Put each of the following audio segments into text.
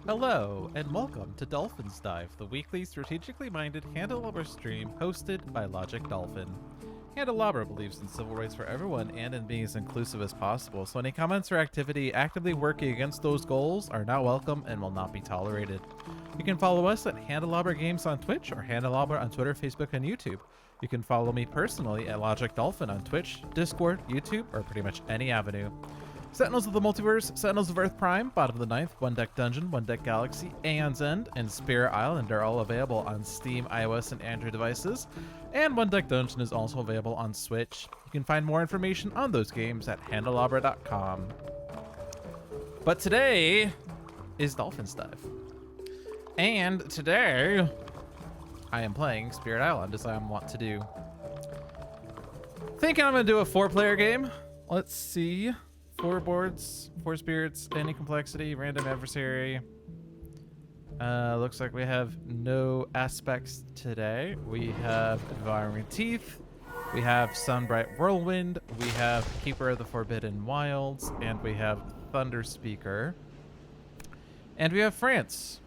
Hello, and welcome to Dolphin's Dive, the weekly strategically minded Handelabra stream hosted by Logic Dolphin. Handelabra believes in civil rights for everyone and in being as inclusive as possible, so any comments or activity actively working against those goals are not welcome and will not be tolerated. You can follow us at Handelabra Games on Twitch or Handelabra on Twitter, Facebook, and YouTube. You can follow me personally at Logic Dolphin on Twitch, Discord, YouTube, or pretty much any avenue. Sentinels of the Multiverse, Sentinels of Earth Prime, Bottom of the Ninth, One Deck Dungeon, One Deck Galaxy, Aeon's End, and Spirit Island are all available on Steam, iOS, and Android devices, and One Deck Dungeon is also available on Switch. You can find more information on those games at Handelabra.com. But today is Dolphin's Dive. And today, I am playing Spirit Island, as I want to do. Thinking I'm going to do a 4-player game. Let's see. 4 boards, 4 spirits, any complexity, random adversary. Looks like we have no aspects today. We have Devouring Teeth, we have Sunbright Whirlwind, we have Keeper of the Forbidden Wilds, and we have Thunder Speaker. And we have France.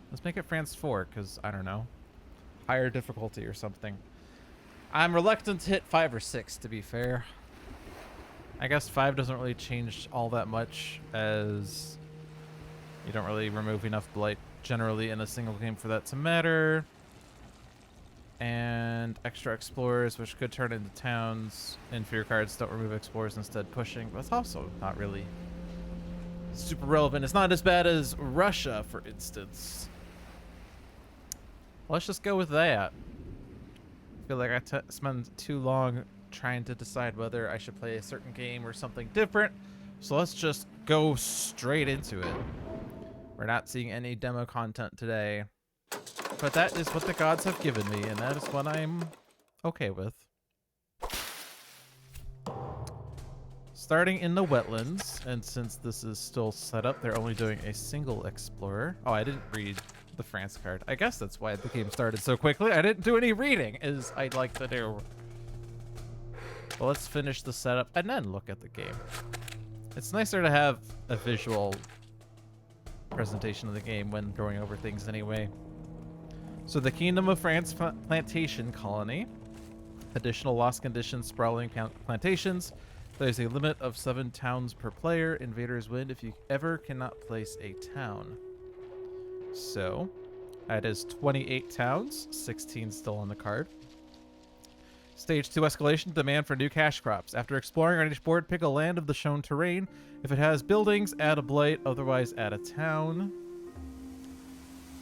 Let's make it France 4, because, I don't know, higher difficulty or something. I'm reluctant to hit 5 or 6, to be fair. I guess 5 doesn't really change all that much, as you don't really remove enough blight generally in a single game for that to matter. And extra explorers, which could turn into towns. Inferior cards don't remove explorers, instead pushing, but it's also not really super relevant. It's not as bad as Russia, for instance. Let's just go with that. I feel like I spend too long trying to decide whether I should play a certain game or something different. So let's just go straight into it. We're not seeing any demo content today, but that is what the gods have given me, and that is what I'm okay with. Starting in the wetlands, and since this is still set up, they're only doing a single explorer. Oh, I didn't read the France card. I guess that's why the game started so quickly. I didn't do any reading, as I'd like to do. Well, let's finish the setup and then look at the game. It's nicer to have a visual presentation of the game when going over things anyway. So the Kingdom of France Plantation Colony. Additional lost conditions, sprawling plantations. There's a limit of 7 towns per player. Invaders win if you ever cannot place a town. So that is 28 towns, 16 still on the card. Stage 2 escalation, demand for new cash crops. After exploring on each board, pick a land of the shown terrain. If it has buildings, add a blight, otherwise add a town.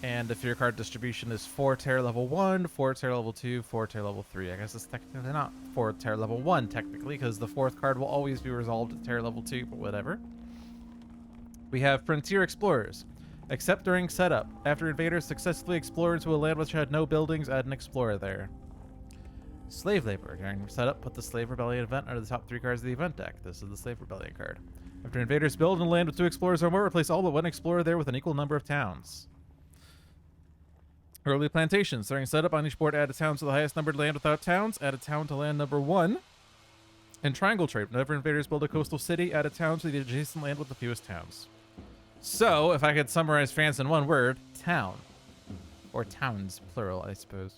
And if your card distribution is 4 terror level 1, 4 terror level 2, 4 terror level 3. I guess it's technically not 4 terror level 1, technically, because the 4th card will always be resolved at terror level 2, but whatever. We have Frontier Explorers. Except during setup. After invaders successfully explore into a land which had no buildings, add an explorer there. Slave Labor. During setup, put the Slave Rebellion event under the top 3 cards of the event deck. This is the Slave Rebellion card. After invaders build in a land with 2 explorers or more, replace all but 1 explorer there with an equal number of towns. Early Plantations. During setup, on each board, add a town to the highest numbered land without towns. Add a town to land number 1. And Triangle Trade. Whenever invaders build a coastal city, add a town to the adjacent land with the fewest towns. So, if I could summarize France in one word, town. Or towns, plural, I suppose.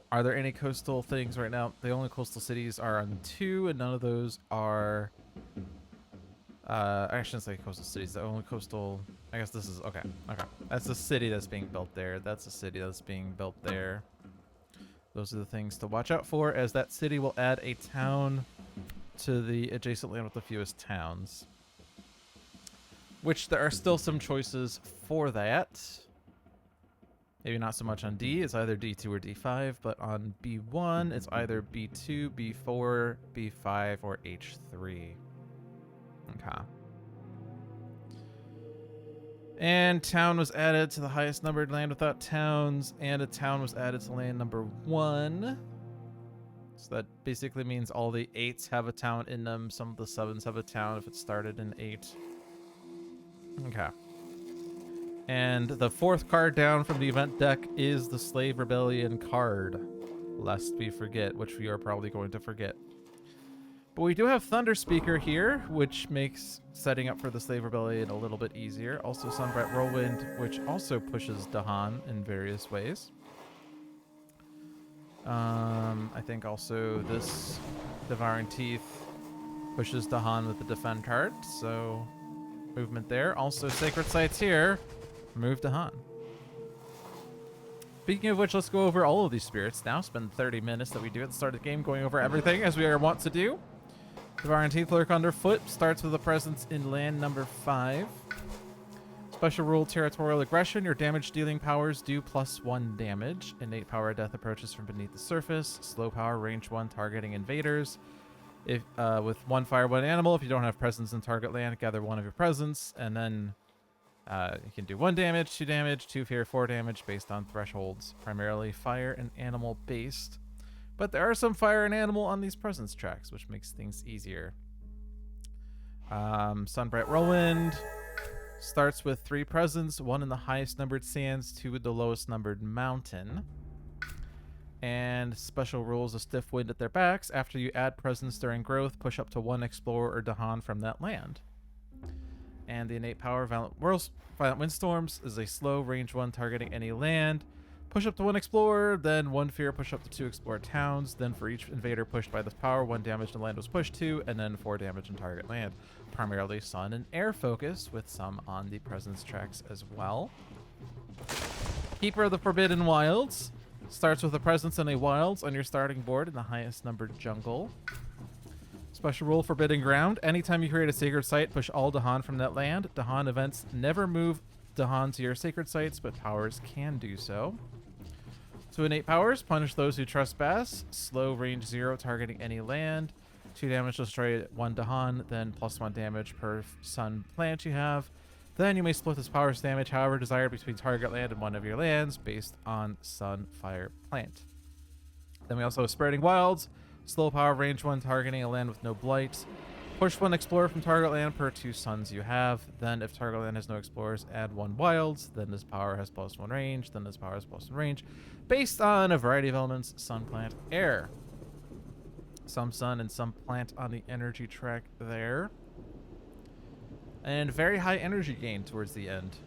Are there any coastal things right now? The only coastal cities are on 2, and none of those are... I shouldn't say coastal cities. The only coastal... I guess this is... Okay. That's the city that's being built there. That's the city that's being built there. Those are the things to watch out for, as that city will add a town to the adjacent land with the fewest towns. Which there are still some choices for that. Maybe not so much on D, it's either D2 or D5, but on B1, it's either B2, B4, B5, or H3. Okay. And town was added to the highest numbered land without towns, and a town was added to land number 1. So that basically means all the 8s have a town in them. Some of the 7s have a town if it started in 8. Okay. And the 4th card down from the event deck is the Slave Rebellion card, lest we forget, which we are probably going to forget. But we do have Thunder Speaker here, which makes setting up for the Slave Rebellion a little bit easier. Also Sunbright Whirlwind, which also pushes Dahan in various ways. I think also this Devouring Teeth pushes Dahan with the Defend card, so movement there. Also Sacred Sites here, move Dahan. Speaking of which, let's go over all of these spirits now. Spend 30 minutes that we do at the start of the game going over everything as we are wont to do. Devouring Teeth lurk underfoot, starts with a presence in land number 5. Special rule, territorial aggression. Your damage dealing powers do +1 damage. Innate power, death approaches from beneath the surface. Slow power, range 1, targeting invaders. If with 1 fire, 1 animal. If you don't have presence in target land, gather 1 of your presence, and then you can do 1 damage, 2 damage, 2 fear, 4 damage based on thresholds. Primarily fire and animal based, but there are some fire and animal on these presence tracks, which makes things easier. Sunbright Whirlwind starts with 3 presence, 1 in the highest numbered sands, 2 with the lowest numbered mountain. And special rules, a stiff wind at their backs. After you add presence during growth, push up to 1 explorer or Dahan from that land. And the innate power, Violent Windstorms, is a slow range 1 targeting any land. Push up to 1 explorer, then 1 fear, push up to 2 explore towns. Then for each invader pushed by this power, 1 damage to land was pushed to, and then 4 damage in target land. Primarily sun and air focus, with some on the presence tracks as well. Keeper of the Forbidden Wilds starts with a presence in a wilds on your starting board in the highest numbered jungle. Special rule, Forbidden Ground. Anytime you create a sacred site, push all Dahan from that land. Dahan events never move Dahan to your sacred sites, but powers can do so. 2 innate powers, punish those who trespass. Slow, range 0, targeting any land. 2 damage, destroy 1 Dahan, then +1 damage per sun plant you have. Then you may split this power's damage however desired between target land and 1 of your lands based on sun, fire, plant. Then we also have Spreading Wilds. Slow power, range 1, targeting a land with no blight. Push 1 explorer from target land per 2 suns you have. Then if target land has no explorers, add 1 wilds. Then this power has +1 range. Then this power has +1 range. Based on a variety of elements, sun, plant, air. Some sun and some plant on the energy track there. And very high energy gain towards the end.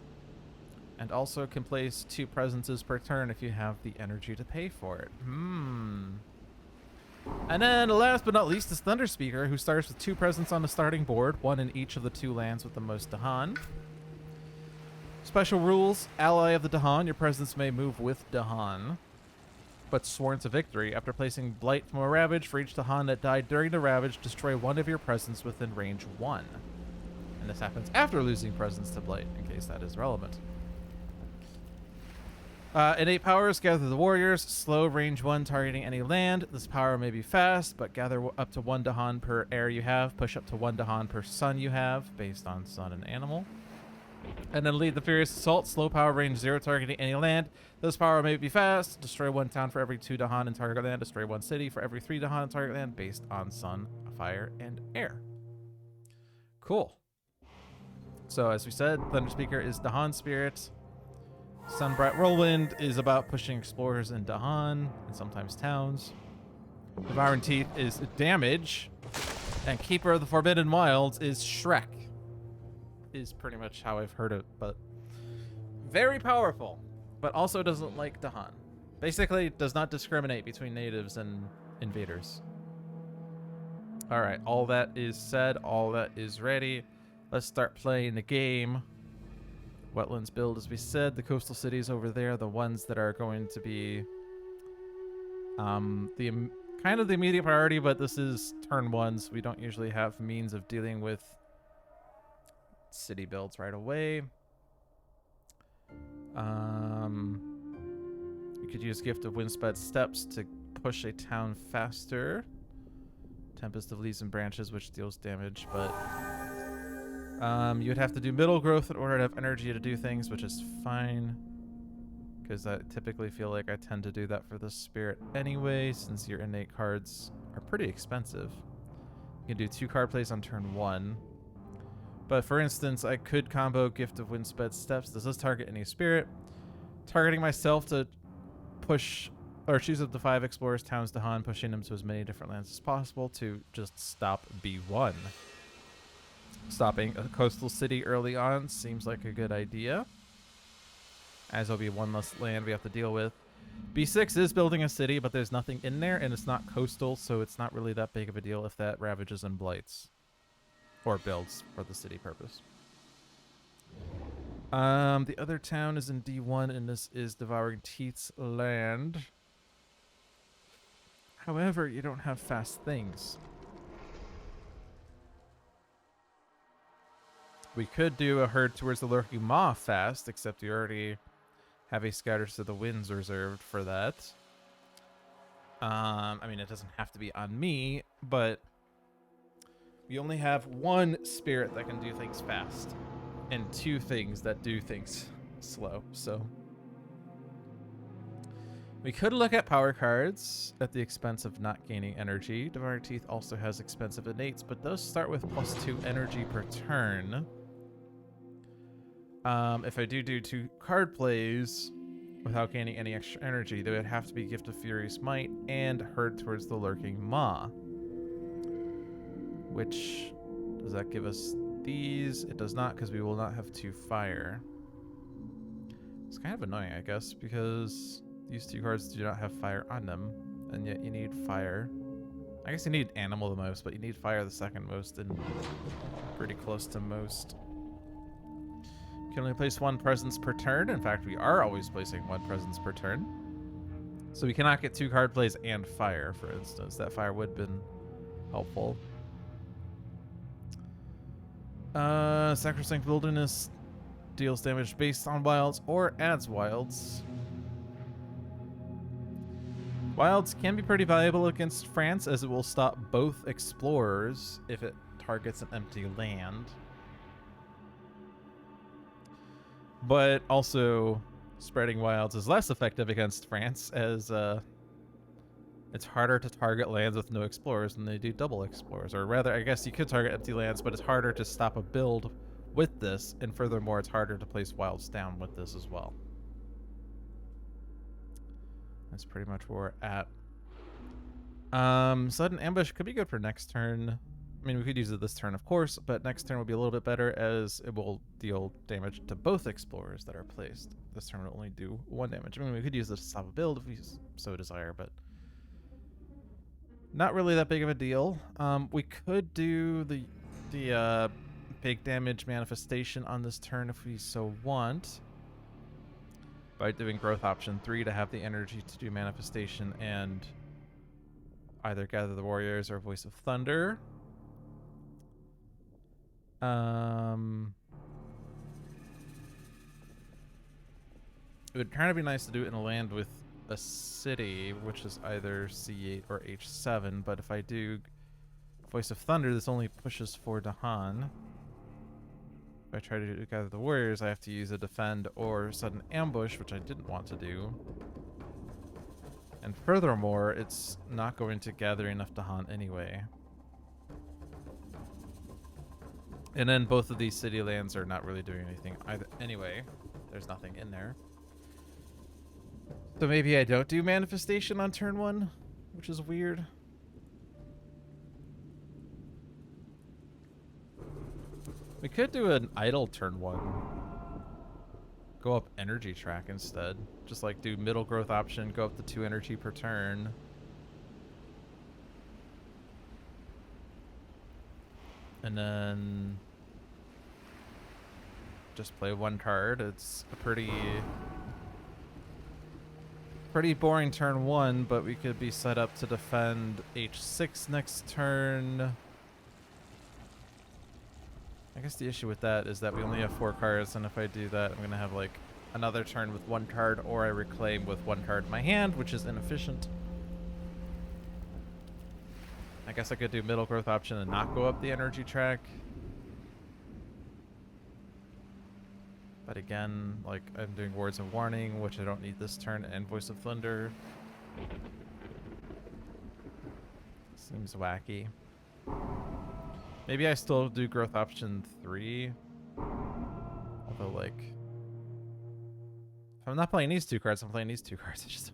And also can place 2 presences per turn if you have the energy to pay for it. And then last but not least is Thunder Speaker, who starts with 2 presence on the starting board, 1 in each of the 2 lands with the most Dahan. Special rules, ally of the Dahan, your presence may move with Dahan, but sworn to victory. After placing Blight from a Ravage, for each Dahan that died during the Ravage, destroy 1 of your presence within range 1. And this happens after losing presence to Blight, in case that is relevant. Innate powers, gather the warriors, slow, range 1, targeting any land. This power may be fast, but gather up to 1 Dahan per air you have. Push up to 1 Dahan per sun you have, based on sun and animal. And then lead the Furious Assault, slow power, range 0, targeting any land. This power may be fast, destroy 1 town for every 2 Dahan in target land, destroy 1 city for every 3 Dahan in target land, based on sun, fire, and air. Cool. So as we said, Thunder Speaker is Dahan Spirit. Sunbright Whirlwind is about pushing explorers in Dahan and sometimes towns. Devouring Teeth is damage. And Keeper of the Forbidden Wilds is Shrek. Is pretty much how I've heard it, but very powerful, but also doesn't like Dahan. Basically does not discriminate between natives and invaders. All right, all that is said, all that is ready. Let's start playing the game. Wetlands build, as we said, the coastal cities over there, the ones that are going to be the kind of the immediate priority, but this is turn 1, so we don't usually have means of dealing with city builds right away. You could use Gift of Windsped Steps to push a town faster. Tempest of Leaves and Branches, which deals damage, but you would have to do middle growth in order to have energy to do things, which is fine, because I typically feel like I tend to do that for the spirit anyway, since your innate cards are pretty expensive. You can do 2 card plays on turn 1. But for instance, I could combo Gift of Windsped Steps. This does target any spirit. Targeting myself to push Or choose up to 5 explorers towns to Han, pushing them to as many different lands as possible to just stop B1. Stopping a coastal city early on seems like a good idea, as there'll be one less land we have to deal with. B6 is building a city, but there's nothing in there, and it's not coastal, so it's not really that big of a deal if that ravages and blights. Or builds for the city purpose. The other town is in D1, and this is Devouring Teeth's land. However, you don't have fast things. We could do a herd towards the Lurking Maw fast, except you already have a Scatters to the Winds reserved for that. I mean, it doesn't have to be on me, but we only have one spirit that can do things fast, and 2 things that do things slow, so... We could look at power cards at the expense of not gaining energy. Devouring Teeth also has expensive innates, but those start with +2 energy per turn. If I do 2 card plays without gaining any extra energy, they would have to be Gift of Furious Might and Herd towards the Lurking Maw. Which, does that give us these? It does not, because we will not have 2 fire. It's kind of annoying, I guess, because these 2 cards do not have fire on them, and yet you need fire. I guess you need animal the most, but you need fire the second most, and pretty close to most. You can only place 1 presence per turn. In fact, we are always placing 1 presence per turn. So we cannot get 2 card plays and fire, for instance. That fire would have been helpful. Sacrosanct Wilderness deals damage based on wilds or adds wilds. Wilds can be pretty valuable against France, as it will stop both explorers if it targets an empty land. But also, spreading wilds is less effective against France, as it's harder to target lands with no explorers than they do double explorers. Or rather, I guess you could target empty lands, but it's harder to stop a build with this, and furthermore, it's harder to place wilds down with this as well. That's pretty much where we're at. Sudden Ambush could be good for next turn. I mean, we could use it this turn, of course, but next turn will be a little bit better, as it will deal damage to both explorers that are placed. This turn will only do 1 damage. I mean, we could use this to stop a build if we so desire, but not really that big of a deal. We could do the big damage manifestation on this turn if we so want, by doing growth option 3 to have the energy to do manifestation and either Gather the Warriors or Voice of Thunder. It would kind of be nice to do it in a land with a city, which is either C8 or H7, but if I do Voice of Thunder, this only pushes 4 to Han. If I try to gather the warriors, I have to use a defend or sudden ambush, which I didn't want to do. And furthermore, it's not going to gather enough to Han anyway. And then both of these city lands are not really doing anything either. Anyway, there's nothing in there. So maybe I don't do manifestation on turn 1, which is weird. We could do an idle turn 1. Go up energy track instead. Just like do middle growth option, go up to 2 energy per turn. And then just play 1 card. It's a pretty boring turn 1, but we could be set up to defend H6 next turn. I guess the issue with that is that we only have 4 cards, and if I do that, I'm going to have like another turn with 1 card, or I reclaim with 1 card in my hand, which is inefficient. I guess I could do middle growth option and not go up the energy track. But again, like, I'm doing Words of Warning, which I don't need this turn, and Voice of Thunder. Seems wacky. Maybe I still do growth option 3. Although, like, if I'm not playing these 2 cards, I'm playing these 2 cards. I just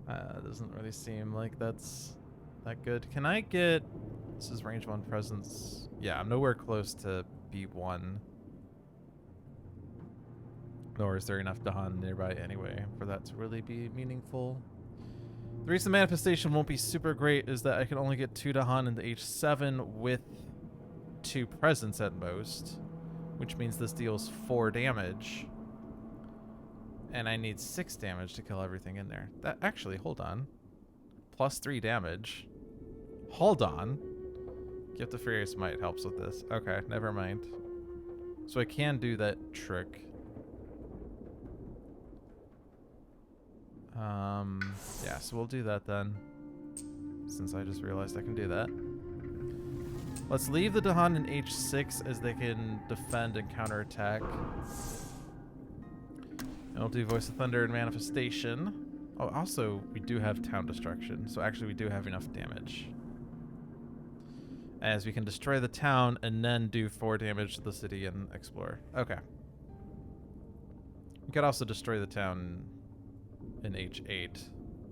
Doesn't really seem like that's that good. Can I get... This is range 1 presence. Yeah, I'm nowhere close to B1. Nor is there enough Dahan nearby anyway for that to really be meaningful. The reason the manifestation won't be super great is that I can only get 2 Dahan into H7 with 2 presence at most, which means this deals 4 damage. And I need 6 damage to kill everything in there. That actually, hold on. Plus 3 damage. Hold on. Gift of Furious Might helps with this. Okay, never mind. So I can do that trick. Yeah, so we'll do that then. Since I just realized I can do that. Let's leave the Dahan in H6 as they can defend and counterattack. And we'll do Voice of Thunder and Manifestation. Oh, also, we do have Town Destruction, so actually we do have enough damage. As we can destroy the town and then do 4 damage to the city and explore. Okay. We could also destroy the town in H8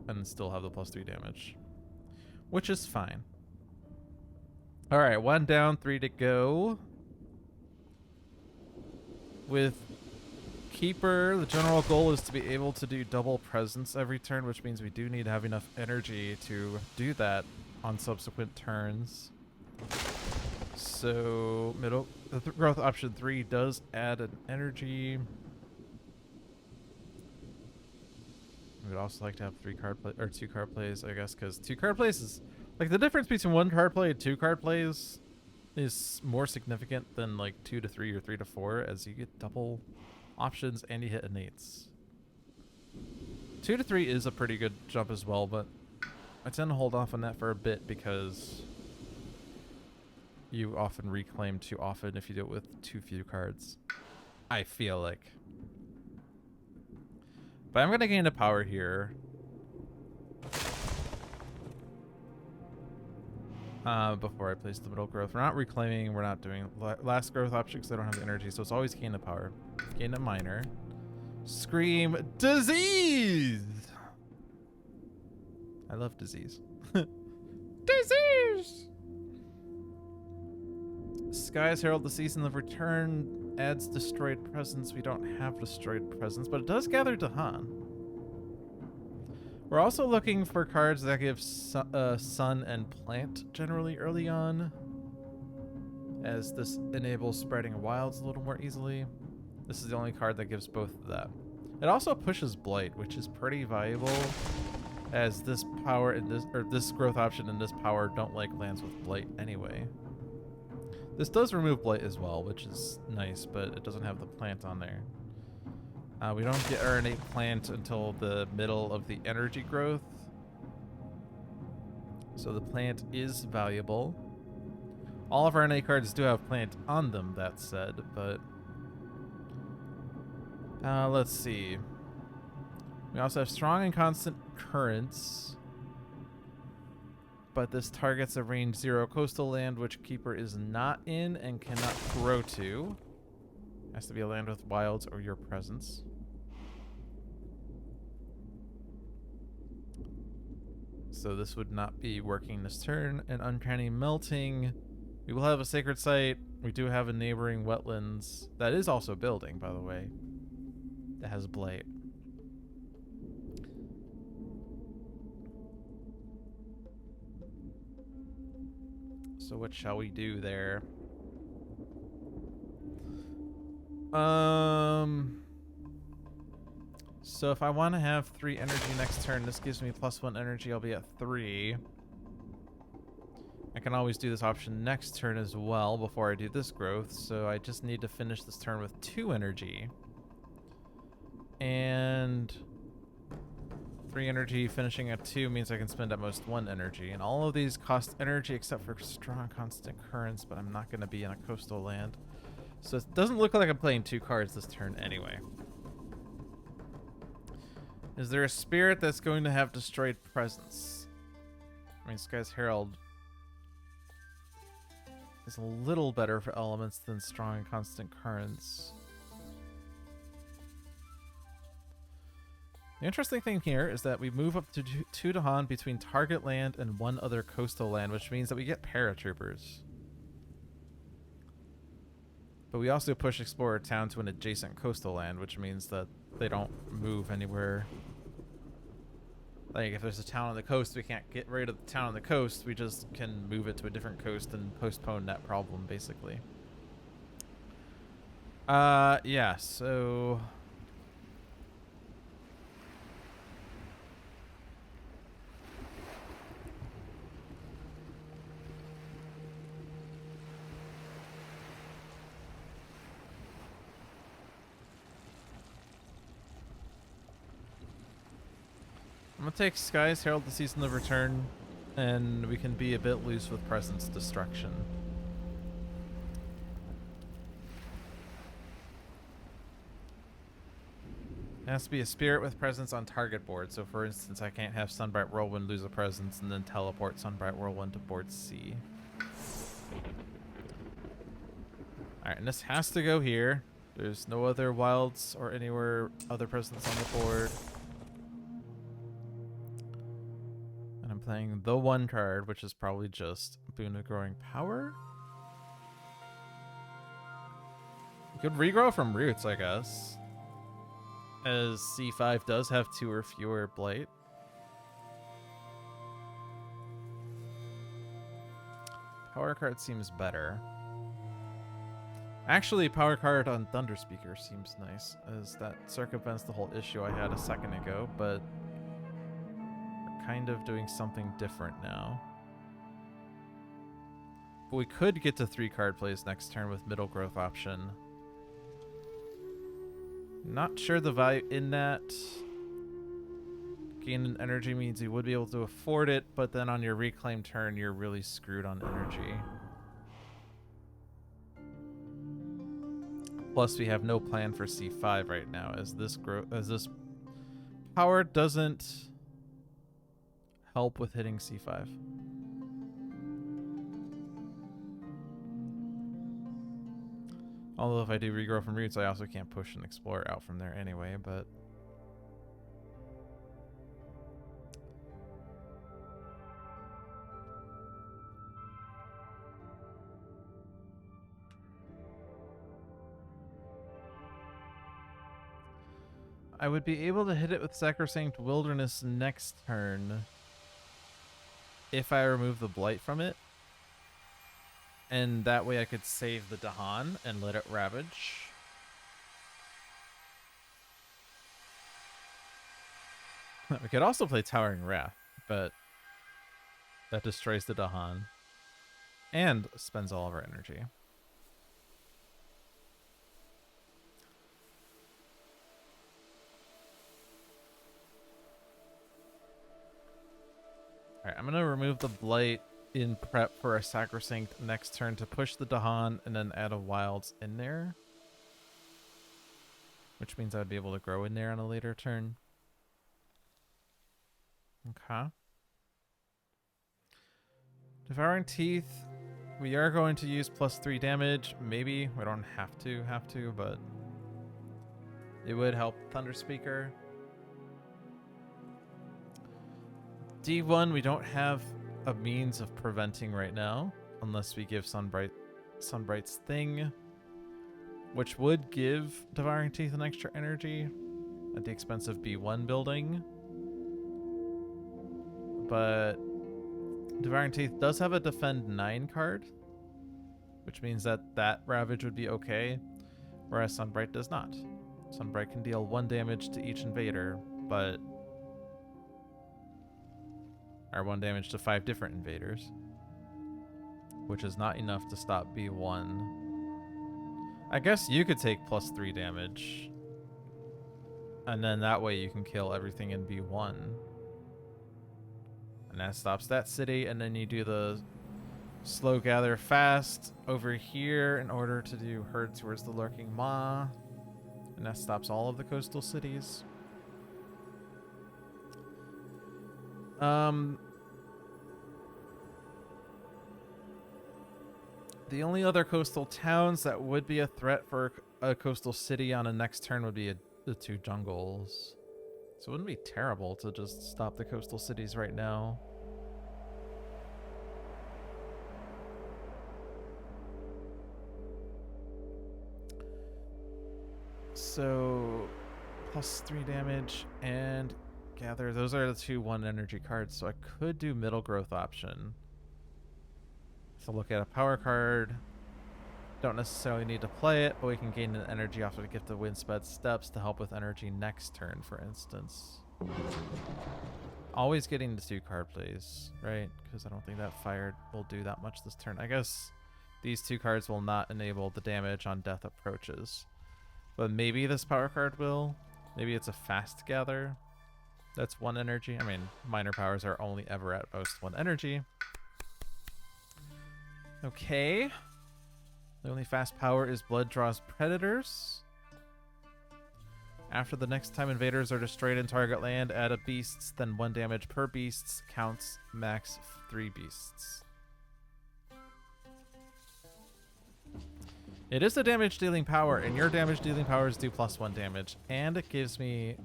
and still have the plus 3 damage, which is fine. All right, 1 down, 3 to go. With Keeper, the general goal is to be able to do double presence every turn, which means we do need to have enough energy to do that on subsequent turns. So growth option 3 does add an energy. We would also like to have 2 card plays, I guess, because 2 card plays is like the difference between 1 card play and 2 card plays is more significant than like 2 to 3 or 3 to 4, as you get double options and you hit innates. 2 to 3 is a pretty good jump as well, but I tend to hold off on that for a bit because you often reclaim too often if you do it with too few cards, I feel like. But I'm going to gain a power here. Before I place the middle growth. We're not reclaiming. We're not doing last growth option because I don't have the energy. So it's always gain a power. Gain a minor. Scream disease. I love disease. Disease. Sky's Herald, the Season of Return, adds destroyed presence. We don't have destroyed presence, but it does gather Dahan. We're also looking for cards that give sun and plant generally early on, as this enables spreading wilds a little more easily. This is the only card that gives both of that. It also pushes blight, which is pretty valuable, as this power and this growth option and this power don't like lands with blight anyway. This does remove blight as well, which is nice, but it doesn't have the plant on there. We don't get our innate plant until the middle of the energy growth. So the plant is valuable. All of our innate cards do have plant on them, that said, but... let's see. We also have strong and constant currents. But this targets a range 0 coastal land, which Keeper is not in and cannot grow to. Has to be a land with wilds or your presence. So this would not be working this turn. And Uncanny Melting. We will have a Sacred Site. We do have a neighboring wetlands. That is also building, by the way. That has blight. So what shall we do there? So if I want to have 3 energy next turn, this gives me +1 energy. I'll be at 3. I can always do this option next turn as well before I do this growth. So I just need to finish this turn with 2 energy. And 3 energy finishing at 2 means I can spend at most 1 energy. And all of these cost energy except for strong constant currents, but I'm not going to be in a coastal land. So it doesn't look like I'm playing 2 cards this turn anyway. Is there a spirit that's going to have destroyed presence? I mean, Sky's Herald is a little better for elements than strong and constant currents. The interesting thing here is that we move up to 2 Dahan between target land and 1 other coastal land, which means that we get paratroopers. But we also push Explorer Town to an adjacent coastal land, which means that they don't move anywhere. Like, if there's a town on the coast, we can't get rid of the town on the coast. We just can move it to a different coast and postpone that problem, basically. Yeah, so... I'm gonna take Skies Herald the Season of Return, and we can be a bit loose with Presence Destruction. It has to be a spirit with presence on target board. So for instance, I can't have Sunbright Whirlwind lose a presence and then teleport Sunbright Whirlwind to board C. Alright, and this has to go here. There's no other wilds or anywhere other presence on the board. And I'm playing the 1 card, which is probably just Boon of Growing Power. Could regrow from roots, I guess. As C5 does have 2 or fewer blight. Power card seems better. Actually, power card on Thunder Speaker seems nice, as that circumvents the whole issue I had a second ago, but we're kind of doing something different now. But we could get to 3 card plays next turn with middle growth option. Not sure the value in that. Gain in energy means you would be able to afford it, but then on your reclaim turn, you're really screwed on energy. Plus, we have no plan for C5 right now, as this power doesn't help with hitting C5. Although if I do regrow from roots, I also can't push an explorer out from there anyway, but... I would be able to hit it with Sacrosanct Wilderness next turn if I remove the blight from it. And that way I could save the Dahan and let it ravage. We could also play Towering Wrath, but that destroys the Dahan and spends all of our energy. Alright, I'm gonna remove the blight in prep for a Sacrosanct next turn to push the Dahan and then add a Wilds in there. Which means I'd be able to grow in there on a later turn. Okay. Devouring Teeth. We are going to use +3 damage. Maybe. We don't have to, but it would help Thunder Speaker. D1, we don't have a means of preventing right now, unless we give Sunbright's Thing, which would give Devouring Teeth an extra energy at the expense of B1 building. But Devouring Teeth does have a Defend 9 card, which means that Ravage would be okay, whereas Sunbright does not. Sunbright can deal 1 damage to each invader, or 1 damage to 5 different invaders, which is not enough to stop B1. I guess you could take +3 damage, and then that way you can kill everything in B1. And that stops that city, and then you do the Slow Gather Fast over here in order to do Herd towards the Lurking Maw, and that stops all of the coastal cities. The only other coastal towns that would be a threat for a coastal city on a next turn would be the 2 jungles. So it wouldn't be terrible to just stop the coastal cities right now. So +3 damage and gather. Those are the 2 1 energy cards. So I could do middle growth option. So look at a power card. Don't necessarily need to play it, but we can gain an energy off of a gift of Windsped Steps to help with energy next turn, for instance. Always getting the 2 card plays, right? Because I don't think that fire will do that much this turn. I guess these 2 cards will not enable the damage on death approaches. But maybe this power card will. Maybe it's a fast gather. That's 1 energy. I mean, minor powers are only ever at most 1 energy. Okay. The only fast power is Blood Draws Predators. After the next time invaders are destroyed in target land, add a beasts, then 1 damage per beasts, counts max 3 beasts. It is a damage dealing power, and your damage dealing powers do +1 damage, and it gives me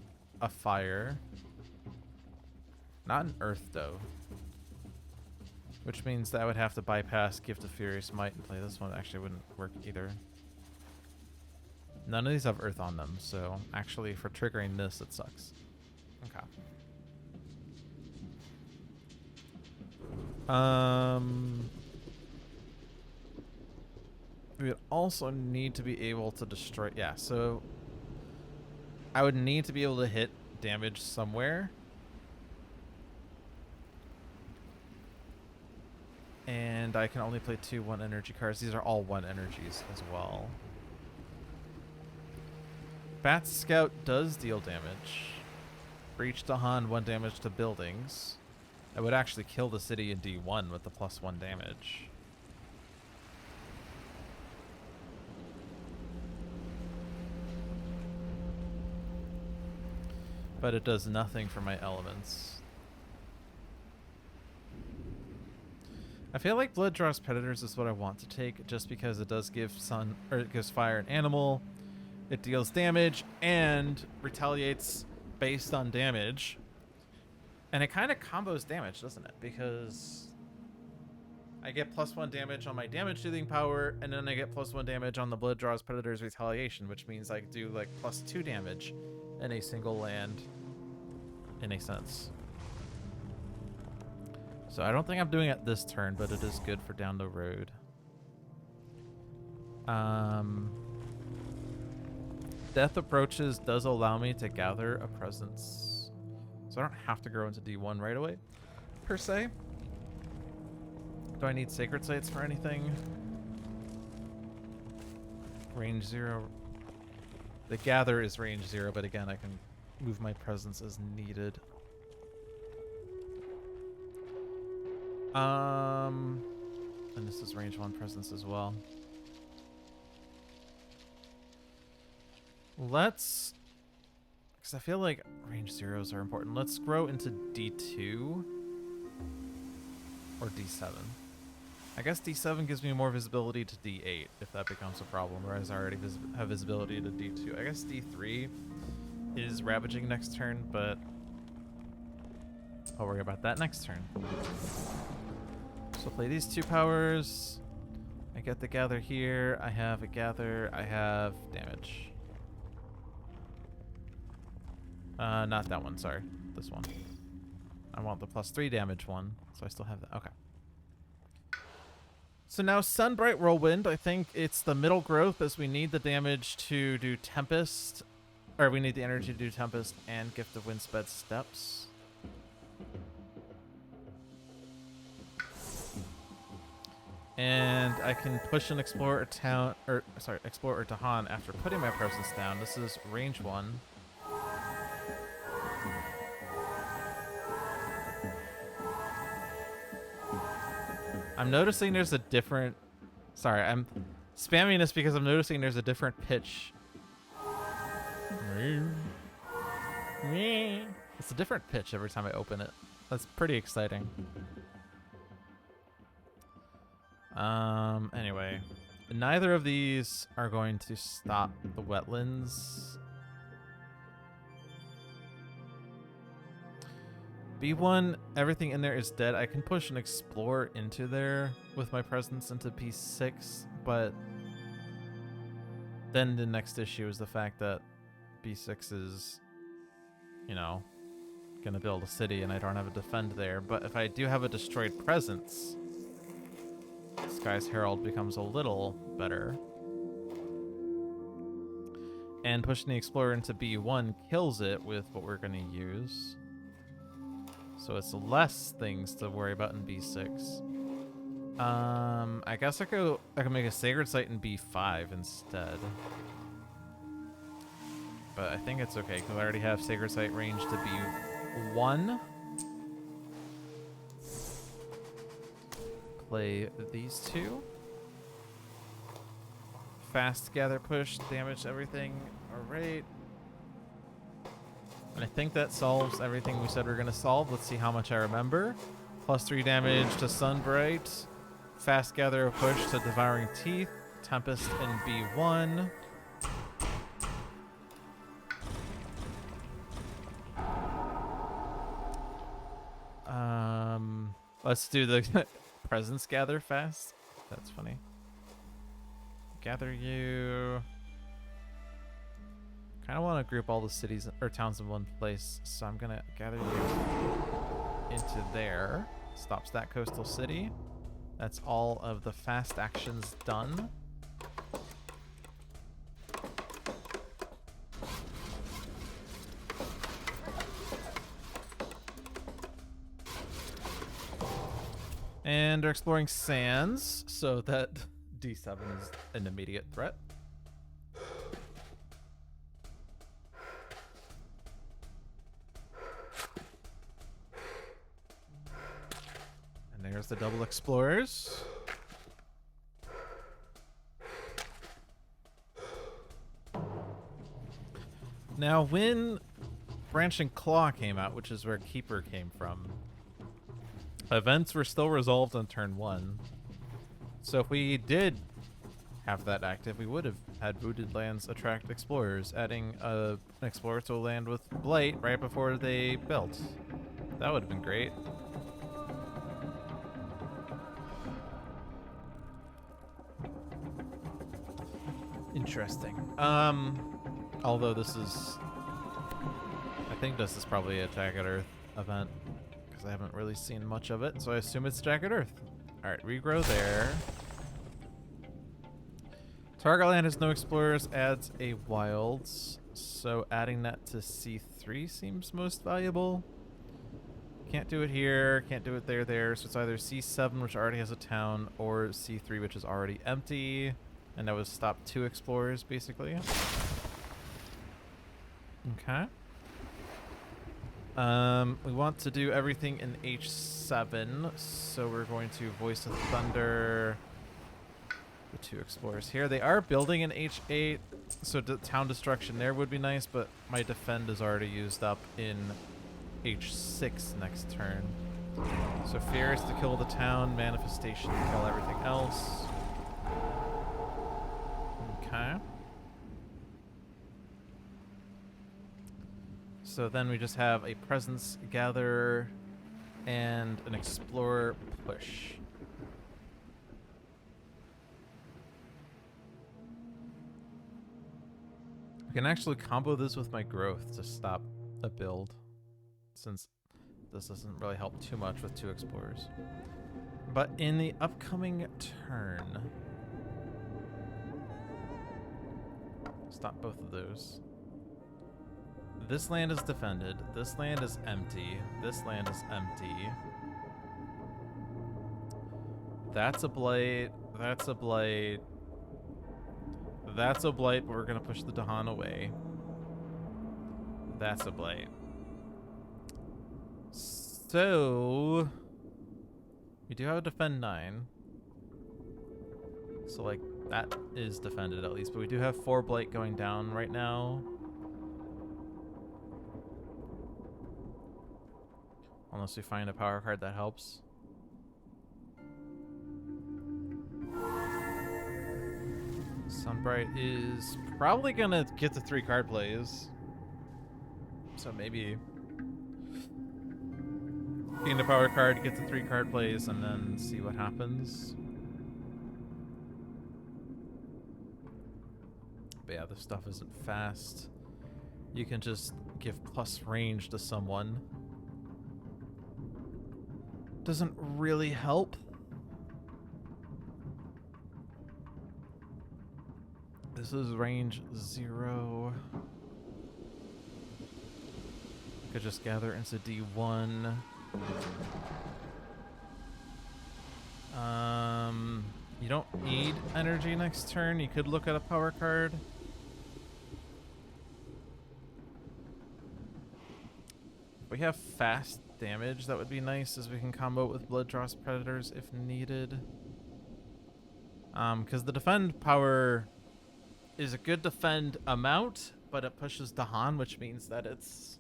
a fire. Not an earth, though. Which means that I would have to bypass Gift of Furious Might and play this one. Actually, wouldn't work either. None of these have earth on them, so actually for triggering this, it sucks. Okay. We would also need to be able to destroy... Yeah, so I would need to be able to hit damage somewhere. And I can only play 2 1 energy cards. These are all 1 energies as well. Bat Scout does deal damage. Breach to Han, 1 damage to buildings. That would actually kill the city in D1 with the +1 damage. But it does nothing for my elements. I feel like Blood Draws Predators is what I want to take, just because it does give sun, or it gives fire an animal, it deals damage, and retaliates based on damage. And it kind of combos damage, doesn't it? Because I get +1 damage on my damage dealing power, and then I get +1 damage on the Blood Draws Predators retaliation, which means I do like +2 damage in a single land, in a sense. So I don't think I'm doing it this turn, but it is good for down the road. Death Approaches does allow me to gather a presence. So I don't have to grow into D1 right away, per se. Do I need Sacred Sites for anything? Range 0. The Gather is range 0, but again, I can move my presence as needed. And this is range 1 presence as well. Let's, because I feel like range 0s are important. Let's grow into D2 or D7. I guess D7 gives me more visibility to D8 if that becomes a problem, whereas I already have visibility to D2. I guess D3 is Ravaging next turn, but I'll worry about that next turn. So play these 2 powers. I get the Gather here. I have a Gather. I have damage. Not that one, sorry. This one. I want the +3 damage one, so I still have that. Okay. So now Sunbright Whirlwind, I think it's the middle growth as we need the damage to do Tempest, or we need the energy to do Tempest and Gift of Windsped Steps. And I can push an Explorer town, or sorry, Explorer to Han after putting my presence down. This is range 1. I'm noticing there's a different... Sorry, I'm spamming this because I'm noticing there's a different pitch. It's a different pitch every time I open it. That's pretty exciting. Anyway. Neither of these are going to stop the wetlands. B1, everything in there is dead. I can push an explorer into there with my presence into B6, but then the next issue is the fact that B6 is, you know, gonna build a city and I don't have a defend there. But if I do have a destroyed presence, Sky's Herald becomes a little better. And pushing the explorer into B1 kills it with what we're gonna use. So it's less things to worry about in B6. I guess I can make a sacred site in B5 instead. But I think it's okay because I already have sacred site range to B1. Play these two. Fast gather push, damage everything. Alright. And I think that solves everything we said we are going to solve. Let's see how much I remember. +3 damage to Sunbright. Fast gather push to Devouring Teeth. Tempest in B1. Let's do the presence gather fast. That's funny. Gather you. Kind of want to group all the cities or towns in one place, so I'm gonna gather you into there. Stops that coastal city. That's all of the fast actions done. And they're exploring sands, so that D7 is an immediate threat. And there's the double explorers. Now, when Branching Claw came out, which is where Keeper came from, events were still resolved on turn 1. So if we did have that active, we would have had Wounded Lands attract explorers, adding an explorer to a land with Blight right before they built. That would have been great. Interesting. Although this is... I think this is probably a Jagged Earth event, because I haven't really seen much of it, so I assume it's Jagged Earth. Alright, regrow there. Target land has no explorers, adds a wilds, so adding that to C3 seems most valuable. Can't do it here, can't do it there, so it's either C7, which already has a town, or C3, which is already empty, and that would stop 2 explorers, basically. Okay. We want to do everything in H7, so we're going to Voice of Thunder the 2 explorers here. They are building in H8, so town destruction there would be nice, but my defend is already used up in H6 next turn. So Fear is to kill the town, Manifestation to kill everything else. Okay. So then we just have a presence gather and an explorer push. I can actually combo this with my growth to stop a build, since this doesn't really help too much with 2 explorers. But in the upcoming turn, stop both of those. This land is defended. This land is empty. This land is empty. That's a blight. That's a blight. That's a blight, but we're going to push the Dahan away. That's a blight. So, we do have a defend 9. So, like, that is defended at least. But we do have 4 blight going down right now. Unless we find a power card that helps. Sunbright is probably gonna get the 3 card plays. So maybe Gain a power card, get the 3-card plays, and then see what happens. But yeah, this stuff isn't fast. You can just give plus range to someone. Doesn't really help. This is range 0. Could just gather into D1. You don't need energy next turn. You could look at a power card. If we have fast damage, that would be nice, as we can combo it with Blood Dross Predators if needed. Because the defend power is a good defend amount, but it pushes Dahan, which means that it's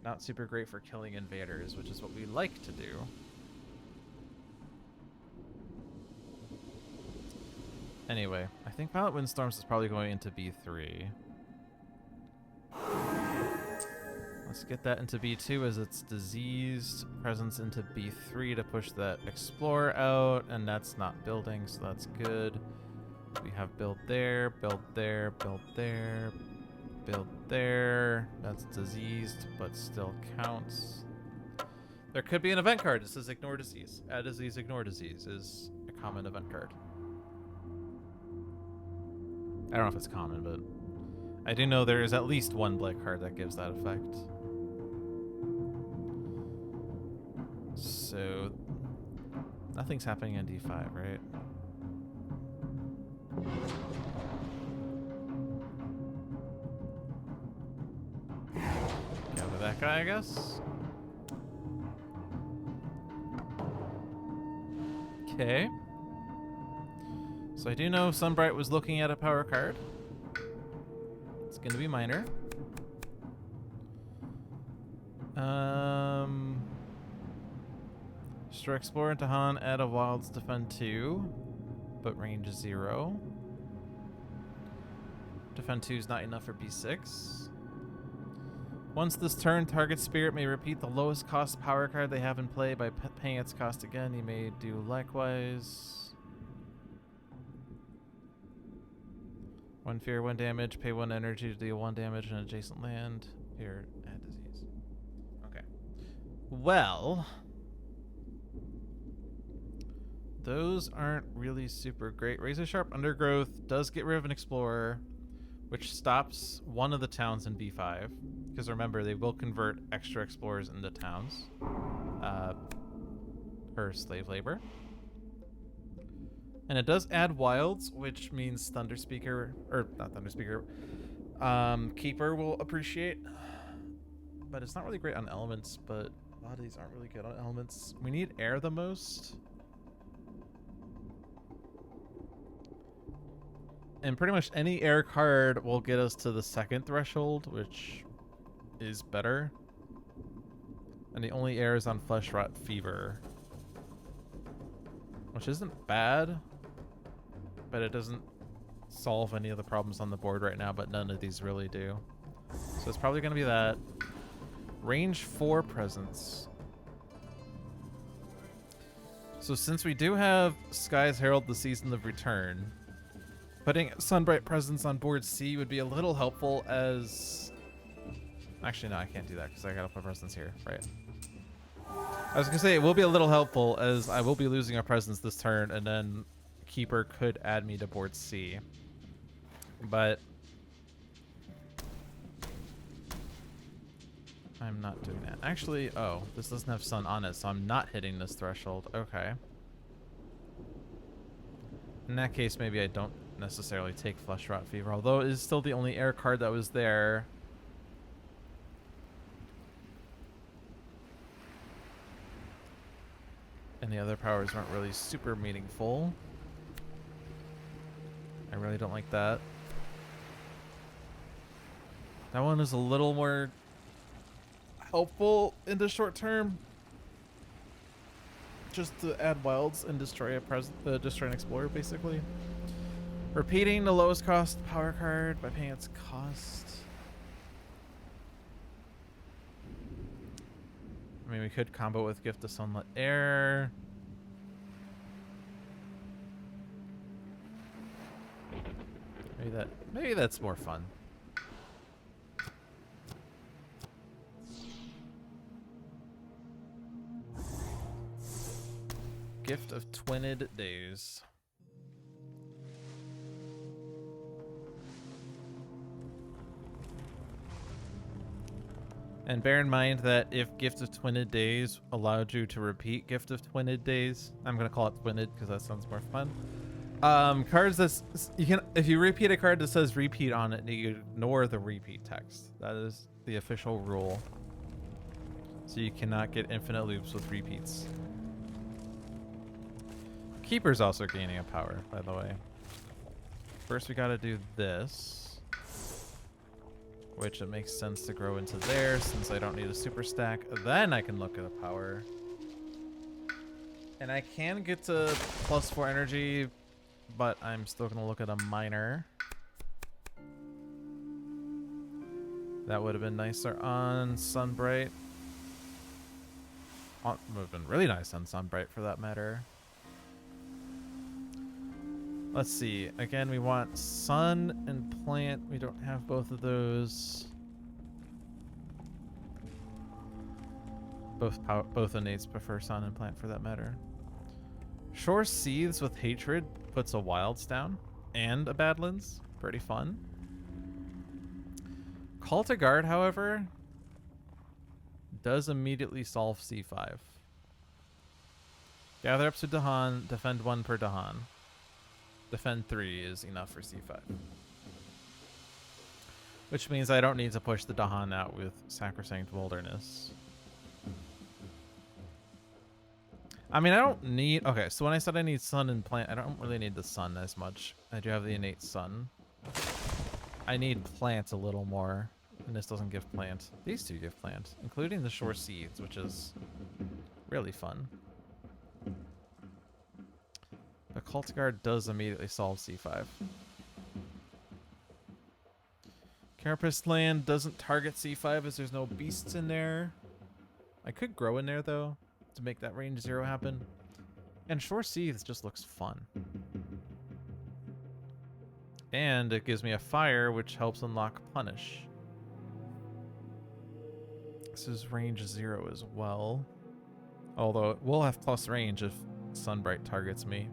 not super great for killing invaders, which is what we like to do. Anyway, I think Violet Windstorms is probably going into B3. Let's get that into B2 as it's diseased. Presence into B3 to push that Explorer out, and that's not building, so that's good. We have build there, build there, build there, build there. That's diseased, but still counts. There could be an event card. It says ignore disease. Add disease, ignore disease is a common event card. I don't know if it's common, but I do know there is at least one black card that gives that effect. So nothing's happening in D5, right? Go to that guy, I guess. Okay. So I do know Sunbright was looking at a power card. It's going to be minor. Destroy Explorer into Han, add a Wilds, defend 2, but range 0. Defend 2 is not enough for B6. Once this turn, target spirit may repeat the lowest cost power card they have in play by paying its cost again. You may do likewise. 1 fear, 1 damage, pay 1 energy to deal 1 damage in an adjacent land. Here, add disease. Okay. Well, those aren't really super great. Razor Sharp Undergrowth does get rid of an Explorer, which stops one of the towns in B5. Because remember, they will convert extra Explorers into towns. For slave labor. And it does add Wilds, which means Thunder Speaker, or not Thunder Speaker, Keeper will appreciate. But it's not really great on elements, but a lot of these aren't really good on elements. We need air the most. And pretty much any air card will get us to the second threshold, which is better. And the only air is on Flesh Rot Fever, which isn't bad, but it doesn't solve any of the problems on the board right now, but none of these really do. So it's probably going to be that. Range 4 Presence. So since we do have Sky's Herald, the Season of Return, putting Sunbright Presence on board C would be a little helpful as... Actually, no, I can't do that because I gotta put Presence here, right? I was gonna say it will be a little helpful as I will be losing a Presence this turn, and then Keeper could add me to board C. But I'm not doing that. Actually, oh, this doesn't have Sun on it, so I'm not hitting this threshold. Okay. In that case, maybe I don't necessarily take Flesh Rot Fever, although it is still the only air card that was there. And the other powers aren't really super meaningful. I really don't like that. That one is a little more helpful in the short term. Just to add Wilds and destroy destroy an Explorer, basically. Repeating the lowest cost power card by paying its cost. I mean, we could combo with Gift of Sunlit Air. Maybe that's more fun. Gift of Twinned Days. And bear in mind that if Gift of Twinned Days allowed you to repeat Gift of Twinned Days, I'm gonna call it Twinned because that sounds more fun. Cards that you can, if you repeat a card that says repeat on it, you ignore the repeat text. That is the official rule. So you cannot get infinite loops with repeats. Keeper's also gaining a power, by the way. First, we gotta do this. Which it makes sense to grow into there since I don't need a super stack. Then I can look at a power. And I can get to +4 energy, but I'm still going to look at a minor. That would have been nicer on Sunbright. Would have been really nice on Sunbright for that matter. Let's see. Again, we want sun and plant. We don't have both of those. Both innates prefer sun and plant for that matter. Shore Seethes with Hatred puts a Wilds down and a Badlands. Pretty fun. Call to Guard, however, does immediately solve C5. Gather up to Dahan, defend 1 per Dahan. Defend 3 is enough for C5. Which means I don't need to push the Dahan out with Sacrosanct Wilderness. I mean, I don't need... Okay, so when I said I need sun and plant, I don't really need the sun as much. I do have the innate sun. I need plant a little more, and this doesn't give plant. These two give plant, including the Shore Seethes, which is really fun. The Cult Guard does immediately solve C5. Carapace Land doesn't target C5 as there's no beasts in there. I could grow in there, though, to make that range 0 happen. And Shore Seethes just looks fun. And it gives me a fire, which helps unlock Punish. This is range 0 as well. Although it will have plus range if Sunbright targets me.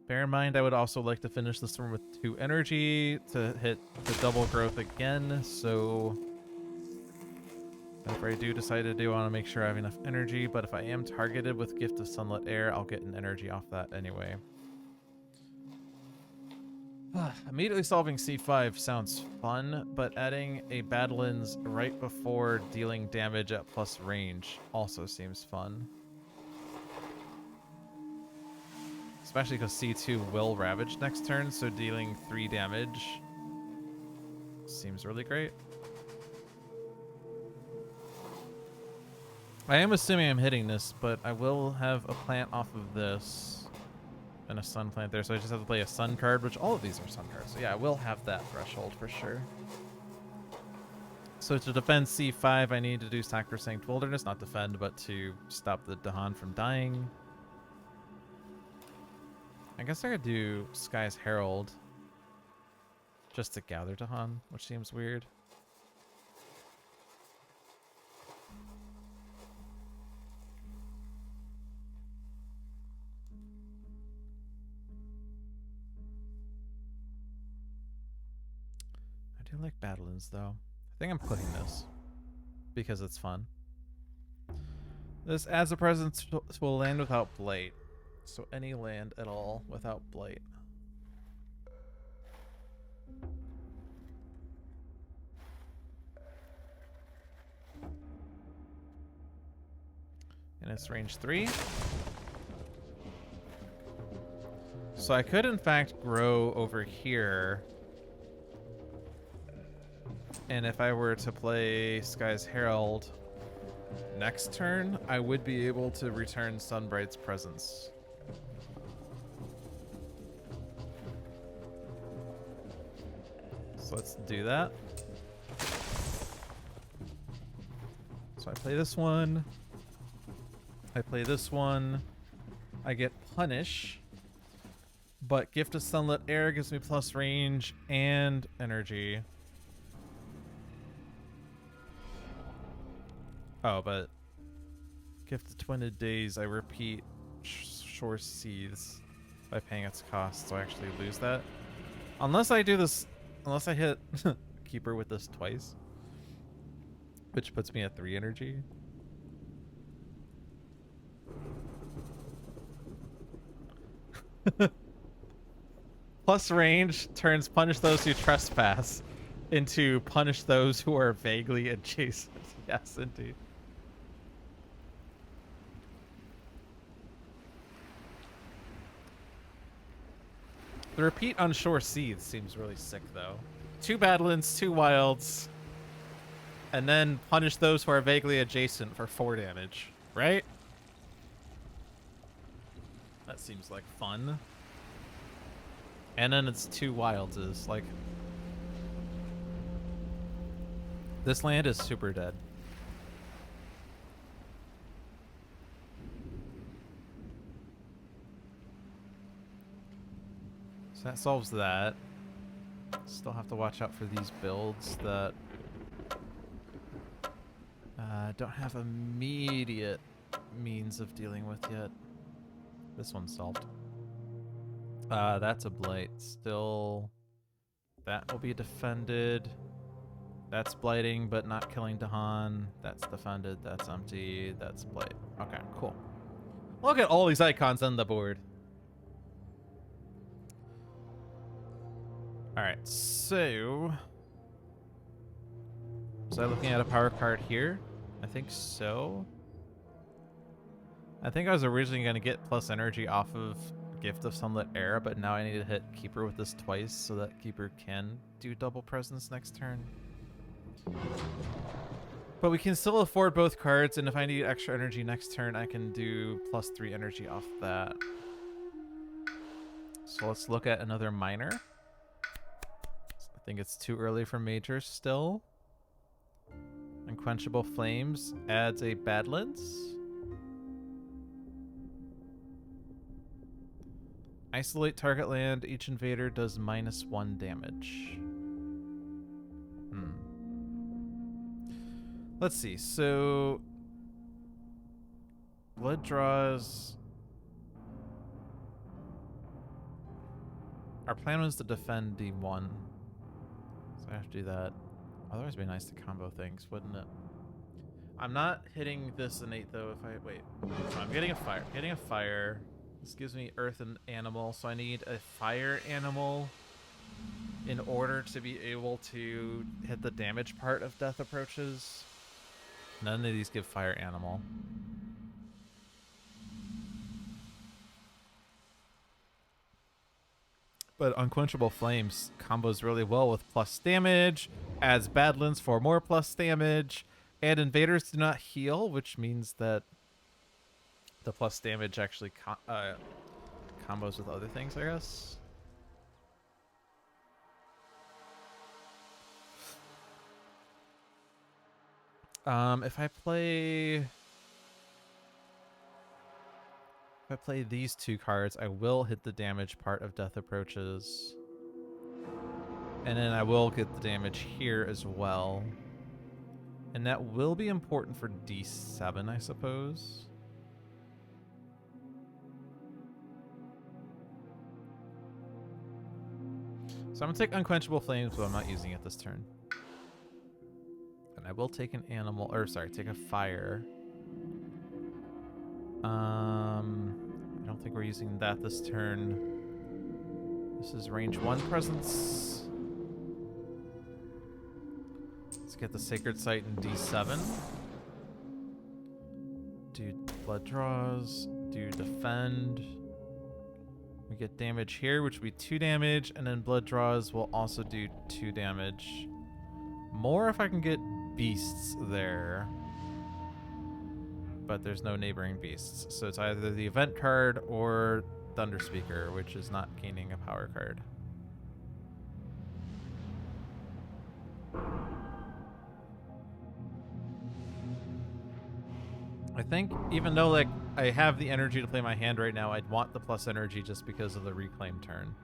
Bear in mind, I would also like to finish this one with 2 energy to hit the double growth again, so whatever I do decide to do, I want to make sure I have enough energy, but if I am targeted with Gift of Sunlit Air, I'll get an energy off that anyway. Immediately solving C5 sounds fun, but adding a Badlands right before dealing damage at plus range also seems fun. Especially because C2 will Ravage next turn, so dealing 3 damage seems really great. I am assuming I'm hitting this, but I will have a plant off of this and a sun plant there, so I just have to play a sun card, which all of these are sun cards. So yeah, I will have that threshold for sure. So to defend C5, I need to do Sacrosanct Wilderness, not defend, but to stop the Dahan from dying. I guess I could do Sky's Herald just to gather Dahan, which seems weird. I do like Badlands, though. I think I'm clicking this because it's fun. This adds a presence to a land without blight. So any land at all without blight. And it's range 3. So I could in fact grow over here. And if I were to play Sky's Herald next turn, I would be able to return Sunbright's presence. So let's do that. So I play this one. I play this one. I get Punish. But Gift of Sunlit Air gives me plus range and energy. Oh, but Gift of Twined Days, I repeat Shore Seeds by paying its cost, so I actually lose that. Unless I do this, unless I hit Keeper with this twice, which puts me at 3 energy. Plus range turns Punish Those Who Trespass into Punish Those Who Are Vaguely Adjacent. Yes, indeed. The repeat on Shore Seeds seems really sick, though. 2 Badlands, 2 Wilds, and then Punish Those Who Are Vaguely Adjacent for 4 damage, right? That seems like fun. And then it's 2 Wilds is like... This land is super dead. So that solves that. Still have to watch out for these builds that don't have immediate means of dealing with yet. This one's solved. That's a blight. Still, that will be defended. That's blighting, but not killing Dahan. That's defended. That's empty. That's blight. Okay, cool. Look at all these icons on the board. Alright, so... Was I looking at a power card here? I think so. I think I was originally going to get plus energy off of Gift of Sunlit Air, but now I need to hit Keeper with this twice so that Keeper can do double presence next turn. But we can still afford both cards, and if I need extra energy next turn, I can do plus 3 energy off that. So let's look at another minor. I think it's too early for major still. Unquenchable Flames adds a Badlands. Isolate target land. Each invader does -1 damage. Let's see. So blood draws. Our plan was to defend D1. So I have to do that. Otherwise, it'd be nice to combo things, wouldn't it? I'm not hitting this innate though. If I wait, so I'm getting a fire. Getting a fire. This gives me earth and animal, so I need a fire animal in order to be able to hit the damage part of Death Approaches. None of these give fire animal. But Unquenchable Flames combos really well with plus damage, adds Badlands for more plus damage, and invaders do not heal, which means that the plus damage actually combos with other things, I guess. If I play these 2 cards, I will hit the damage part of Death Approaches. And then I will get the damage here as well. And that will be important for D7, I suppose. So I'm going to take Unquenchable Flames, but I'm not using it this turn. And I will take an animal, or sorry, take a fire. I don't think we're using that this turn. This is range 1 presence. Let's get the Sacred Site in D7. Do blood draws, do defend. We get damage here, which will be 2 damage, and then blood draws will also do 2 damage. More if I can get beasts there. But there's no neighboring beasts. So it's either the event card or Thunder Speaker, which is not gaining a power card. I think even though like I have the energy to play my hand right now, I'd want the plus energy just because of the reclaim turn.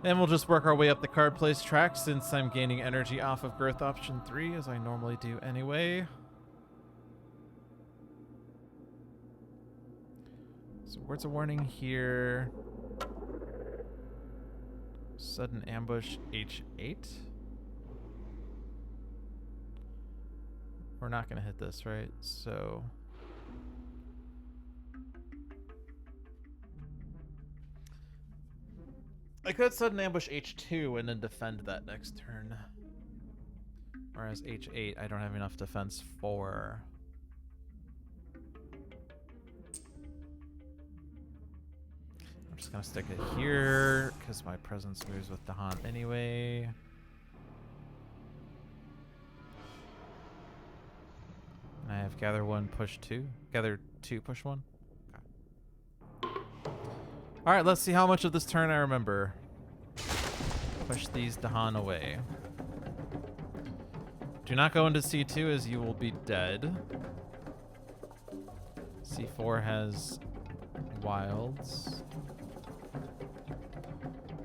And we'll just work our way up the card place track since I'm gaining energy off of growth option 3 as I normally do anyway. So words of warning here. Sudden ambush H8. We're not gonna hit this, right? So I could sudden ambush H2 and then defend that next turn. Whereas H8, I don't have enough defense for. I'm just gonna stick it here because my presence moves with Dahan anyway. And I have gather 1, push 2. Gather 2, push 1. All right, let's see how much of this turn I remember. Push these Dahan away. Do not go into C2 as you will be dead. C4 has wilds.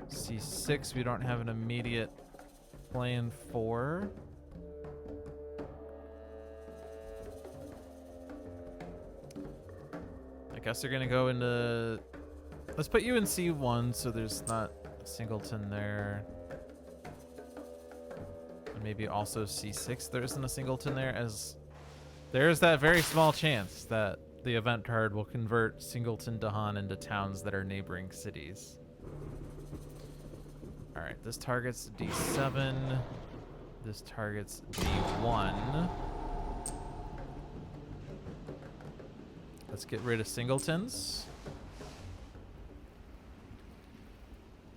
C6 we don't have an immediate plan for. I guess they're gonna go into. Let's put you in C1 so there's not a singleton there. And maybe also C6 there isn't a singleton there, as there's that very small chance that the event card will convert Singleton Dahan into towns that are neighboring cities. Alright, this targets D7. This targets D1. Let's get rid of singletons.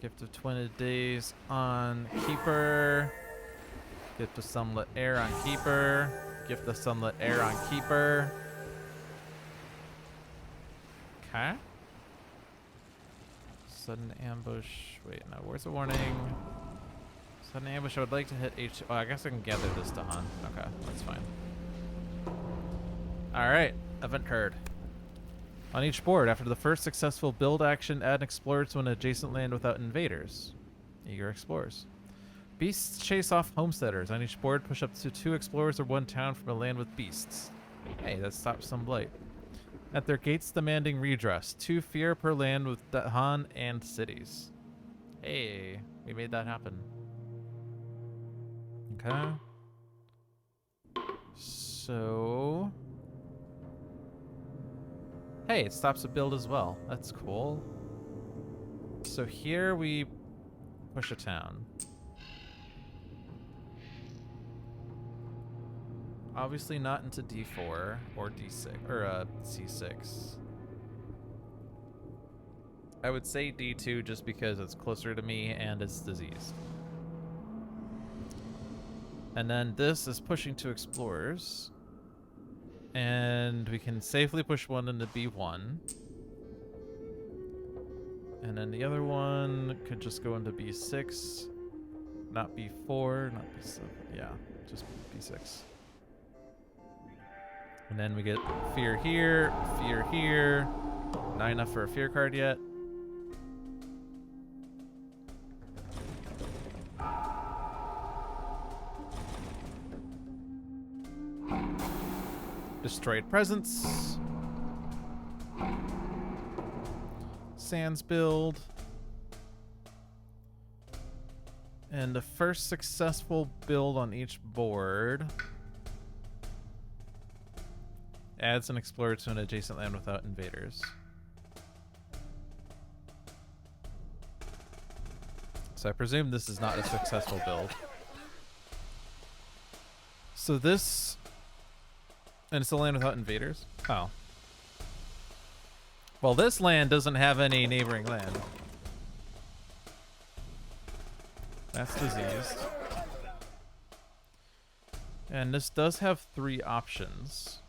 Gift of Twined Days on Keeper. Gift of Sunlit Air on Keeper. Gift of Sunlit Air on Keeper. Okay. Sudden ambush. Wait, no, where's the warning? Sudden ambush, I would like to hit H. Oh, I guess I can gather this Dahan. Okay, that's fine. Alright, event card. On each board, after the first successful build action, add an explorer to an adjacent land without invaders. Eager explorers. Beasts chase off homesteaders. On each board, push up to 2 explorers or 1 town from a land with beasts. Hey, that stops some blight. At their gates demanding redress. 2 fear per land with Dahan and cities. Hey, we made that happen. Okay. So... Hey, it stops a build as well. That's cool. So here we push a town. Obviously not into D4 or D6 or C6. I would say D2 just because it's closer to me and it's diseased. And then this is pushing 2 explorers. And we can safely push one into B1. And then the other one could just go into B6. Not B4, not B7. Yeah, just B6. And then we get fear here, fear here. Not enough for a fear card yet. Destroyed presence. Sands build. And the first successful build on each board adds an explorer to an adjacent land without invaders. So I presume this is not a successful build. So this... And it's a land without invaders? Oh. Well, this land doesn't have any neighboring land. That's diseased. And this does have 3 options.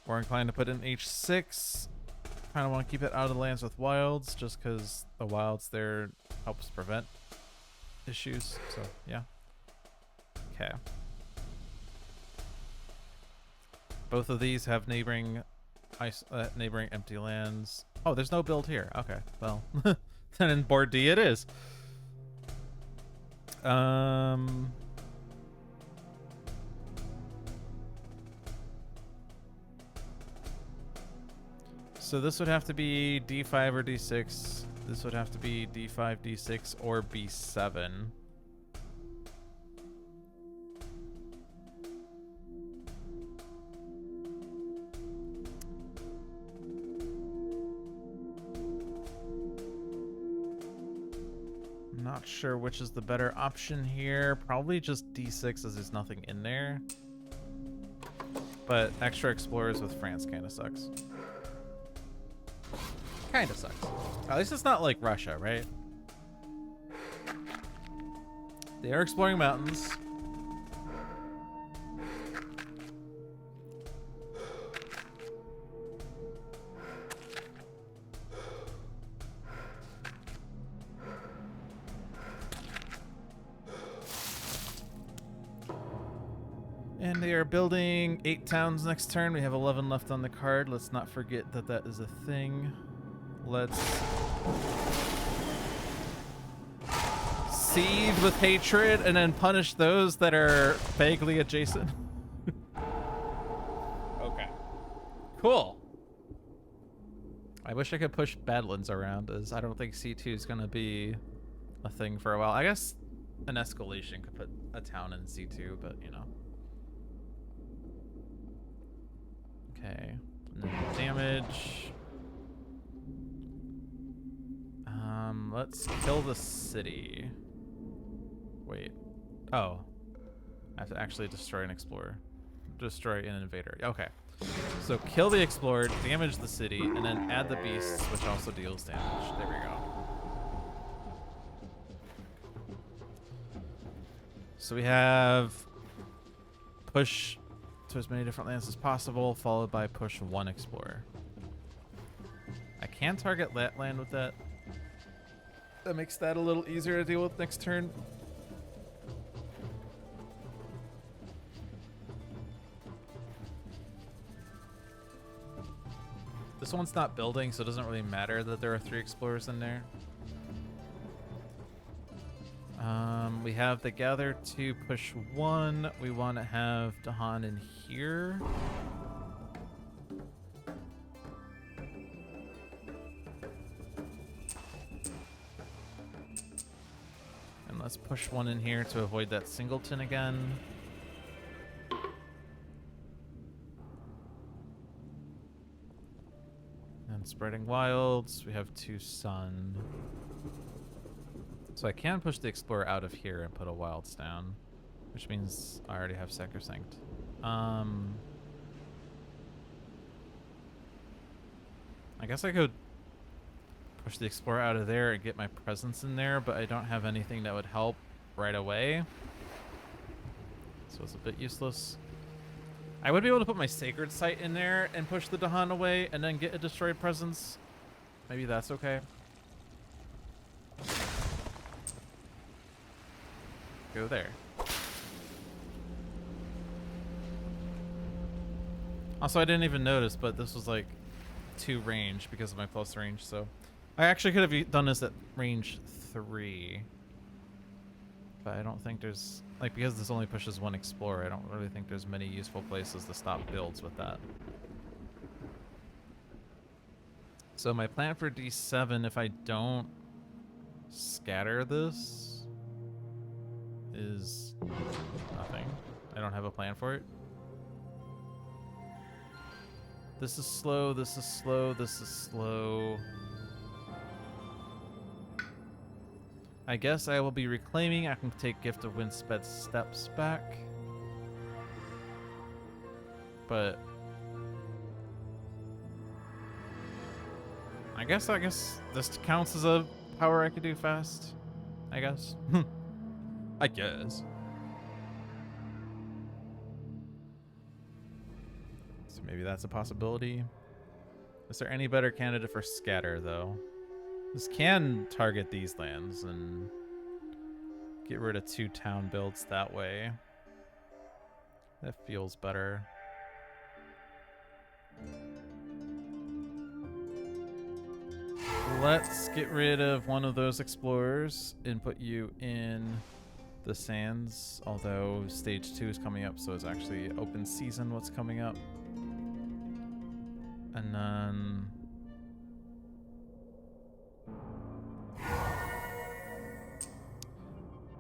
We're inclined to put in H6. Kind of want to keep it out of the lands with wilds, just because the wilds there helps prevent issues. So yeah. Okay. Both of these have neighboring neighboring empty lands. Oh, there's no build here. Okay, well, then in board D it is. So this would have to be D5 or D6. This would have to be D5, D6, or B7. Not sure which is the better option here. Probably just D6 as there's nothing in there. But extra explorers with France kind of sucks. Kind of sucks. At least it's not like Russia, right? They are exploring mountains. And they are building 8 towns next turn. We have 11 left on the card. Let's not forget that that is a thing. Let's seethe with hatred and then punish those that are vaguely adjacent. Okay. Cool. I wish I could push Badlands around, as I don't think C2 is going to be a thing for a while. I guess an escalation could put a town in C2, but you know. Okay. And then damage. Let's kill the city. Wait. Oh. I have to actually destroy an explorer. Destroy an invader. Okay. So kill the explorer, damage the city, and then add the beasts, which also deals damage. There we go. So we have push to as many different lands as possible, followed by push 1 explorer. I can target that land with that. That makes that a little easier to deal with next turn. This one's not building, so it doesn't really matter that there are 3 explorers in there. We have the gather to push 1. We want to have Dahan in here. And let's push 1 in here to avoid that singleton again. And spreading wilds, we have 2 sun. So I can push the explorer out of here and put a wilds down, which means I already have sacrosanct. I guess I could push the explorer out of there and get my presence in there, but I don't have anything that would help right away. So it's a bit useless. I would be able to put my sacred site in there and push the Dahan away and then get a destroyed presence. Maybe that's okay. Go there. Also, I didn't even notice, but this was like 2 range because of my plus range, so I actually could have done this at range 3. But I don't think there's, like, because this only pushes 1 explorer, I don't really think there's many useful places to stop builds with that. So my plan for D7, if I don't scatter this, is nothing. I don't have a plan for it. This is slow, this is slow, this is slow. I guess I will be reclaiming. I can take Gift of Windsped Steps back. But I guess this counts as a power I could do fast. I guess. I guess. So maybe that's a possibility. Is there any better candidate for scatter, though? This can target these lands, and Get rid of 2 town builds that way. That feels better. Let's get rid of one of those explorers and put you in the sands, although stage 2 is coming up, so it's actually open season what's coming up. And then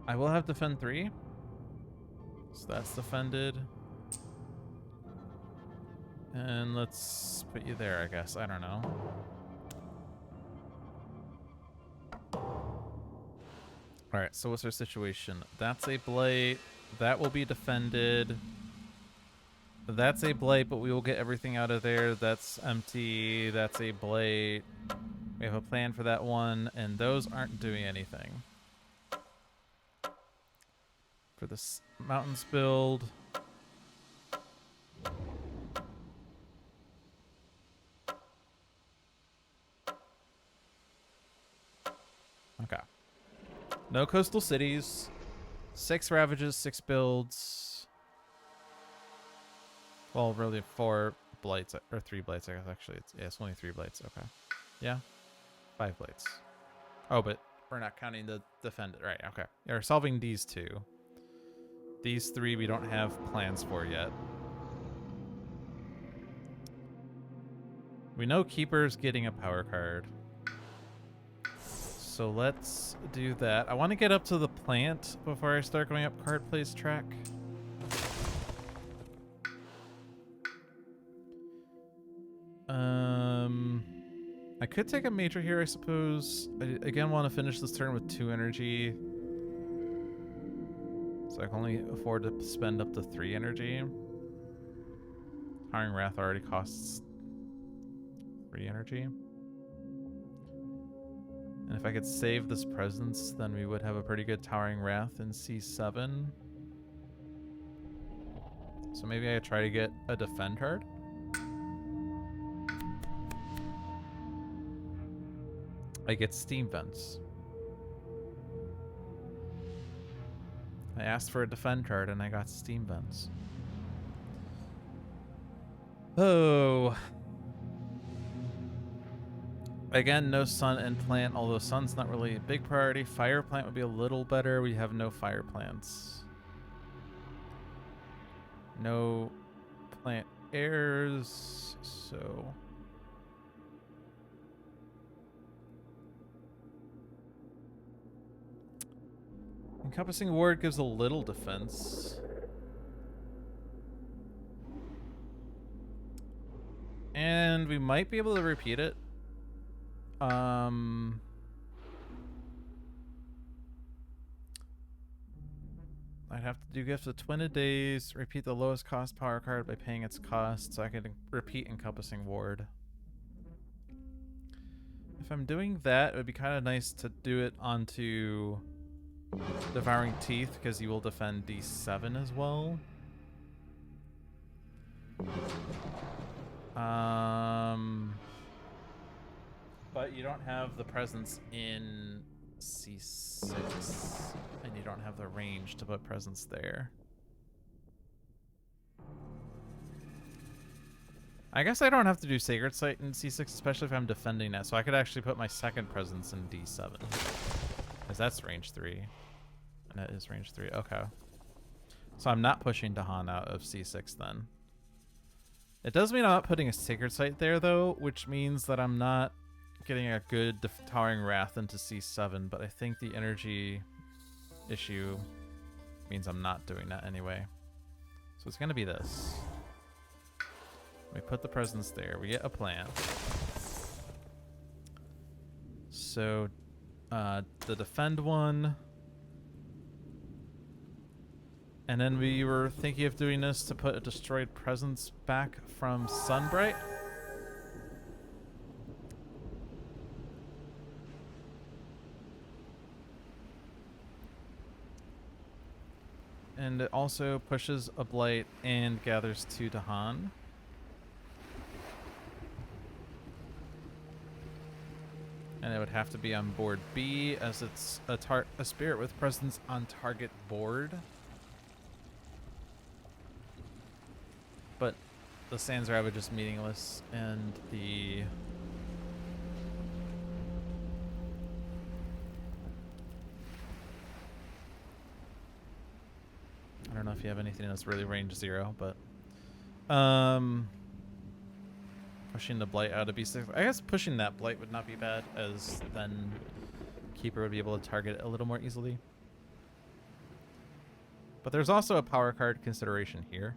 I will have defend 3. So that's defended. And let's put you there, I guess. I don't know. Alright, so what's our situation? That's a blight. That will be defended. That's a blight, but we will get everything out of there. That's empty. That's a blight. We have a plan for that one, and those aren't doing anything. For this mountains build. Okay. No coastal cities. 6 ravages, 6 builds. Well, really 4 blights, or 3 blights, I guess, actually. It's only 3 blights, okay. Yeah, 5 blights. Oh, but we're not counting the defended, right, okay. Yeah, we're solving these 2. These 3 we don't have plans for yet. We know Keeper's getting a power card. So let's do that. I want to get up to the plant before I start going up card plays track. I could take a major here, I suppose. I again want to finish this turn with 2 energy. So I can only afford to spend up to 3 energy. Hiring Wrath already costs 3 energy. And if I could save this presence, then we would have a pretty good Towering Wrath in C7. So maybe I try to get a defend card. I get Steam Vents. I asked for a defend card and I got Steam Vents. Oh. Again, no sun and plant, although sun's not really a big priority. Fire plant would be a little better. We have no fire plants. No plant heirs, so... Encompassing Ward gives a little defense. And we might be able to repeat it. I'd have to do Gift of Twin Days, repeat the lowest cost power card by paying its cost, so I can repeat Encompassing Ward. If I'm doing that, it would be kind of nice to do it onto Devouring Teeth, because you will defend D7 as well. But you don't have the presence in C6, and you don't have the range to put presence there. I guess I don't have to do Sacred Sight in C6, especially if I'm defending it, so I could actually put my second presence in D7. Because that's range 3. And that is range 3, okay. So I'm not pushing Dahan out of C6 then. It does mean I'm not putting a Sacred Sight there, though, which means that I'm not getting a good Towering Wrath into C7, but I think the energy issue means I'm not doing that anyway. So it's going to be this. We put the presence there. We get a plant. So the defend one. And then we were thinking of doing this to put a destroyed presence back from Sunbright. And it also pushes a blight and gathers 2 Dahan. And it would have to be on board B, as it's a spirit with presence on target board. But the Sans Ravage is meaningless, and the... I don't know if you have anything that's really range 0, but... pushing the Blight out of B6. I guess pushing that Blight would not be bad, as then Keeper would be able to target it a little more easily. But there's also a power card consideration here.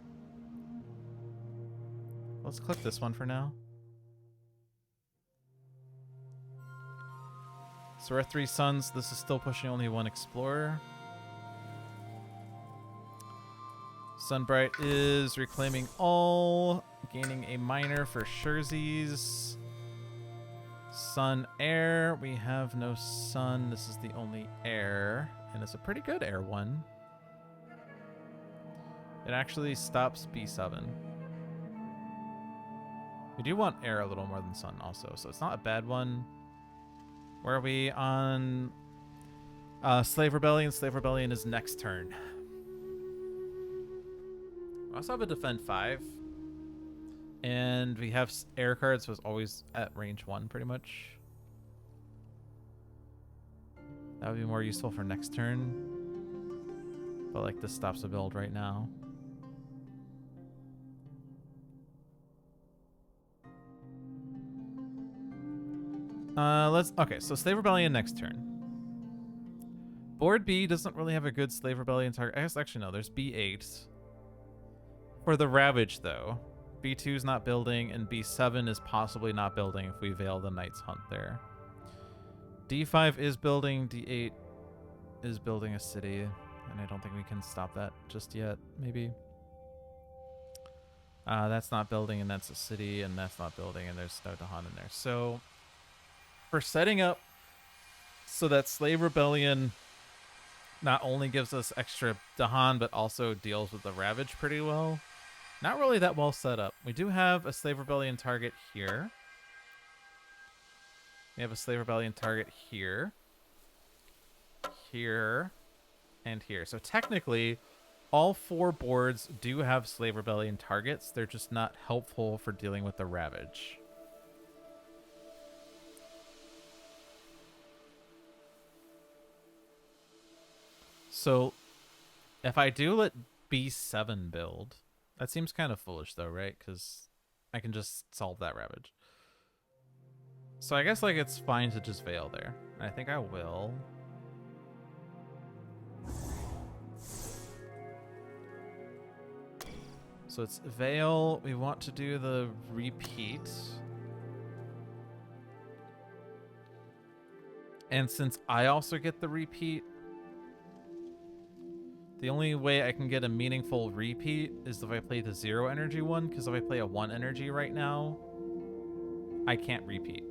Let's click this one for now. So we're at 3 suns. This is still pushing only 1 explorer. Sunbright is reclaiming all, gaining a minor for Scherzies. Sun air. We have no sun. This is the only air, and it's a pretty good air one. It actually stops B7. We do want air a little more than sun also, so it's not a bad one. Where are we on Slave Rebellion? Slave Rebellion is next turn. We also have a defend 5. And we have air cards, so it's always at range 1 pretty much. That would be more useful for next turn. But like this stops the build right now. Okay, so Slave Rebellion next turn. Board B doesn't really have a good Slave Rebellion target. I guess actually no, there's B8. For the Ravage though, B2 is not building, and B7 is possibly not building if we Veil the Night's Hunt there. D5 is building, D8 is building a city, and I don't think we can stop that just yet, maybe. That's not building, and that's a city, and that's not building, and there's no Dahan in there. So for setting up so that Slave Rebellion not only gives us extra Dahan, but also deals with the Ravage pretty well. Not really that well set up. We do have a Slave Rebellion target here. We have a Slave Rebellion target here. Here. And here. So technically, all 4 boards do have Slave Rebellion targets. They're just not helpful for dealing with the Ravage. So, if I do let B7 build, that seems kind of foolish though, right? Because I can just solve that Ravage. So I guess like it's fine to just Veil there. I think I will. So it's Veil. We want to do the repeat. And since I also get the repeat, the only way I can get a meaningful repeat is if I play the 0 energy one, because if I play a 1 energy right now, I can't repeat,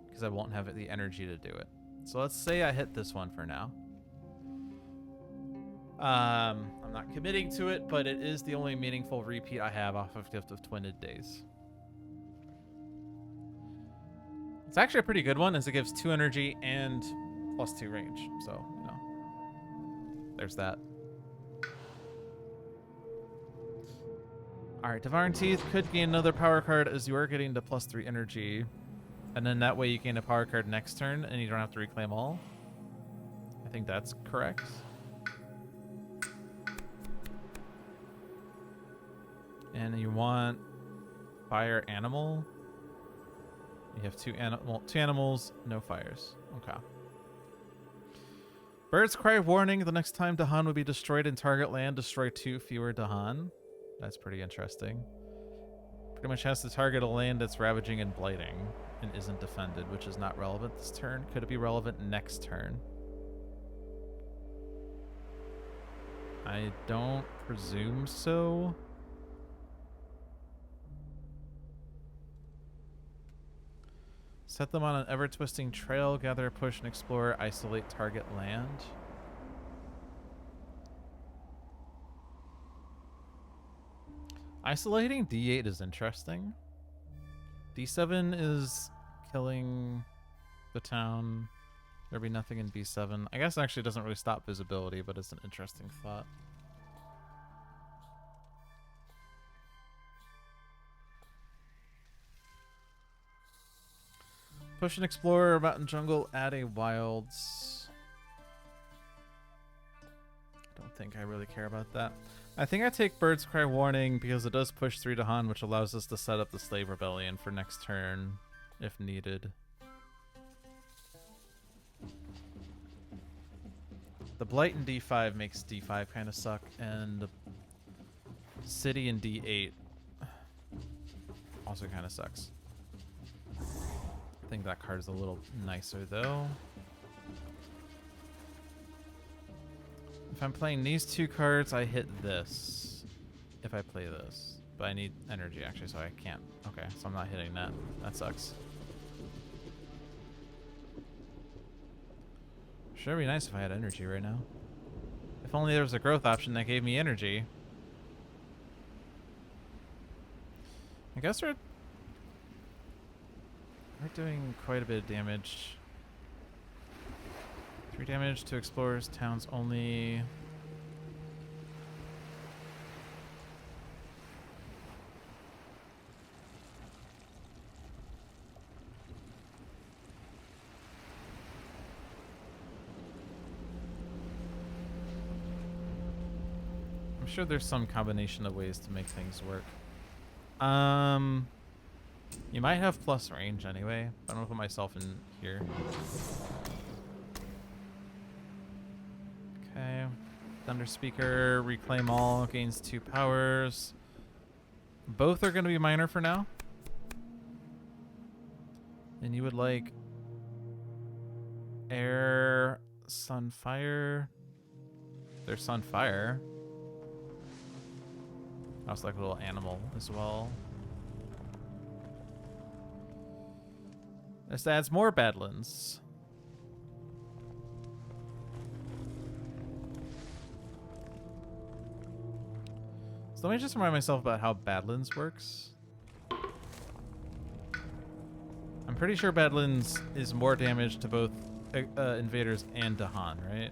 because I won't have the energy to do it. So let's say I hit this one for now. I'm not committing to it, but it is the only meaningful repeat I have off of Gift of Twinned Days. It's actually a pretty good one, as it gives 2 energy and +2 range, so, you know. There's that. Alright, Devouring Teeth could gain another power card, as you are getting the +3 energy. And then that way you gain a power card next turn and you don't have to reclaim all. I think that's correct. And you want Fire Animal. You have 2 animals, no fires. Okay. Bird's Cry warning: the next time Dahan would be destroyed in target land, destroy 2 fewer Dahan. That's pretty interesting. Pretty much has to target a land that's ravaging and blighting and isn't defended, which is not relevant this turn. Could it be relevant next turn? I don't presume so. Set them on an ever-twisting trail, gather, push, and explore, isolate target land. Isolating D8 is interesting. D7 is killing the town. There'd be nothing in B7. I guess it actually doesn't really stop visibility, but it's an interesting thought. Push an explorer, mountain jungle, add a wilds. Don't think I really care about that. I think I take Bird's Cry Warning because it does push 3 Dahan, which allows us to set up the Slave Rebellion for next turn if needed. The Blight in D5 makes D5 kind of suck, and the City in D8 also kind of sucks. I think that card is a little nicer though. If I'm playing these 2 cards, I hit this. If I play this. But I need energy actually, so I can't. Okay, so I'm not hitting that. That sucks. Sure be nice if I had energy right now. If only there was a growth option that gave me energy. I guess we're doing quite a bit of damage. 3 damage to explorers, towns only. I'm sure there's some combination of ways to make things work. You might have plus range anyway. I'm gonna put myself in here. Okay. Thunder Speaker, Reclaim All, gains 2 powers. Both are gonna be minor for now. And you would like Air, Sun, Fire. There's Sun, Fire. I also like a little animal as well. This adds more Badlands. So let me just remind myself about how Badlands works. I'm pretty sure Badlands is more damage to both invaders and Dahan, right?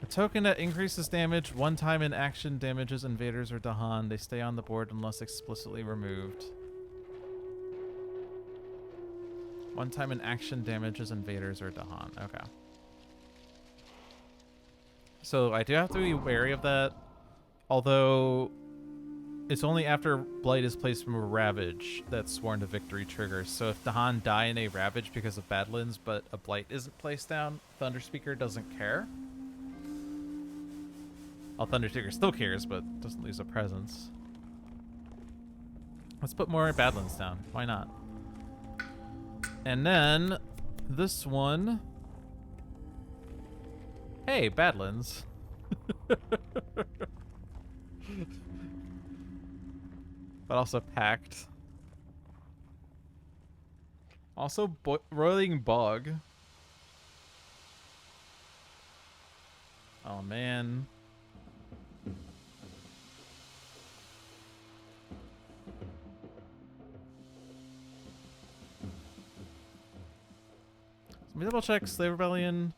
A token that increases damage 1 time in action damages invaders or Dahan. They stay on the board unless explicitly removed. 1 time in action damages invaders or Dahan. Okay. So I do have to be wary of that. Although it's only after Blight is placed from a Ravage that Sworn to Victory triggers. So if Dahan die in a Ravage because of Badlands, but a Blight isn't placed down, Thunder Speaker doesn't care. Well, Thunder Speaker still cares, but doesn't lose a presence. Let's put more Badlands down. Why not? And then this one. Hey, Badlands. But also packed. Also Roiling Bog. Oh man. Let me double check. Slave Rebellion.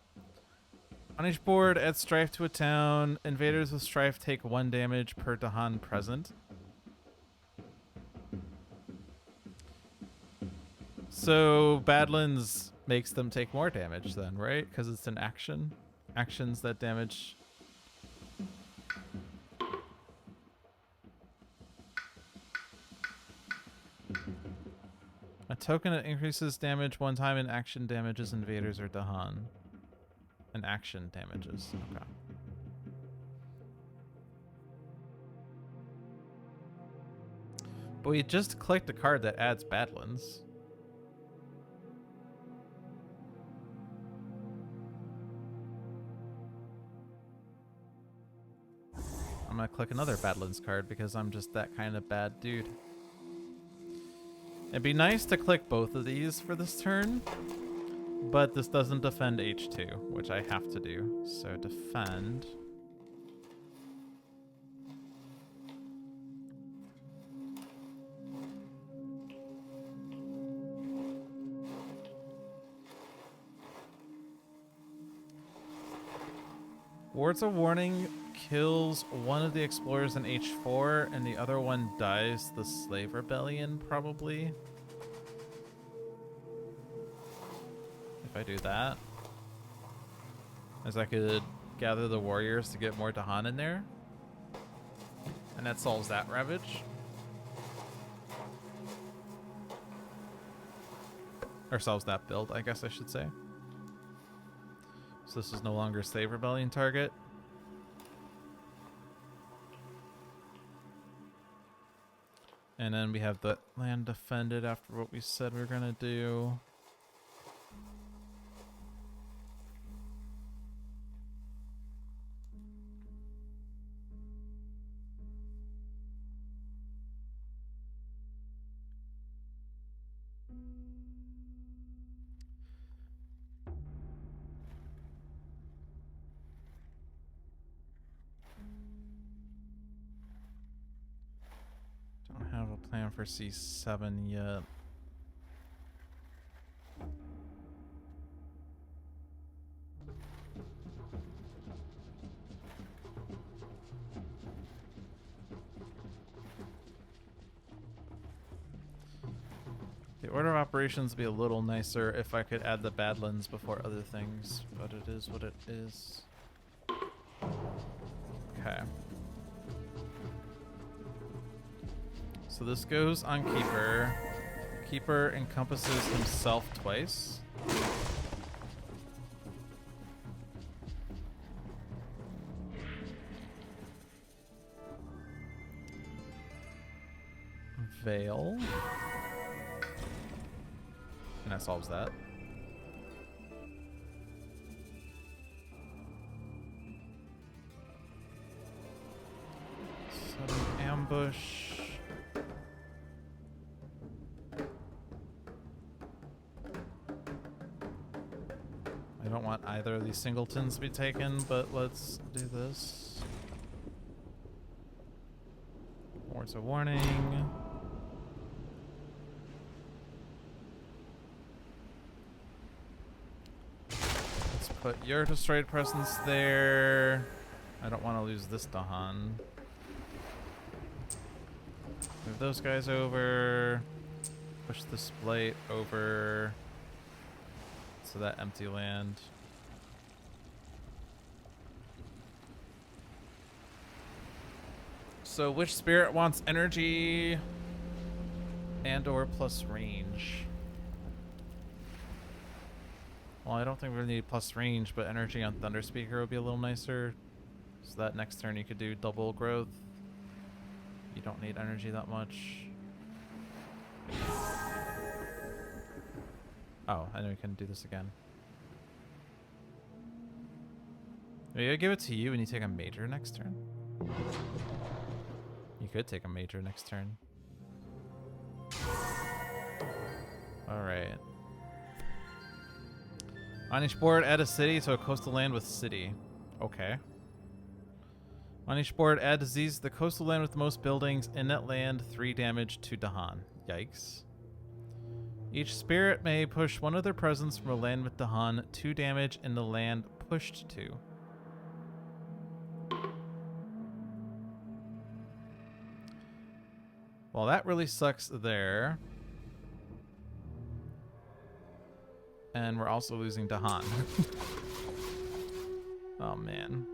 On each board, add Strife to a town. Invaders with Strife take 1 damage per Dahan present. So Badlands makes them take more damage then, right? Because it's an action. Actions that damage. A token that increases damage 1 time in action damages invaders or Dahan. And action damages. Okay. But we just clicked a card that adds Badlands. I'm gonna click another Badlands card because I'm just that kind of bad dude. It'd be nice to click both of these for this turn, but this doesn't defend H2, which I have to do. So defend. Words of Warning kills one of the explorers in H4, and the other one dies the Slave Rebellion, probably. If I do that. As I could gather the warriors to get more Dahan in there. And that solves that ravage. Or solves that build, I guess I should say. So this is no longer Slave Rebellion target. And then we have the land defended after what we said we were gonna do. Don't have a plan for C7 yet. The order of operations would be a little nicer if I could add the Badlands before other things, but it is what it is. Okay. So this goes on Keeper. Keeper encompasses himself twice. Veil. And that solves that. Sudden ambush. I don't want either of these singletons to be taken, but let's do this. Words of Warning. Put your destroyed presence there. I don't want to lose this Dahan. Move those guys over. Push this blight over. So that empty land. So which spirit wants energy and or plus range? Well, I don't think we need plus range, but energy on Thunder Speaker would be a little nicer. So that next turn you could do double growth. You don't need energy that much. Oh, I know we can do this again. Maybe I give it to you and you take a major next turn. You could take a major next turn. Alright. On each board, add a city to a coastal land with city. Okay. On each board, add disease to the coastal land with the most buildings. In that land, 3 damage to Dahan. Yikes. Each spirit may push one of their presence from a land with Dahan, 2 damage in the land pushed to. Well, that really sucks there. And we're also losing Dahan. Oh, man.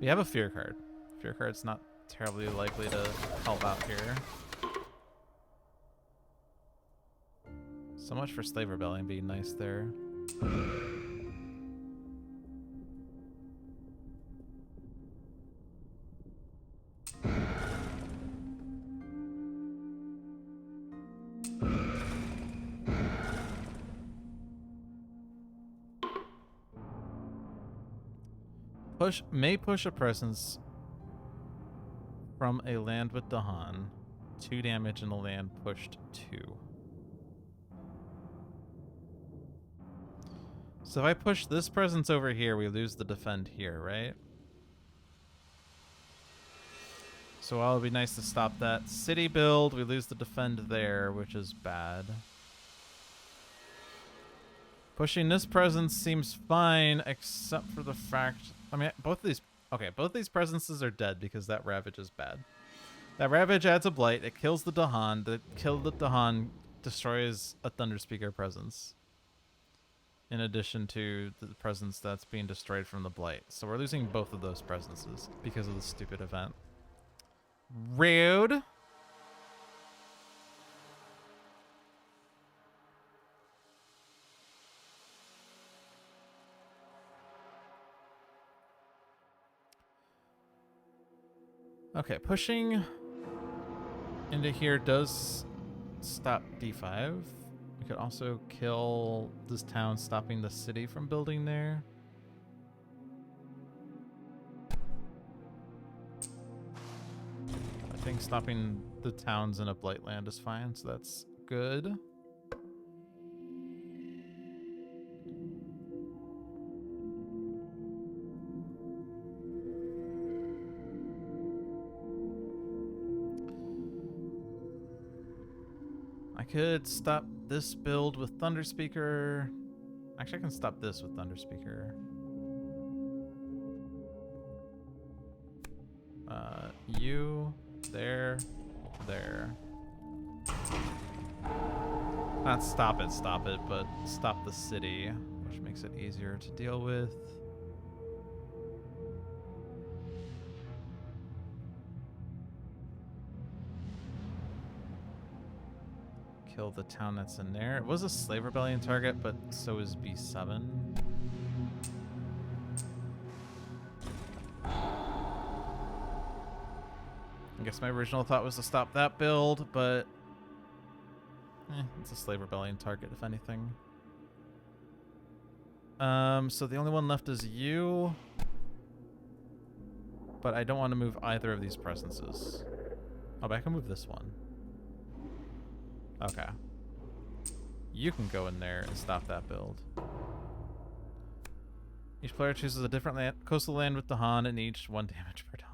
We have a Fear card. Fear card's not terribly likely to help out here. So much for Slave Rebellion being nice there. May push a presence from a land with Dahan. 2 damage in the land pushed 2. So if I push this presence over here, we lose the defend here, right? So while it would be nice to stop that city build, we lose the defend there, which is bad. Pushing this presence seems fine, except for the fact I mean, both of these... Okay, both these presences are dead because that Ravage is bad. That Ravage adds a Blight. It kills the Dahan. The kill the Dahan destroys a Thunderspeaker presence. In addition to the presence that's being destroyed from the Blight. So we're losing both of those presences because of the stupid event. Rude. Okay, pushing into here does stop D5. We could also kill this town, stopping the city from building there. I think stopping the towns in a blight land is fine, so that's good. I could stop this build with Thunderspeaker. Actually, I can stop this with Thunderspeaker. You, there. Not stop it, but stop the city, which makes it easier to deal with. Kill the town that's in there. It was a Slave Rebellion target, but so is B7. I guess my original thought was to stop that build, but it's a Slave Rebellion target, if anything. So the only one left is you. But I don't want to move either of these presences. Oh, but I can move this one. Okay. You can go in there and stop that build. Each player chooses a different coastal land with the Han, and each 1 damage per Dahan.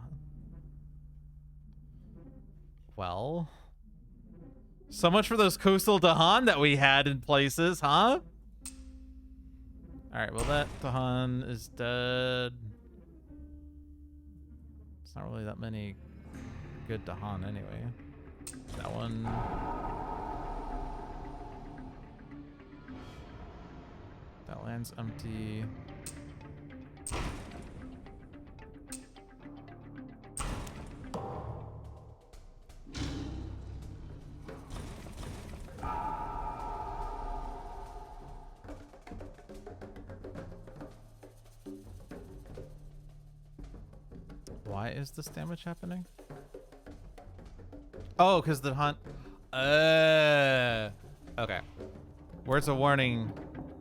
Well, so much for those coastal Dahan that we had in places, huh? Alright, well that Dahan is dead. It's not really that many good Dahan anyway. That one. That land's empty. Why is this damage happening? Oh, because the hunt. Okay. Words of warning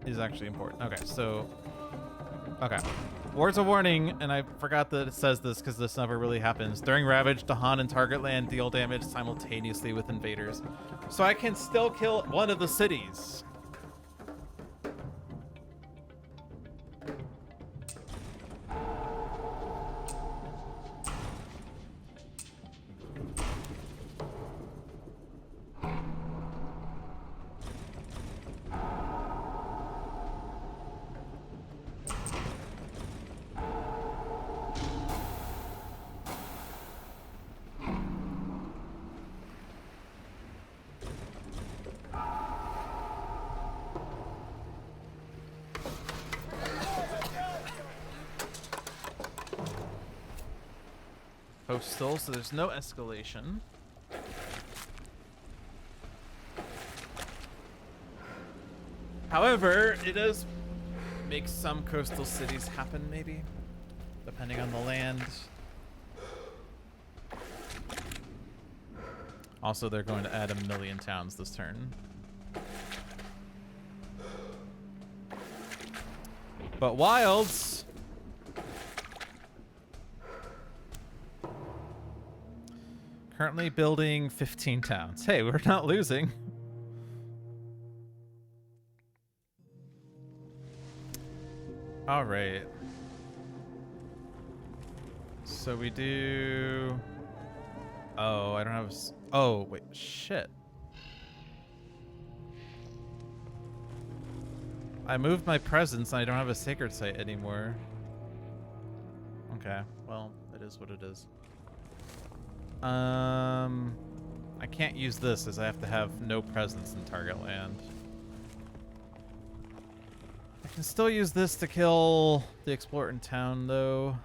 is actually important. Okay, so. Okay. Words of warning, and I forgot that it says this because this never really happens. During Ravage, Dahan and target land deal damage simultaneously with invaders. So I can still kill one of the cities. Still, so there's no escalation. However, it does make some coastal cities happen, maybe, depending on the land. Also, they're going to add 1,000,000 towns this turn. But wilds. Currently building 15 towns. Hey, we're not losing. All right. So we do... Oh, I don't have... Oh, wait. Shit. I moved my presence and I don't have a sacred site anymore. Okay, well, it is what it is. I can't use this as I have to have no presence in target land. I can still use this to kill the explorer in town, though.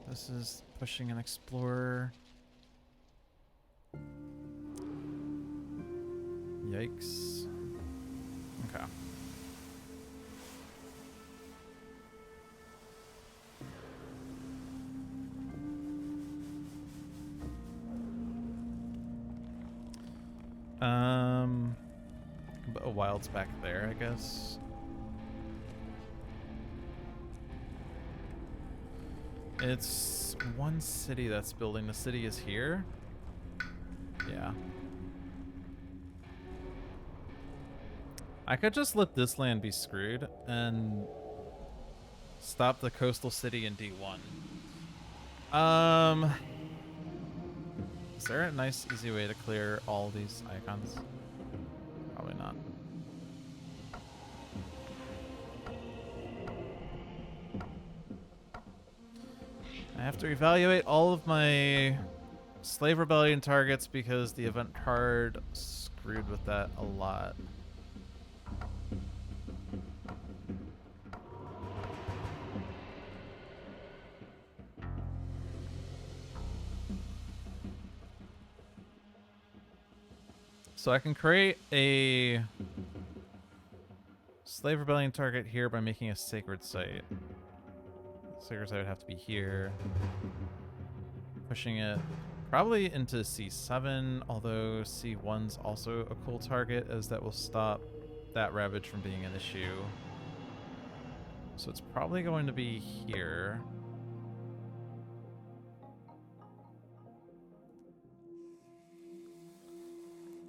This is pushing an explorer. Yikes. Okay. But a wild's back there, I guess. It's one city that's building. The city is here. Yeah. I could just let this land be screwed and stop the coastal city in D1. Is there a nice, easy way to clear all these icons? Probably not. I have to evaluate all of my Slave Rebellion targets because the event card screwed with that a lot. So I can create a Slave Rebellion target here by making a Sacred Site. Sacred Site would have to be here. Pushing it probably into C7, although C1's also a cool target, as that will stop that Ravage from being an issue. So it's probably going to be here.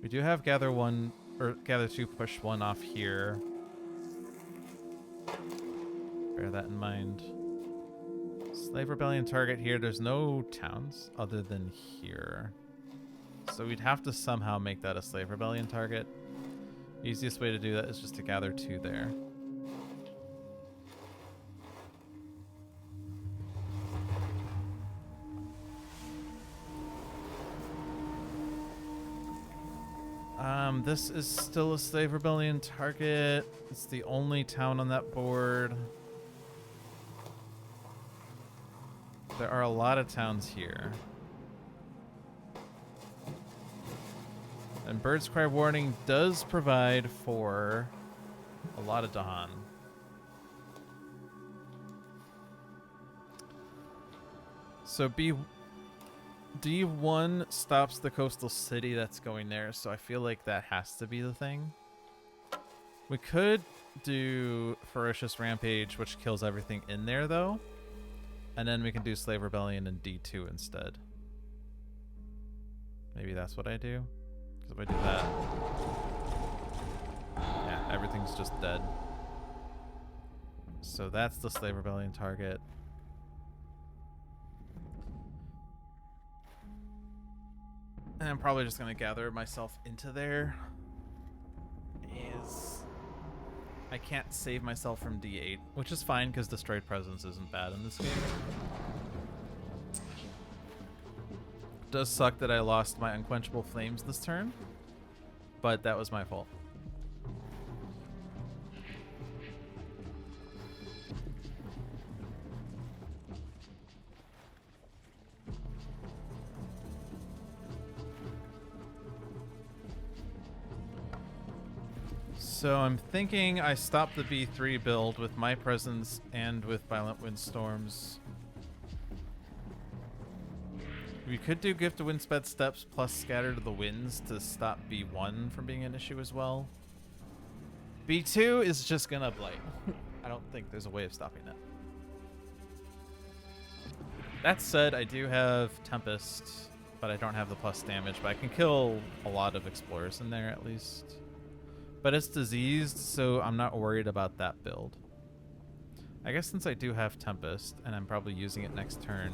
We do have Gather 1, or Gather 2, Push 1 off here. Bear that in mind. Slave Rebellion target here. There's no towns other than here. So we'd have to somehow make that a Slave Rebellion target. Easiest way to do that is just to gather 2 there. This is still a Slave Rebellion target. It's the only town on that board. There are a lot of towns here. And Bird's Cry Warning does provide for a lot of Dahan. So D1 stops the coastal city that's going there, so I feel like that has to be the thing. We could do Ferocious Rampage, which kills everything in there, though. And then we can do Slave Rebellion in D2 instead. Maybe that's what I do. Because if I do that... yeah, everything's just dead. So that's the Slave Rebellion target. And I'm probably just going to gather myself into there. I can't save myself from D8, which is fine because Destroyed Presence isn't bad in this game. Does suck that I lost my Unquenchable Flames this turn, but that was my fault. So I'm thinking I stop the B3 build with my presence and with Violent Windstorms. We could do Gift of Windsped Steps plus Scatter to the Winds to stop B1 from being an issue as well. B2 is just gonna Blight. I don't think there's a way of stopping it. That said, I do have Tempest, but I don't have the plus damage, but I can kill a lot of Explorers in there at least. But it's diseased, so I'm not worried about that build. I guess since I do have Tempest, and I'm probably using it next turn,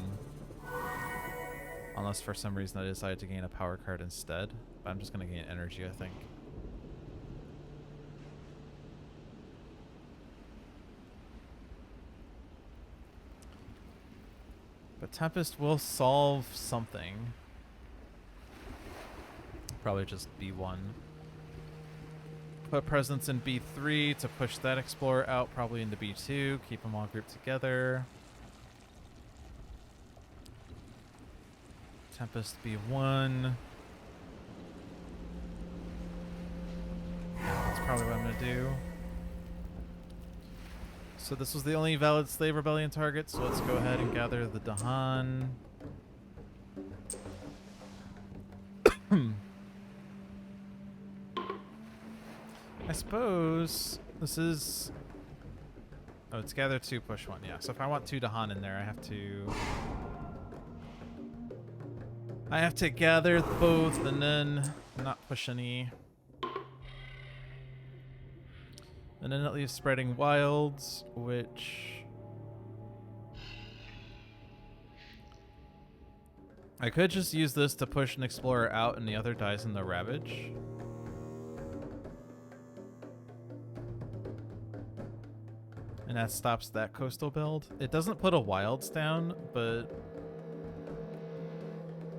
unless for some reason I decide to gain a power card instead. But I'm just gonna gain energy, I think. But Tempest will solve something. Probably just B1. Put presence in B3 to push that explorer out, probably into B2. Keep them all grouped together. Tempest B1. That's probably what I'm going to do. So this was the only valid Slave Rebellion target, so let's go ahead and gather the Dahan. I suppose this is... Oh, it's gather 2, push 1. Yeah, so if I want 2 Dahan in there, I have to gather both and then not push any. And then it leaves spreading wilds, which... I could just use this to push an explorer out and the other dies in the Ravage. And that stops that coastal build. It doesn't put a wilds down, but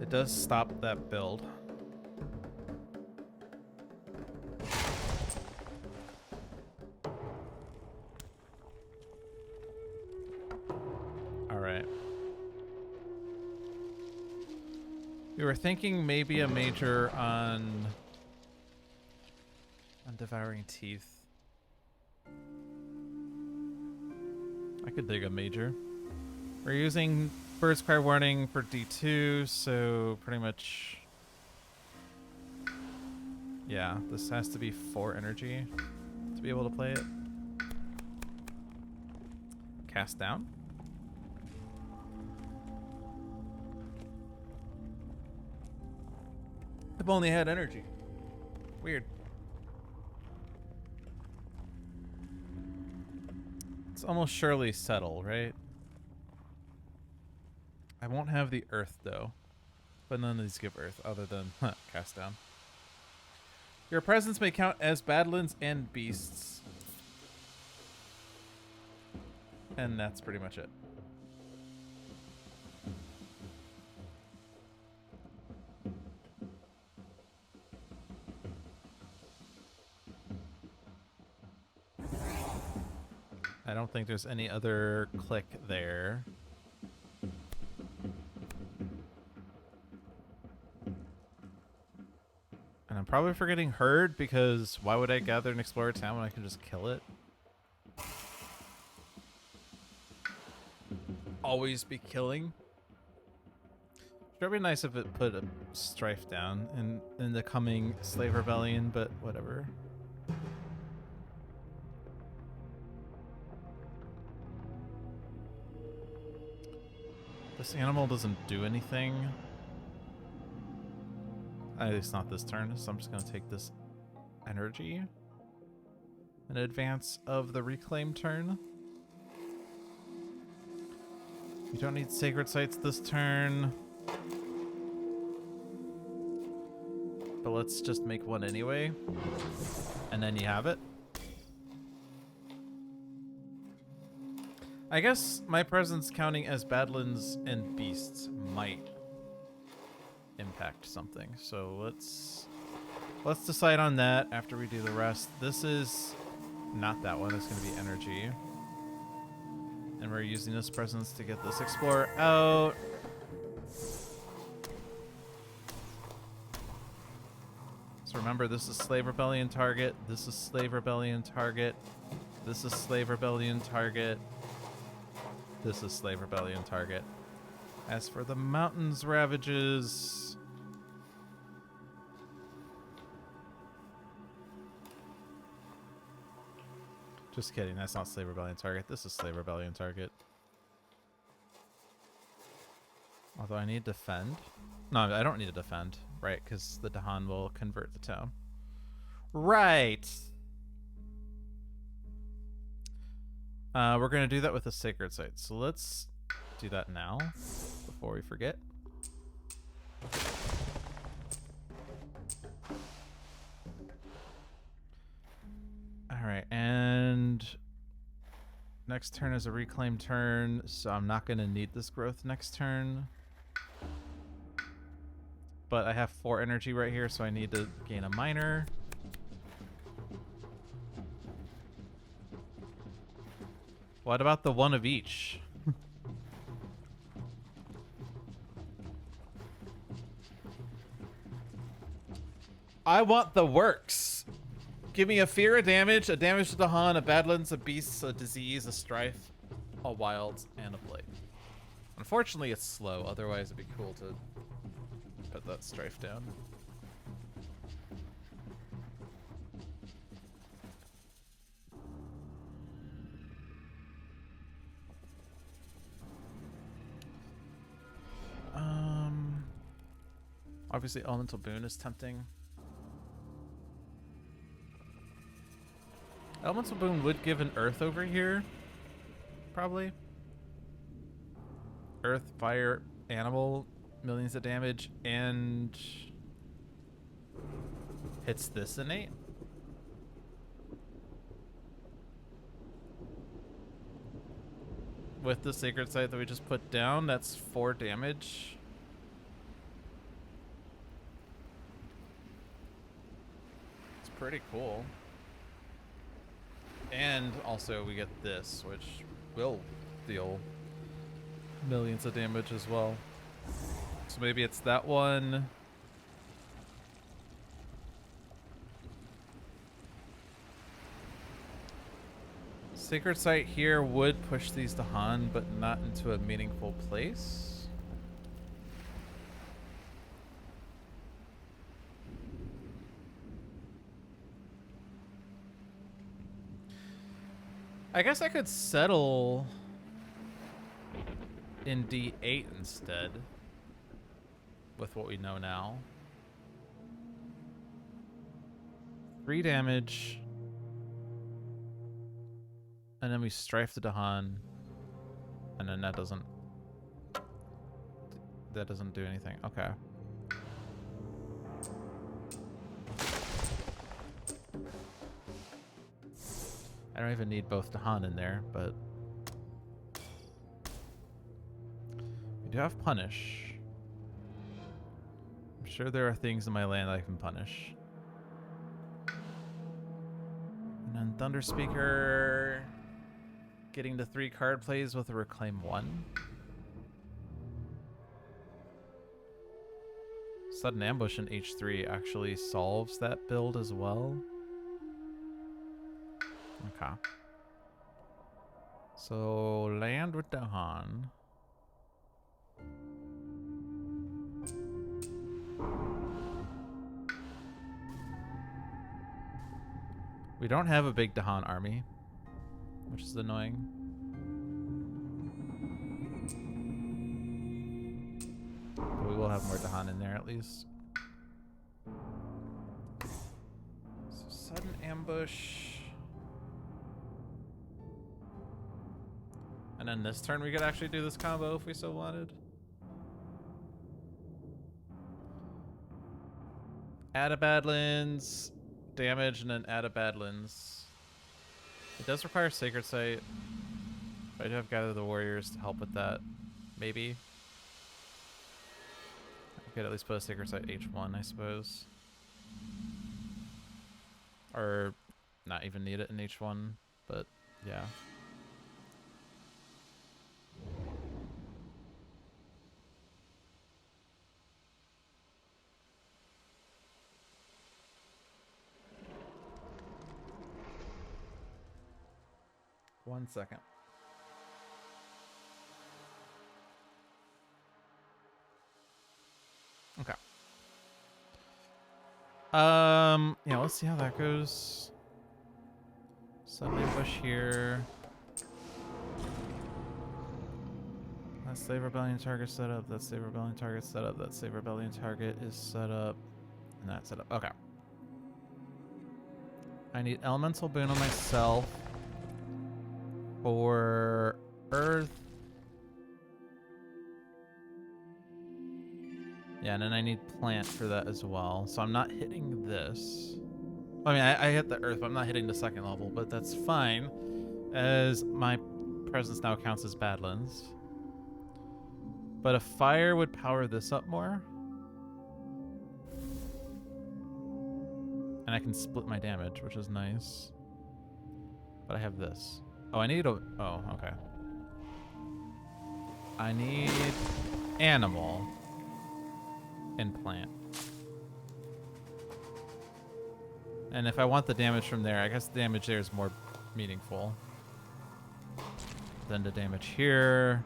it does stop that build. Alright. We were thinking maybe a major on Devouring Teeth. I could dig a major. We're using Bird's Cry Warning for D2, so pretty much... Yeah, this has to be 4 energy to be able to play it. Cast down. I've only had energy. Weird. It's almost surely settle, right? I won't have the earth though. But none of these give earth other than cast down. Your presence may count as Badlands and Beasts. And that's pretty much it. I don't think there's any other click there. And I'm probably forgetting Herd because why would I gather an Explorer town when I can just kill it? Always be killing. It'd be nice if it put a Strife down in the coming Slave Rebellion, but whatever. This animal doesn't do anything. At least not this turn, so I'm just going to take this energy in advance of the reclaim turn. You don't need Sacred Sites this turn. But let's just make one anyway. And then you have it. I guess my presence counting as Badlands and Beasts might impact something. So let's decide on that after we do the rest. This is not that one. It's going to be energy. And we're using this presence to get this explorer out. So remember, this is Slave Rebellion target. This is Slave Rebellion target. This is Slave Rebellion target. This is Slave Rebellion target. As for the mountains ravages... Just kidding, that's not Slave Rebellion target. This is Slave Rebellion target. Although I need defend. No, I don't need to defend. Right, because the Dahan will convert the town. Right! We're going to do that with a Sacred Site. So let's do that now, before we forget. right, and next turn is a reclaim turn, so I'm not going to need this growth next turn. But I have 4 energy right here, so I need to gain a minor. What about the one of each? I want the works. Give me a fear, a damage to the Han, a badlands, a beast, a disease, a strife, a wild, and a blade. Unfortunately, it's slow. Otherwise, it'd be cool to put that strife down. Obviously, elemental boon is tempting. Elemental boon would give an earth over here, probably. Earth, fire, animal, millions of damage, and hits this innate. With the sacred site that we just put down, that's 4 damage. It's pretty cool. And also we get this, which will deal millions of damage as well. So maybe it's that one. Sacred Site here would push these to Han, but not into a meaningful place. I guess I could settle in D8 instead with what we know now. 3 damage. And then we strife the Dahan. And then that doesn't do anything. Okay. I don't even need both Dahan in there, but we do have punish. I'm sure there are things in my land I can punish. And then Thunder Speaker getting to 3 card plays with a reclaim 1. Sudden Ambush in H3 actually solves that build as well. Okay. So land with Dahan. We don't have a big Dahan army, which is annoying. But we will have more Dahan in there at least. So sudden ambush. And then this turn we could actually do this combo if we so wanted. Add a Badlands, damage, and then add a Badlands. It does require Sacred Site. But I do have Gather the Warriors to help with that. Maybe. I could at least put a Sacred Site H1, I suppose. Or not even need it in H1, but yeah. One second. Okay. Yeah, let's see how that goes. Sudden ambush here. That Slave Rebellion target set up. That Slave Rebellion target set up. That Slave Rebellion target is set up. And that's set up. Okay. I need Elemental Boon on myself. For Earth. Yeah, and then I need Plant for that as well. So I'm not hitting this. I mean, I hit the earth, but I'm not hitting the second level, but that's fine, as my presence now counts as Badlands. But a fire would power this up more. And I can split my damage, which is nice. But I have this. Oh, I need a... Oh, okay. I need animal and plant. And if I want the damage from there, I guess the damage there is more meaningful than the damage here.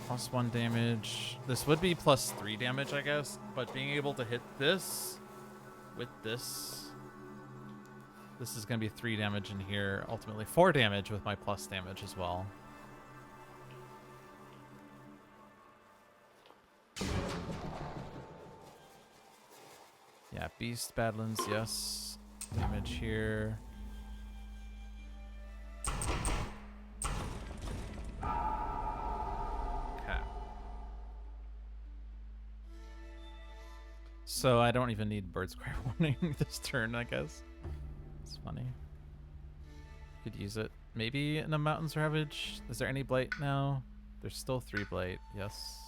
+1 damage. This would be +3 damage, I guess. But being able to hit this with this is going to be 3 damage in here. Ultimately 4 damage with my plus damage as well. Yeah, Beast, Badlands, yes. Damage here. Okay. So I don't even need Bird Square Warning this turn, I guess. It's funny. Could use it. Maybe in a Mountains Ravage. Is there any Blight now? There's still 3 Blight, yes.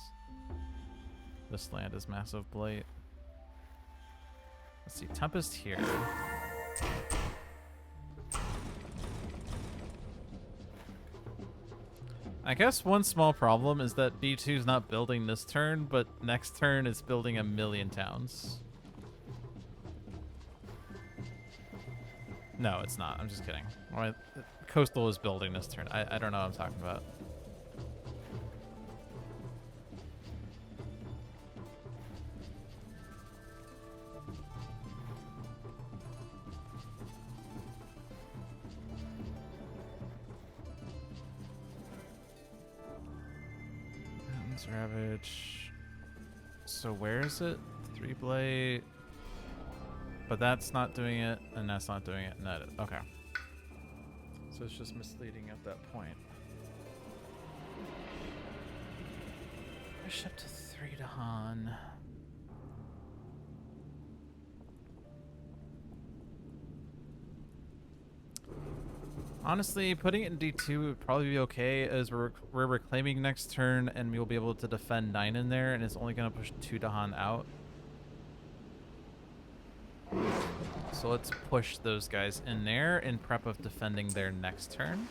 This land is massive Blight. Let's see, Tempest here. I guess one small problem is that B2 is not building this turn, but next turn it's building 1,000,000 towns. No, it's not. I'm just kidding. Coastal is building this turn. I don't know what I'm talking about. Ravage. So where is it? 3 Blade. But that's not doing it, and that's not doing it, and that is. Okay. So it's just misleading at that point. Bishop to 3 to Han. Honestly, putting it in D2 would probably be okay, as we're reclaiming next turn, and we'll be able to defend 9 in there, and it's only going to push 2 Dahan out. So let's push those guys in there in prep of defending their next turn.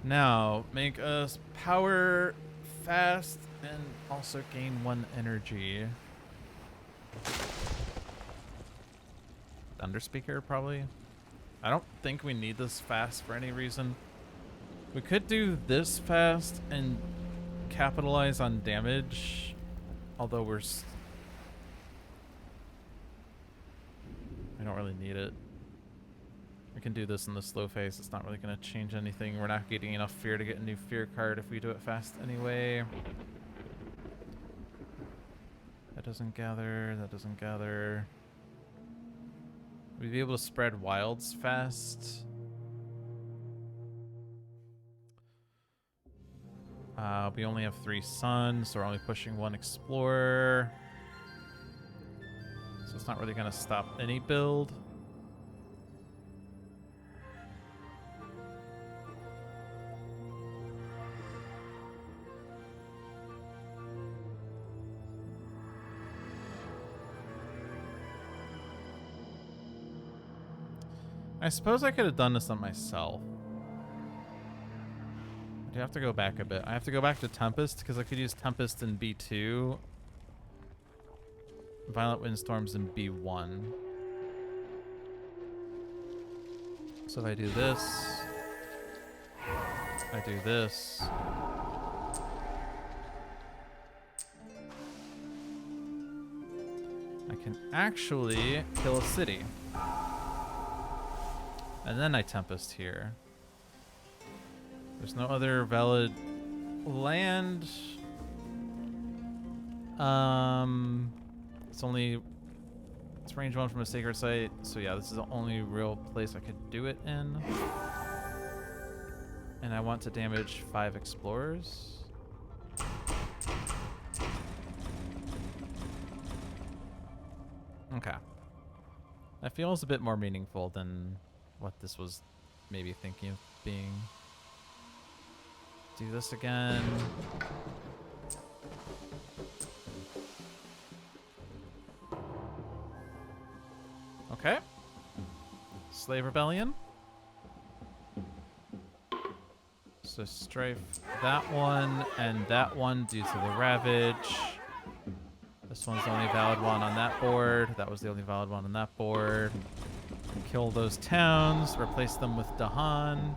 Now, make us power fast and also gain 1 energy. Thunder Speaker, probably. I don't think we need this fast for any reason. We could do this fast and capitalize on damage, although we don't really need it. We can do this in the slow phase. It's not really going to change anything. We're not getting enough fear to get a new fear card if we do it fast anyway. That doesn't gather. That doesn't gather. We'd be able to spread wilds fast. We only have 3 suns, so we're only pushing 1 explorer. So it's not really going to stop any build. I suppose I could have done this on myself. I do have to go back a bit. I have to go back to Tempest because I could use Tempest in B2. Violent Windstorms in B1. So if I do this, I do this. I can actually kill a city. And then I Tempest here. There's no other valid land. It's range 1 from a sacred site. So yeah, this is the only real place I could do it in. And I want to damage 5 explorers. Okay. That feels a bit more meaningful than what this was maybe thinking of being. Do this again. Okay. Slave Rebellion. So strife that one and that one due to the Ravage. This one's the only valid one on that board. That was the only valid one on that board. Kill those towns. Replace them with Dahan.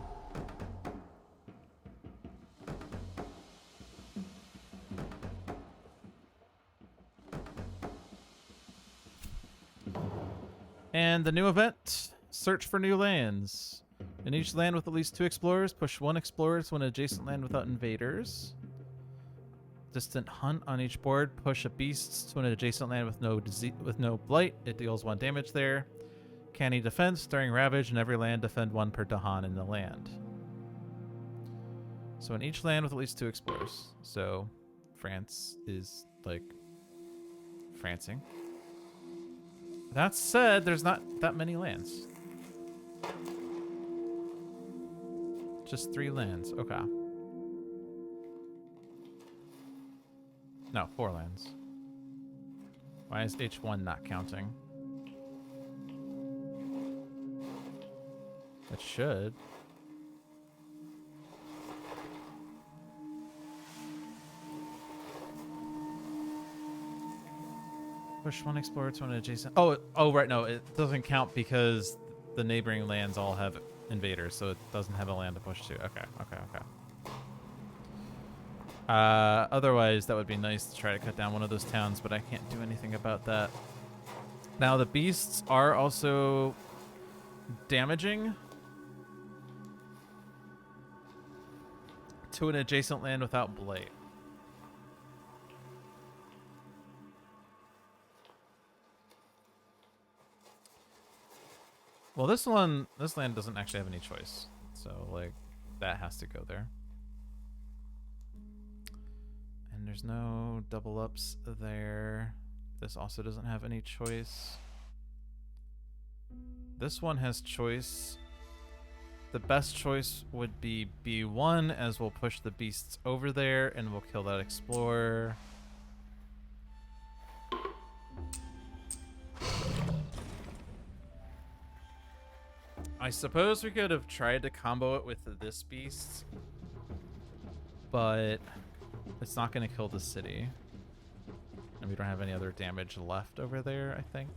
And the new event, search for new lands. In each land with at least 2 explorers, push 1 explorer to an adjacent land without invaders. Distant hunt on each board, push a beast to an adjacent land with no blight. It deals 1 damage there. Canny defense during ravage in every land, defend 1 per Dahan in the land. So in each land with at least 2 explorers. So France is like Francing. That said, there's not that many lands. Just 3 lands. Okay. No, 4 lands. Why is H1 not counting? It should. Push 1 explorer to an adjacent. Oh, right. No, it doesn't count because the neighboring lands all have invaders, so it doesn't have a land to push to. Okay. Otherwise, that would be nice to try to cut down one of those towns, but I can't do anything about that. Now, the beasts are also damaging to an adjacent land without blight. Well, this land doesn't actually have any choice. So, like, that has to go there. And there's no double ups there. This also doesn't have any choice. This one has choice. The best choice would be B1, as we'll push the beasts over there and we'll kill that explorer. I suppose we could have tried to combo it with this beast, but it's not going to kill the city. And we don't have any other damage left over there, I think.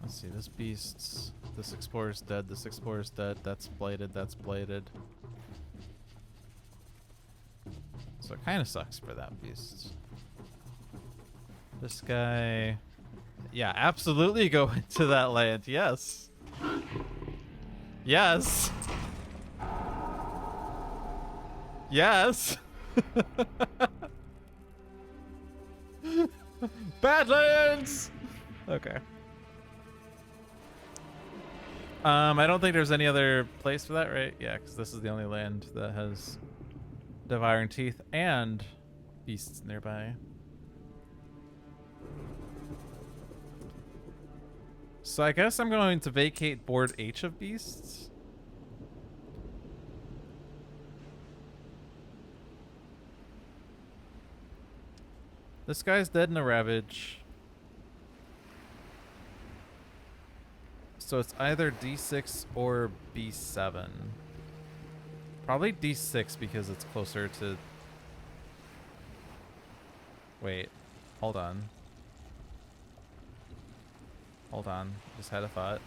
Let's see, this beast's... This explorer's dead, this explorer's dead, that's blighted, that's blighted. So it kind of sucks for that beast. This guy... Yeah, absolutely go into that land, yes. Yes! Yes! Badlands! Okay. I don't think there's any other place for that, right? Yeah, because this is the only land that has Devouring Teeth and beasts nearby. So I guess I'm going to vacate board H of beasts. This guy's dead in a ravage. So it's either D6 or B7. Probably D6 because it's closer to... Wait, hold on. Hold on, just had a thought.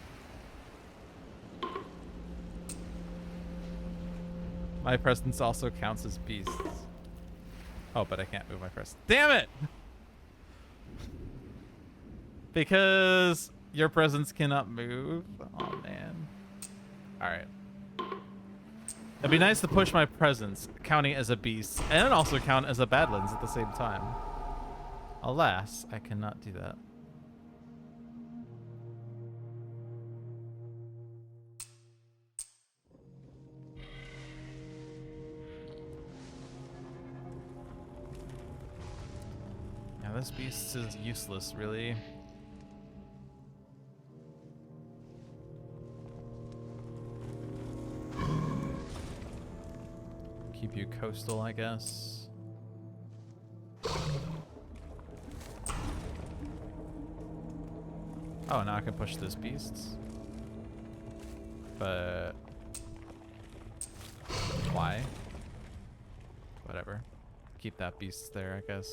My presence also counts as beasts. Oh, but I can't move my presence. Damn it! Because your presence cannot move. Oh, man. Alright. It'd be nice to push my presence, counting as a beast, and also count as a Badlands at the same time. Alas, I cannot do that. this beast is useless, really. Keep you coastal, I guess. Oh, now I can push this beast. But why? Whatever. Keep that beast there, I guess.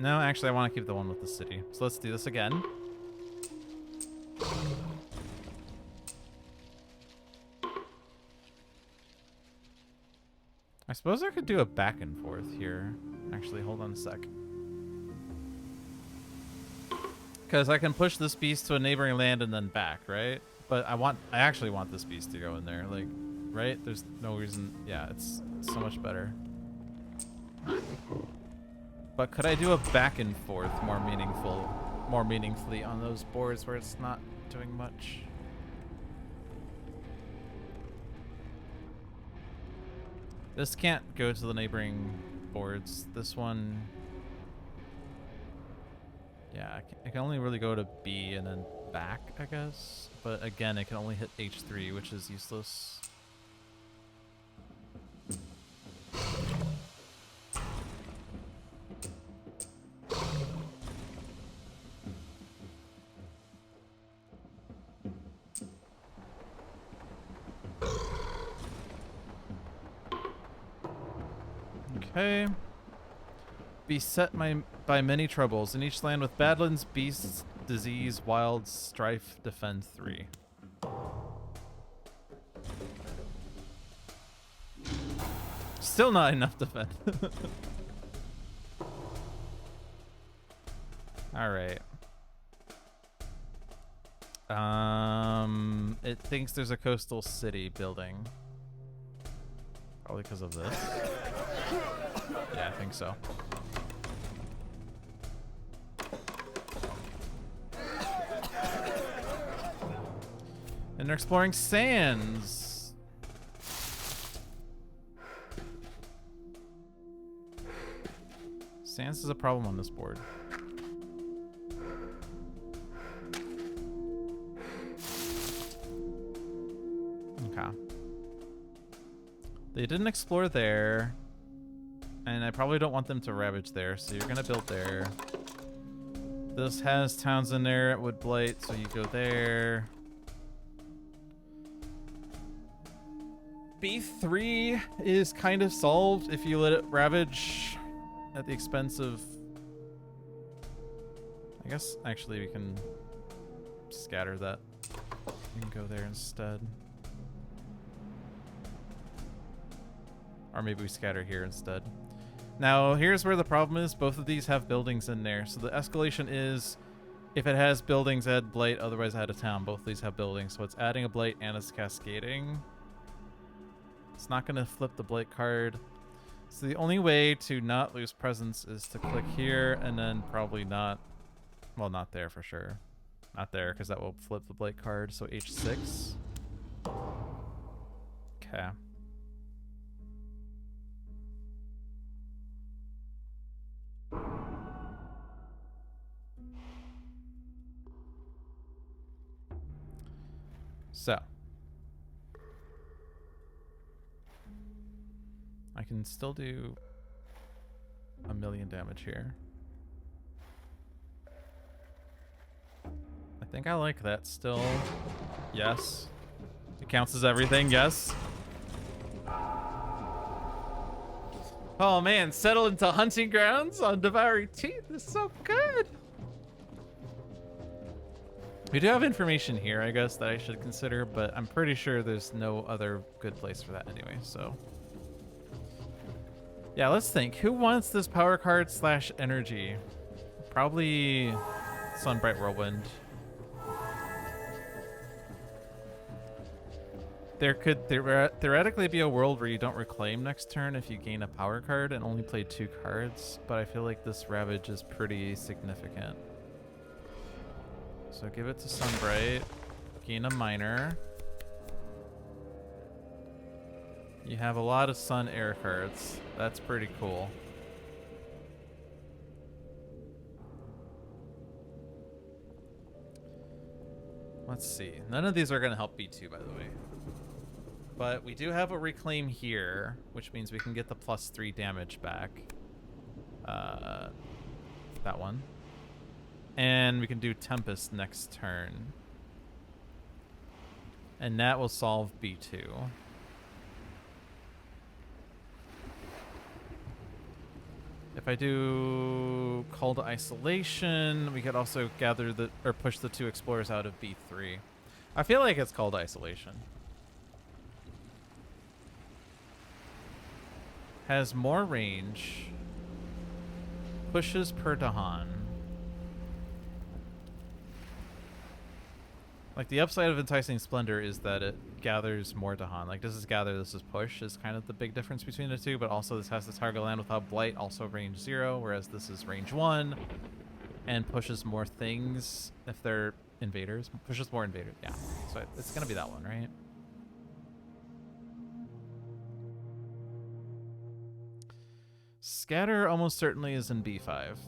No, actually, I want to keep the one with the city. So let's do this again. I suppose I could do a back and forth here. Actually, hold on a sec. Because I can push this beast to a neighboring land and then back, right? But I actually want this beast to go in there, like, right? There's no reason. Yeah, it's so much better. But could I do a back and forth more meaningfully on those boards where it's not doing much? This can't go to the neighboring boards. This one, yeah, it can only really go to B and then back, I guess. But again, it can only hit H3, which is useless. Okay. Beset by many troubles. In each land with badlands, beasts, disease, wild, strife, defend 3. Still not enough defend. Alright. It thinks there's a coastal city building. Probably because of this. Yeah, I think so. And they're exploring sands. Sands is a problem on this board. Okay. They didn't explore there. And I probably don't want them to ravage there, so you're gonna build there. This has towns in there at Wood Blight, so you go there. B3 is kind of solved if you let it ravage at the expense of... I guess, actually, we can scatter that. You can go there instead. Or maybe we scatter here instead. Now, here's where the problem is. Both of these have buildings in there. So the escalation is if it has buildings, add blight, otherwise add a town. Both of these have buildings. So it's adding a blight and it's cascading. It's not going to flip the blight card. So the only way to not lose presence is to click here and then probably not... Well, not there for sure. Not there, because that will flip the blight card. So H6. Okay. So, I can still do 1,000,000 damage here. I think I like that still. Yes. It counts as everything, yes. Oh man, settle into hunting grounds on Devouring Teeth is so good. We do have information here, I guess, that I should consider, but I'm pretty sure there's no other good place for that anyway, so. Yeah, let's think. Who wants this power card / energy? Probably Sunbright Whirlwind. There could theoretically be a world where you don't reclaim next turn if you gain a power card and only play 2 cards, but I feel like this Ravage is pretty significant. So give it to Sunbright, gain a minor. You have a lot of Sun air cards. That's pretty cool. Let's see. None of these are going to help B2, by the way. But we do have a reclaim here, which means we can get the +3 damage back. That one. And we can do Tempest next turn. And that will solve B2. If I do Call to Isolation, we could also gather the or push the 2 explorers out of B3. I feel like it's Call to Isolation. Has more range. Pushes per Dahan. Like, the upside of Enticing Splendor is that it gathers more Dahan. Like, this is gather, this is push, is kind of the big difference between the two, but also this has to target land without Blight, also range 0, whereas this is range 1, and pushes more things if they're invaders. Pushes more invaders, yeah. So it's gonna be that one, right? Scatter almost certainly is in B5.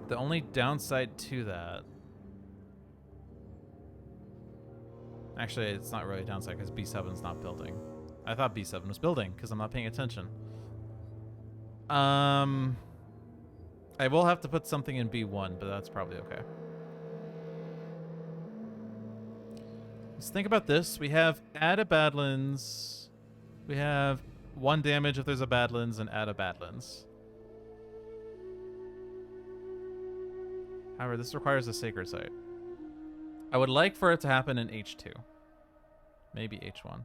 The only downside to that... Actually, it's not really a downside because B7's not building. I thought B7 was building because I'm not paying attention. I will have to put something in B1, but that's probably okay. Let's think about this. We have add a Badlands. We have 1 damage if there's a Badlands and add a Badlands. However, this requires a Sacred Site. I would like for it to happen in H2. Maybe H1.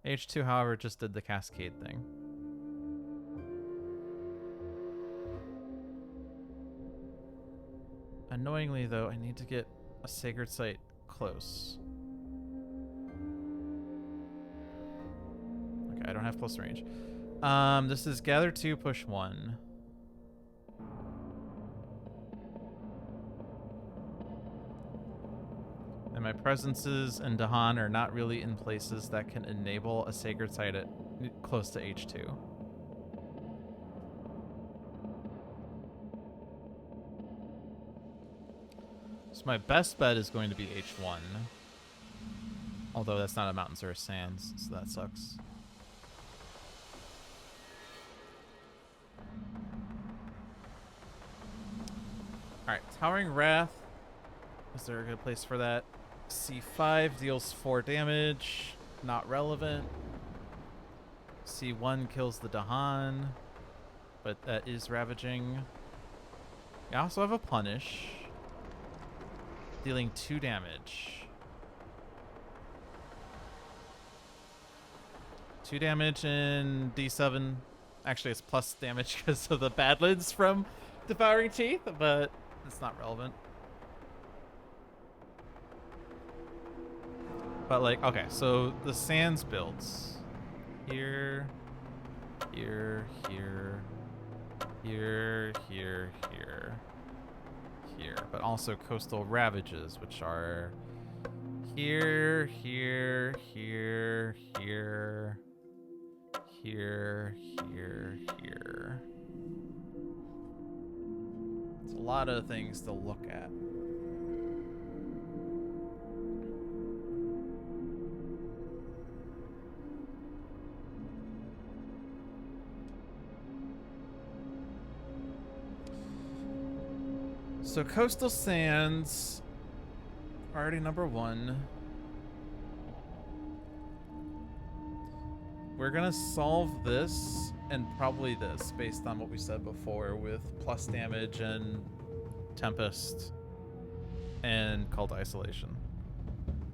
H2, however, just did the Cascade thing. Annoyingly, though, I need to get a Sacred Site close. Okay, I don't have close range. This is gather 2, push 1. And my presences and Dahan are not really in places that can enable a Sacred Site at close to H2. So my best bet is going to be H1. Although that's not a mountains or a sands, so that sucks. Alright, Towering Wrath. Is there a good place for that? C5 deals 4 damage. Not relevant. C1 kills the Dahan. But that is ravaging. I also have a Punish. Dealing 2 damage. 2 damage in D7. Actually, it's plus damage because of the Badlands from Devouring Teeth, but it's not relevant. But like, okay, so the sands builds here, here, here, here, here, here, here, but also coastal ravages, which are here, here, here, here, here, here, here. It's a lot of things to look at. So coastal sands, already number 1. We're gonna solve this and probably this based on what we said before with plus damage and Tempest and Call to Isolation.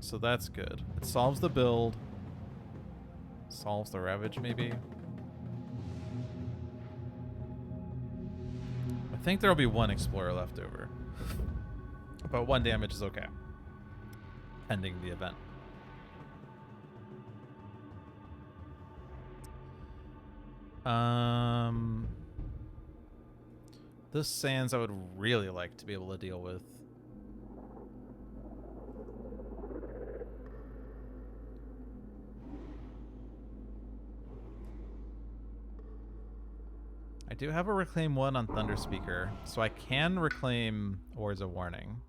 So that's good. It solves the build. Solves the Ravage maybe. I think there'll be 1 Explorer left over. But 1 damage is okay. Pending the event. This sands I would really like to be able to deal with. I do have a reclaim 1 on Thunder Speaker, so I can reclaim Words of Warning.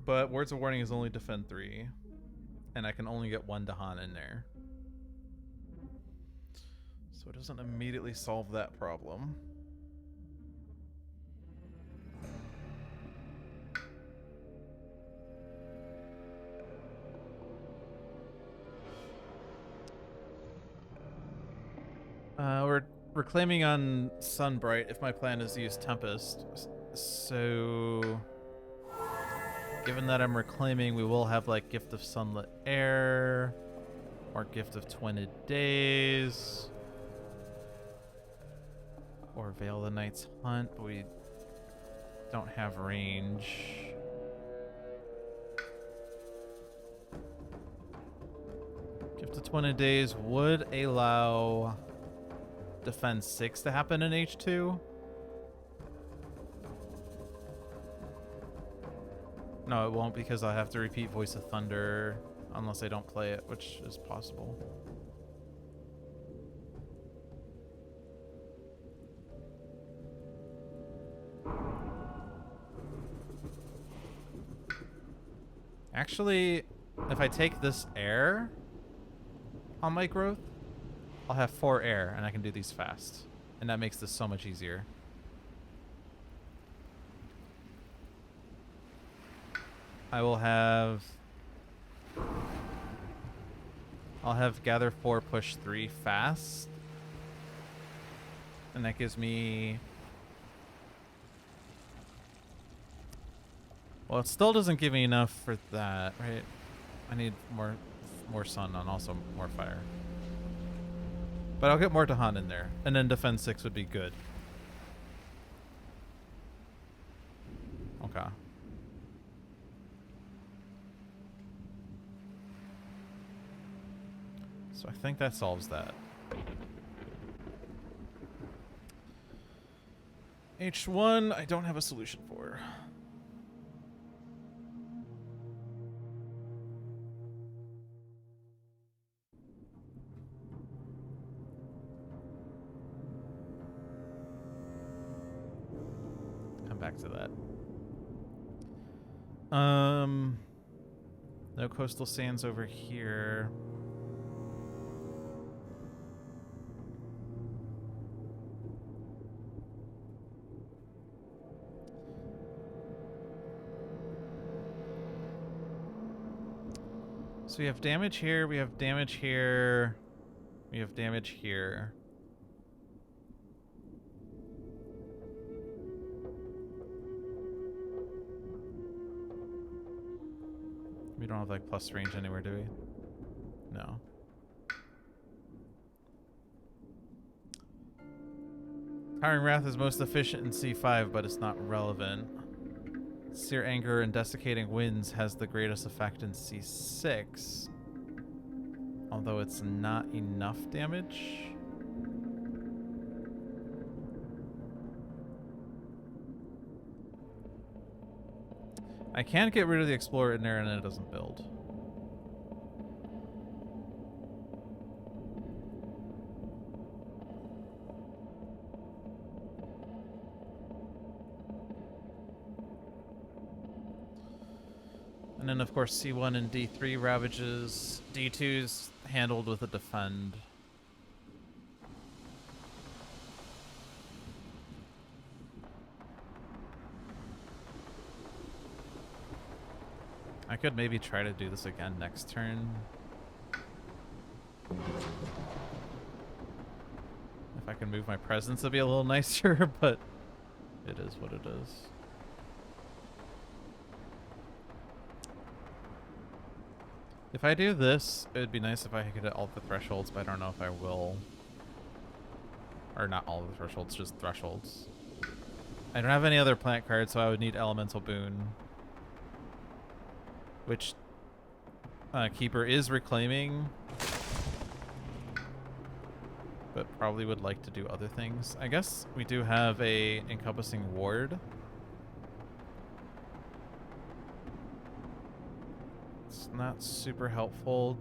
But Words of Warning is only defend 3, and I can only get 1 Dahan in there. So it doesn't immediately solve that problem. We're reclaiming on Sunbright if my plan is to use Tempest. So, given that I'm reclaiming, we will have like Gift of Sunlit Air or Gift of Twined Days or Veil the Night's Hunt, but we don't have range. Gift of Twined Days would allow Defense 6 to happen in H2. No, it won't, because I have to repeat Voice of Thunder unless I don't play it, which is possible. Actually, if I take this air on my growth, I'll have 4 air, and I can do these fast. And that makes this so much easier. I'll have Gather 4, Push 3 fast. And that gives me... Well, it still doesn't give me enough for that, right? I need more sun and also more fire. But I'll get more Dahan in there. And then Defense 6 would be good. Okay. So I think that solves that. H1, I don't have a solution for. Back to that. No coastal sands over here. So we have damage here, we have damage here, we have damage here. We don't have like plus range anywhere, do we? No. Towering Wrath is most efficient in C5, but it's not relevant. Sear Anger and Desiccating Winds has the greatest effect in C6. Although it's not enough damage. I can't get rid of the Explorer in there and then it doesn't build. And then of course C1 and D3 ravages. D2's handled with a defend. I could maybe try to do this again next turn. If I can move my presence, it'd be a little nicer, but it is what it is. If I do this, it would be nice if I could hit all the thresholds, but I don't know if I will. Or not all the thresholds, just thresholds. I don't have any other plant cards, so I would need Elemental Boon. Which Keeper is reclaiming, but probably would like to do other things. I guess we do have a Encompassing Ward. It's not super helpful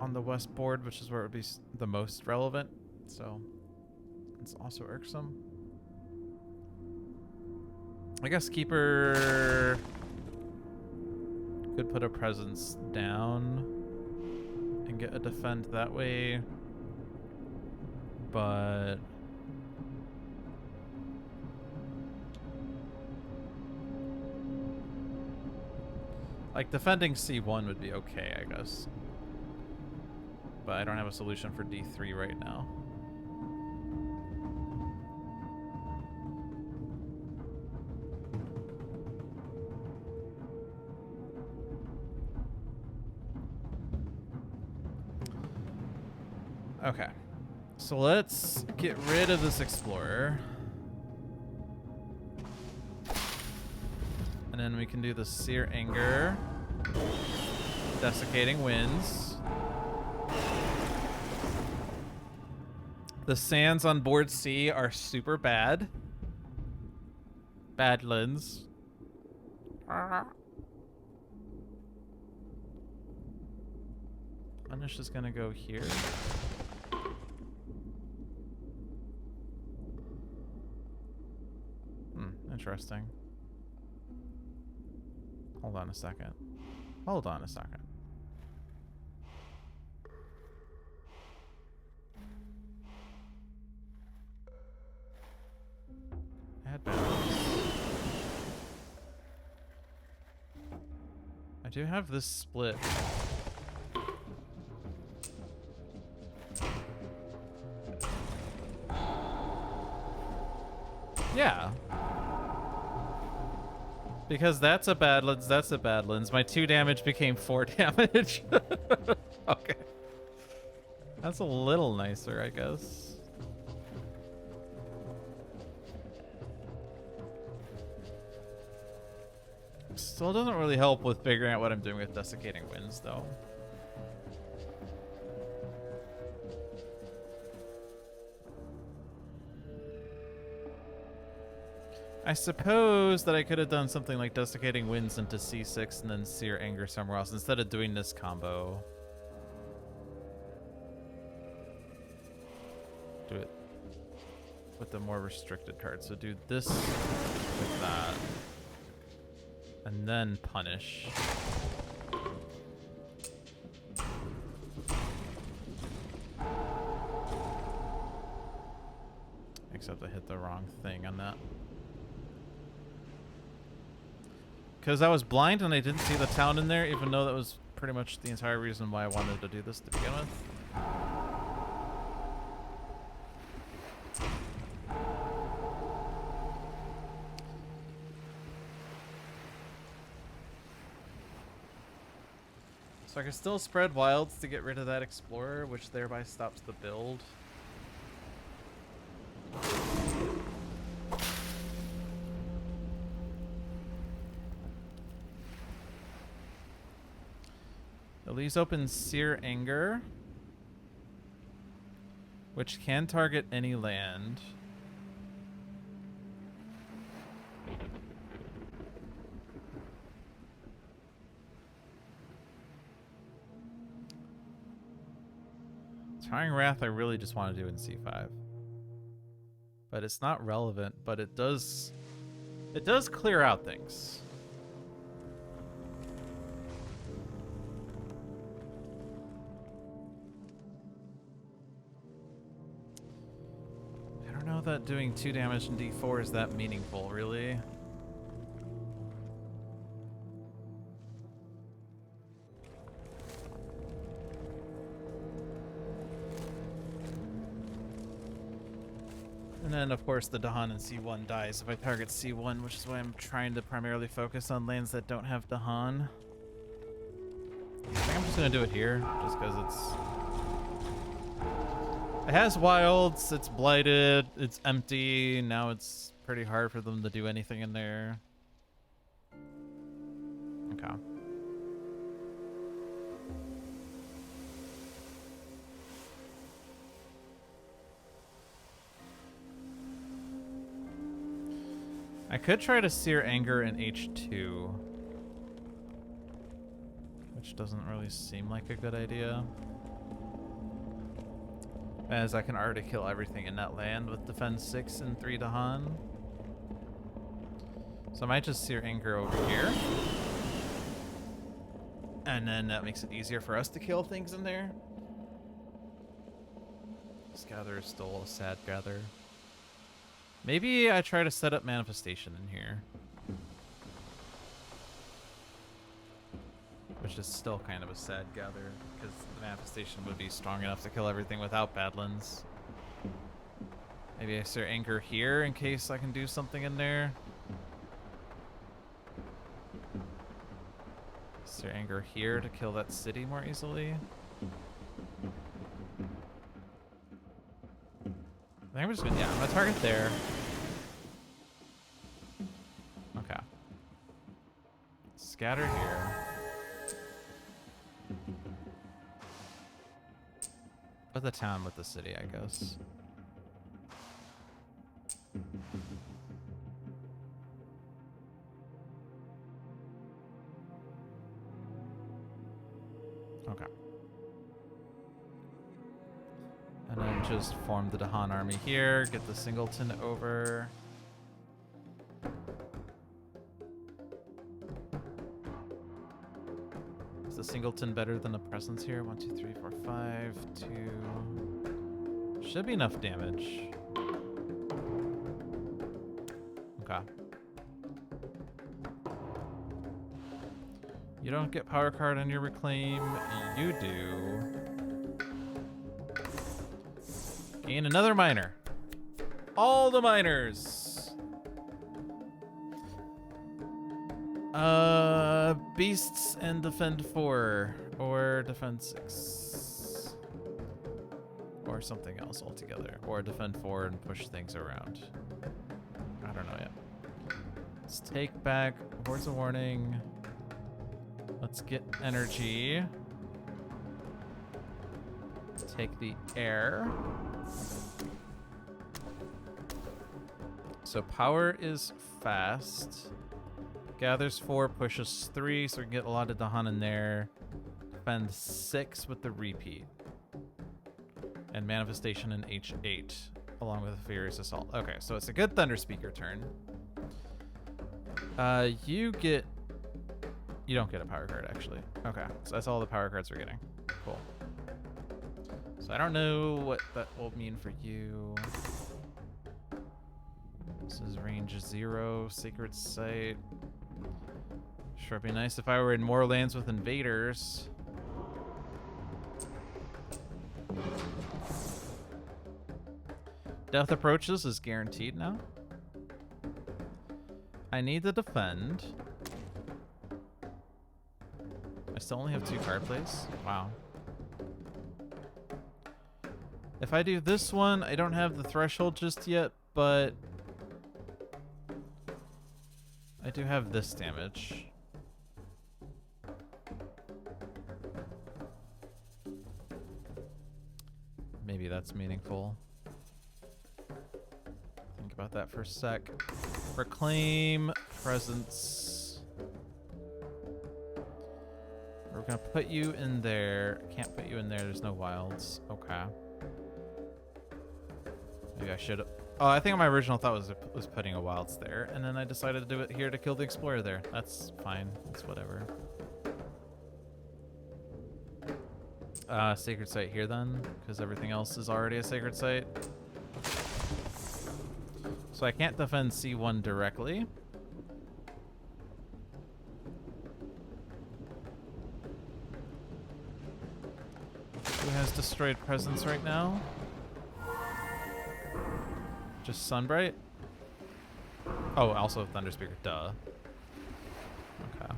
on the west board, which is where it would be the most relevant. So it's also irksome. I guess Keeper could put a presence down and get a defend that way, but like defending C1 would be okay, I guess. But I don't have a solution for D3 right now. Okay, so let's get rid of this explorer. And then we can do the Sear Anger. Desiccating Winds. The sands on board C are super bad. Badlands. Punish is gonna go here. Interesting. Hold on a second. Hold on a second. Add balance. I do have this split. Yeah. Because that's a Badlands, that's a Badlands. My 2 damage became 4 damage. Okay. That's a little nicer, I guess. Still doesn't really help with figuring out what I'm doing with Desiccating Winds, though. I suppose that I could have done something like Desiccating Winds into C6 and then Sear Anger somewhere else instead of doing this combo. Do it with the more restricted card. So do this with that. And then punish. Except I hit the wrong thing on that. Because I was blind and I didn't see the town in there, even though that was pretty much the entire reason why I wanted to do this to begin with. So I can still spread wilds to get rid of that explorer, which thereby stops the build. It leaves open Sear Anger, which can target any land. Trying Wrath I really just want to do in C5. But it's not relevant, but it does clear out things. I don't know that doing 2 damage in D4 is that meaningful, really. And then, of course, the Dahan in C1 dies if I target C1, which is why I'm trying to primarily focus on lands that don't have Dahan. I think I'm just going to do it here, just because it has wilds, it's blighted, it's empty, now it's pretty hard for them to do anything in there. Okay. I could try to Sear Anger in H2, which doesn't really seem like a good idea. As I can already kill everything in that land with defense 6 and 3 Dahan. So I might just sear Anger over here. And then that makes it easier for us to kill things in there. This gather is still a sad gather. Maybe I try to set up manifestation in here. Which is still kind of a sad gather, because the manifestation would be strong enough to kill everything without Badlands. Maybe I start Anger here in case I can do something in there. Start Anger here to kill that city more easily. I think we're just gonna, yeah, I'm gonna target there. Okay. Scatter here. Put the town with the city, I guess. Okay. And then just form the Dahan army here, get the Singleton over. Is the Singleton better than a presence here? 1, 2, 3, 4, 5, 2. Should be enough damage. Okay. You don't get power card on your reclaim. You do. Gain another miner. All the miners. Beasts and defend 4 or defend 6 or something else altogether, or defend 4 and push things around. I don't know yet. Let's take back Hordes of Warning. Let's get energy. Take the air. So power is fast. Gathers 4, pushes 3, so we can get a lot of Dahan in there. Defend 6 with the repeat. And manifestation in H8, along with a Furious Assault. Okay, so it's a good Thunder Speaker turn. You don't get a power card, actually. Okay, so that's all the power cards we're getting. Cool. So I don't know what that will mean for you. This is range 0, Sacred Site. Sure, it'd be nice if I were in more lands with invaders. Death Approaches is guaranteed now. I need to defend. I still only have 2 card plays. Wow. If I do this one, I don't have the threshold just yet, but I do have this damage. Maybe that's meaningful. Think about that for a sec. Reclaim presence. We're gonna put you in there. Can't put you in there. There's no wilds. Okay. Maybe I should. Oh, I think my original thought was putting a wilds there, and then I decided to do it here to kill the explorer there. That's fine. It's whatever. Sacred Site here then, because everything else is already a Sacred Site. So I can't defend C1 directly. Who has destroyed presence right now? Just Sunbright? Oh, also Thunderspeaker, duh. Okay.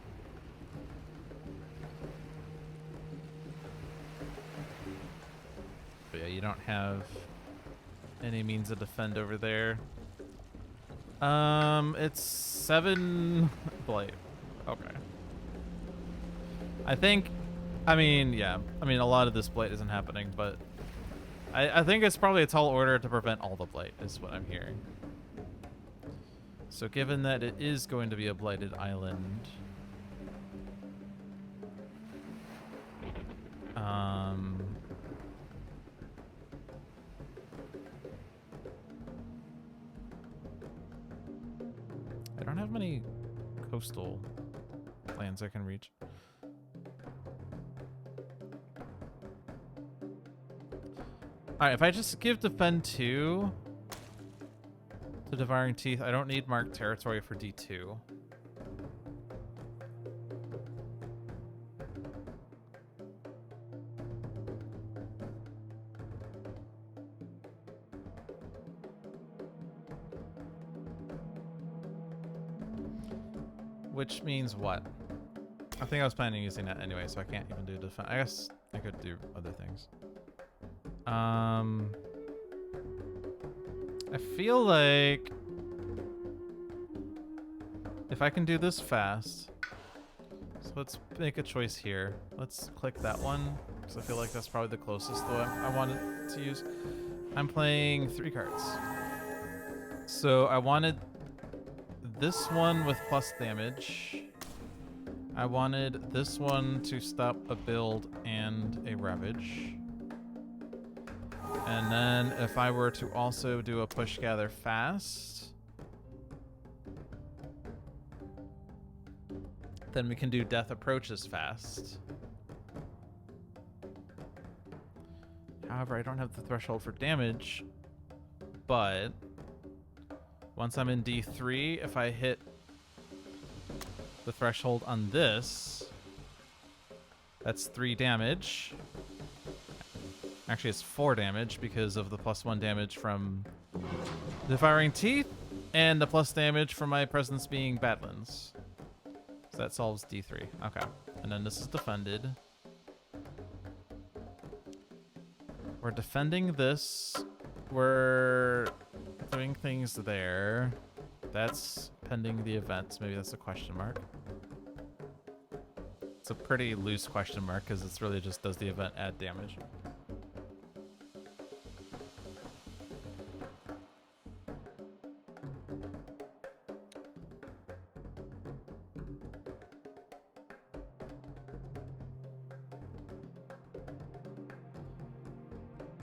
But yeah, you don't have any means of defend over there. It's 7 Blight. Okay. I mean, a lot of this Blight isn't happening, but I think it's probably a tall order to prevent all the Blight, is what I'm hearing. So given that it is going to be a blighted island, coastal lands I can reach. Alright, if I just give Defend 2 to Devouring Teeth, I don't need Marked Territory for D2. Which means what? I think I was planning on using that anyway, so I can't even do defense. I guess I could do other things. I feel like if I can do this fast, so let's make a choice here. Let's click that one, because I feel like that's probably the closest to what I wanted to use. I'm playing 3 cards. So I wanted this one with plus damage. I wanted this one to stop a build and a Ravage. And then if I were to also do a Push Gather fast, then we can do Death Approaches fast. However, I don't have the threshold for damage, but once I'm in D3, if I hit the threshold on this, that's 3 damage. Actually, it's 4 damage because of the +1 damage from Devouring Teeth and the plus damage from my presence being Badlands. So that solves D3. Okay. And then this is defended. We're defending this. We're doing things there. That's pending the events. Maybe that's a question mark. It's a pretty loose question mark because it's really just does the event add damage.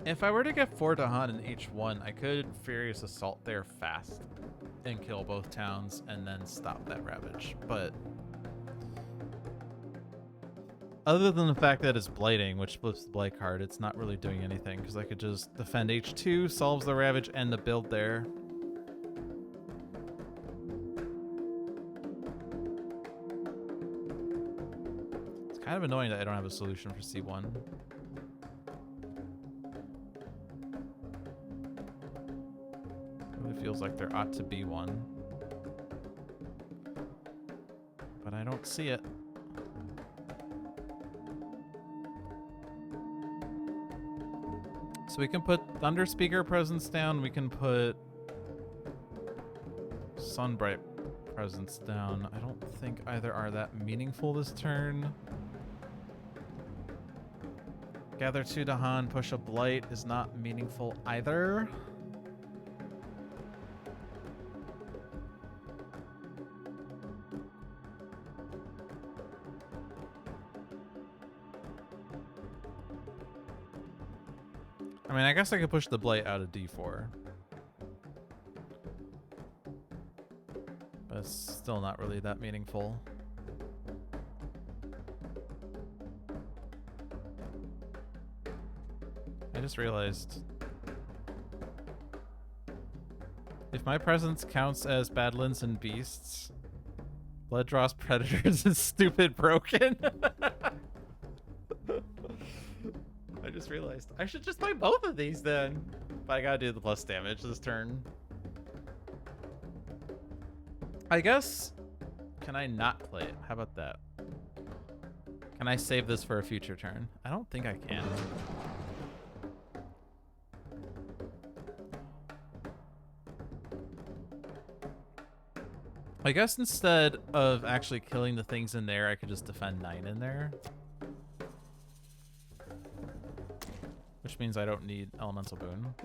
If I were to get 4 Dahan in each one, I could Furious Assault there fast and kill both towns and then stop that Ravage. But other than the fact that it's Blighting, which flips the Blight card, it's not really doing anything because I could just defend H2, solves the Ravage, and the build there. It's kind of annoying that I don't have a solution for C1. Feels like there ought to be one, but I don't see it. So we can put Thunder Speaker presence down. We can put Sunbright presence down. I don't think either are that meaningful this turn. Gather 2 Dahan, push a Blight is not meaningful either. I mean, I guess I could push the Blight out of D4. But it's still not really that meaningful. I just realized if my presence counts as Badlands and Beasts, Blood Draws Predators is stupid broken. I just realized I should just play both of these then. But I gotta do the plus damage this turn. I guess, can I not play it? How about that? Can I save this for a future turn? I don't think I can. I guess instead of actually killing the things in there, I could just defend 9 in there. Which means I don't need Elemental Boon.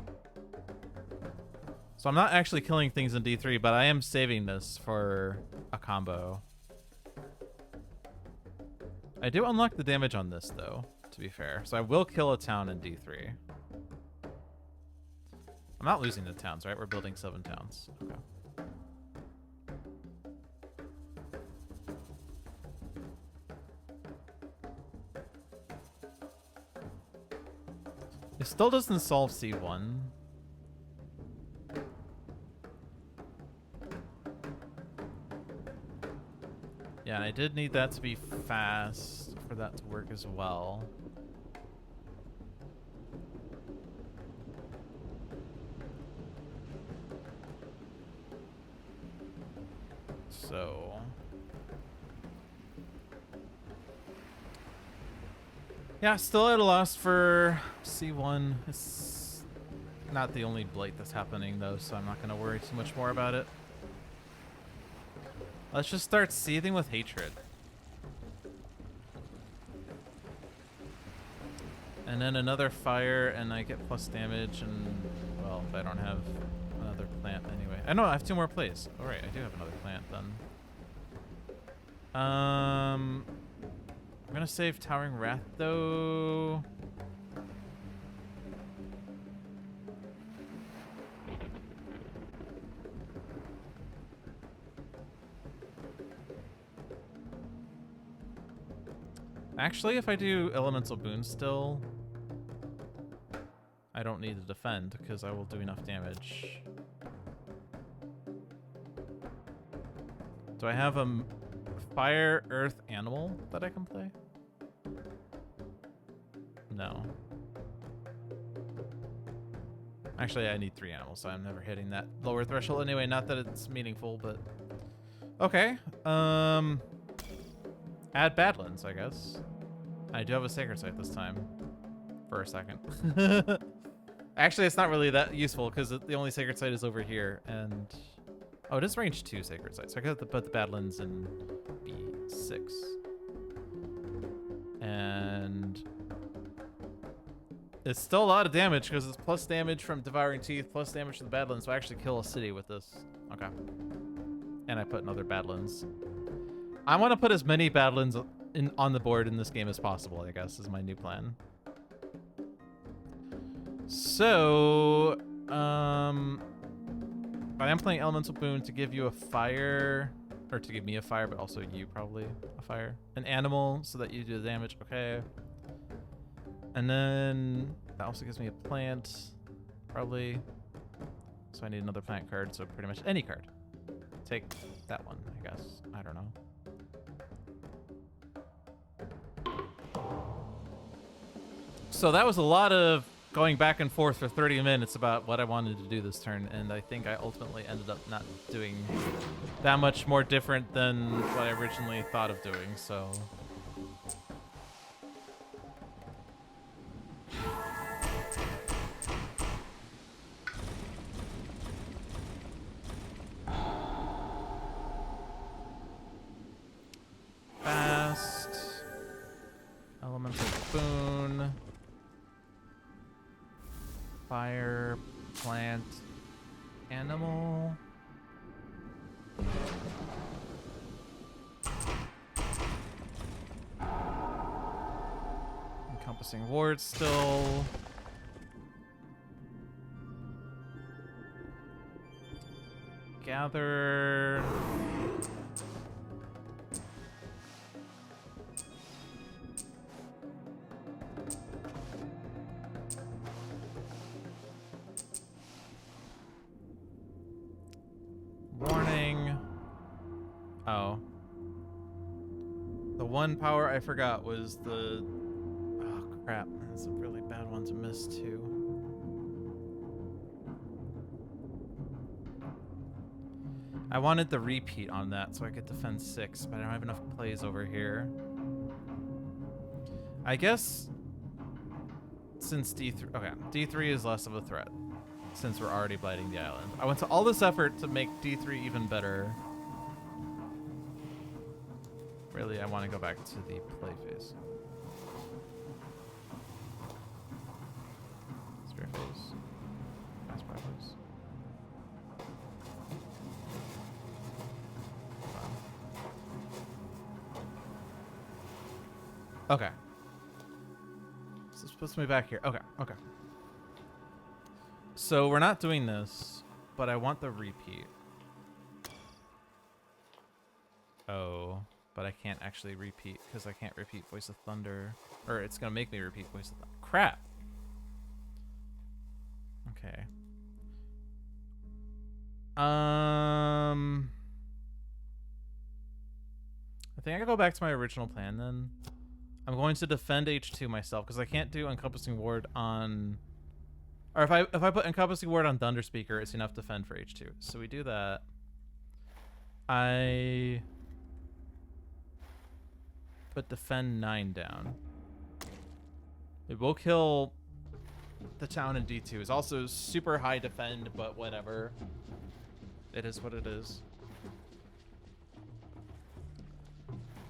So I'm not actually killing things in D3, but I am saving this for a combo. I do unlock the damage on this, though, to be fair. So I will kill a town in D3. I'm not losing the towns, right? We're building 7 towns. Okay. It still doesn't solve C1. Yeah, and I did need that to be fast for that to work as well. So... yeah, still at a loss for C1. It's not the only blight that's happening, though, so I'm not going to worry too much more about it. Let's just start seething with hatred. And then another fire, and I get plus damage, and, well, if I don't have another plant anyway. I know, I have 2 more plays. All right, I do have another plant, then. I'm gonna save Towering Wrath, though. Actually, if I do Elemental Boon still, I don't need to defend because I will do enough damage. Do I have a fire, earth, animal that I can play? No. Actually, I need 3 animals, so I'm never hitting that lower threshold anyway. Not that it's meaningful, but okay. Add Badlands, I guess. I do have a Sacred Site this time. For a second. Actually, it's not really that useful because the only Sacred Site is over here, and oh, it is range 2 Sacred Sites. So I got to put the Badlands in B6. And it's still a lot of damage because it's plus damage from Devouring Teeth, plus damage to the Badlands. So I actually kill a city with this. Okay. And I put another Badlands. I want to put as many Badlands on the board in this game as possible, I guess, is my new plan. So, I am playing Elemental Boon to give you a fire, or to give me a fire, but also you probably a fire. An animal so that you do the damage, okay. And then that also gives me a plant, probably. So I need another plant card, so pretty much any card. Take that one, I guess. I don't know. So that was a lot of going back and forth for 30 minutes about what I wanted to do this turn, and I think I ultimately ended up not doing that much more different than what I originally thought of doing, so... Fast. Elemental Boon. Fire, plant, animal. Encompassing ward still. Gather. Warning. Oh. The one power I forgot was the... oh, crap. That's a really bad one to miss, too. I wanted the repeat on that so I could defend 6, but I don't have enough plays over here. I guess... since D3... okay, D3 is less of a threat. Since we're already blighting the island. I went to all this effort to make D3 even better. Really, I want to go back to the play phase. Spirit phase. Fast power phase. Okay. So this puts me back here. Okay, okay. So we're not doing this, but I want the repeat. Oh, but I can't actually repeat because I can't repeat Voice of Thunder. Or it's going to make me repeat Voice of Thunder. Crap. Okay. I think I can go back to my original plan then. I'm going to defend H2 myself because I can't do encompassing ward on, or if I put encompassing ward on Thunder Speaker, it's enough defend for H2. So we do that. I put defend 9 down. It will kill the town in D2. It's also super high defend, but whatever. It is what it is.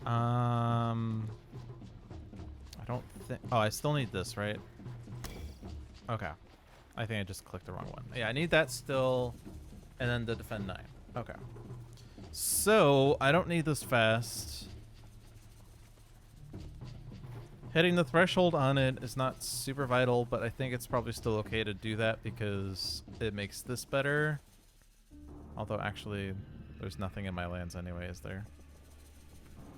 I don't think... Oh, I still need this, right? Okay. I think I just clicked the wrong one. Yeah, I need that still, and then the defend 9. Okay. So, I don't need this fast. Hitting the threshold on it is not super vital, but I think it's probably still okay to do that because it makes this better. Although, actually, there's nothing in my lands anyway, is there?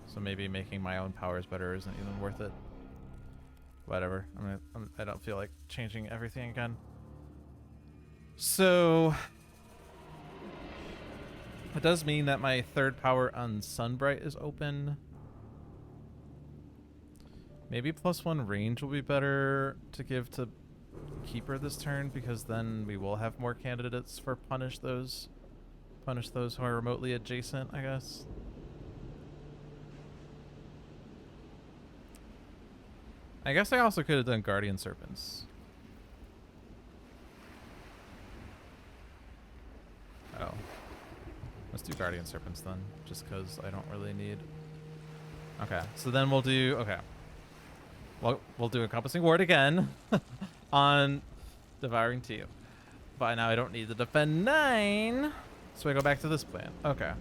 So maybe making my own powers better isn't even worth it. Whatever. I don't feel like changing everything again. So it does mean that my third power on Sunbright is open. Maybe +1 range will be better to give to Keeper this turn, because then we will have more candidates for punish those who are remotely adjacent, I guess. I guess I also could have done Guardian Serpents. Oh. Let's do Guardian Serpents then, just because I don't really need... Okay, so then we'll do... Okay. We'll do Encompassing Ward again on Devouring Teal. But now I don't need the Defend 9, so I go back to this plan. Okay.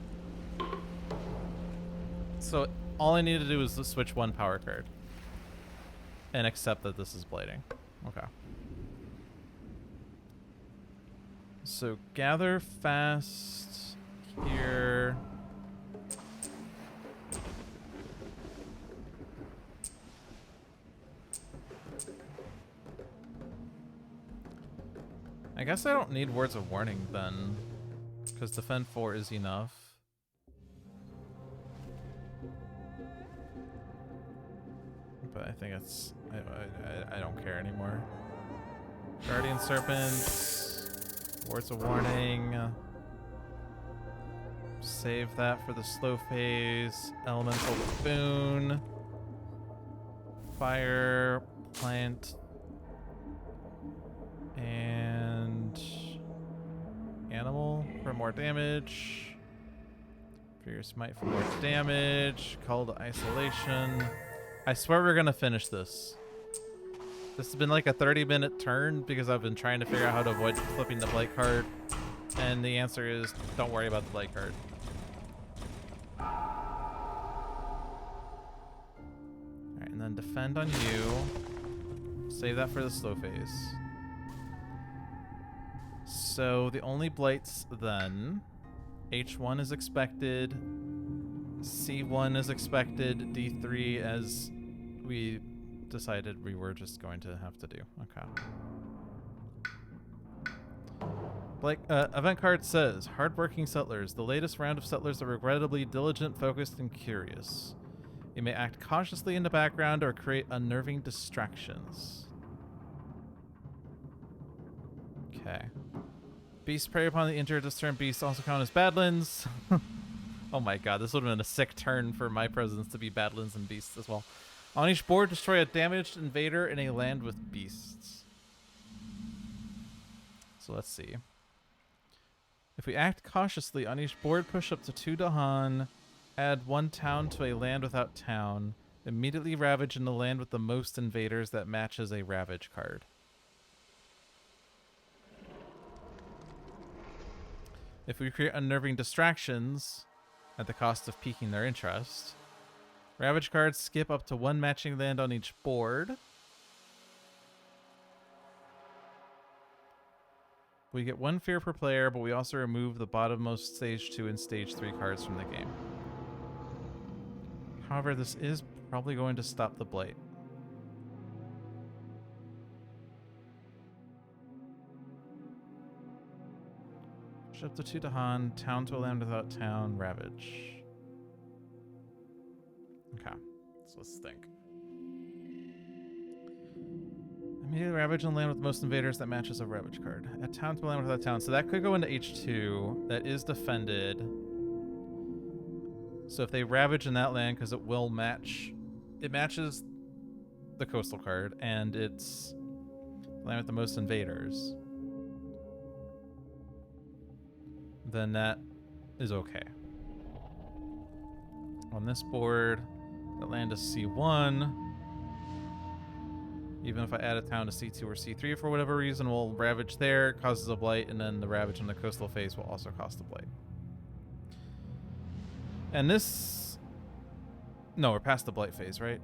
So all I need to do is to switch one power card. And accept that this is blading. Okay. So gather fast here. I guess I don't need Words of Warning then, because defend 4 is enough. But I think it's... I don't care anymore. Guardian Serpents. Words of Warning. Save that for the slow phase. Elemental Boon. Fire. Plant. And... Animal for more damage. Fierce Might for more damage. Call to Isolation. I swear we're gonna finish this. This has been like a 30-minute turn because I've been trying to figure out how to avoid flipping the blight card. And the answer is, don't worry about the blight card. Alright, and then defend on you. Save that for the slow phase. So the only blights then, H1 is expected, C1 is expected, D3 as we decided we were just going to have to do. Okay. Like, event card says, hardworking settlers. The latest round of settlers are regrettably diligent, focused, and curious. You may act cautiously in the background or create unnerving distractions. Okay. Beasts prey upon the injured this turn. Beasts also count as Badlands. Oh my god, this would have been a sick turn for my presence to be Badlands and Beasts as well. On each board, destroy a damaged invader in a land with beasts. So let's see. If we act cautiously on each board, push up to 2 Dahan, add 1 town to a land without town, immediately ravage in the land with the most invaders that matches a ravage card. If we create unnerving distractions at the cost of piquing their interest, ravage cards skip up to 1 matching land on each board. We get 1 fear per player, but we also remove the bottommost stage 2 and stage 3 cards from the game. However, this is probably going to stop the blight. Ship to Tudahan, town to a land without town, ravage. Okay, so let's think. Immediately ravage and land with most invaders that matches a ravage card. A town to a land without town. So that could go into H2. That is defended. So if they ravage in that land, because it will match, it matches the coastal card, and it's land with the most invaders, then that is okay. On this board, the land is C1. Even if I add a town to C2 or C3 for whatever reason, we'll ravage there, causes a blight, and then the ravage in the coastal phase will also cost a blight. And this... No, we're past the blight phase, right?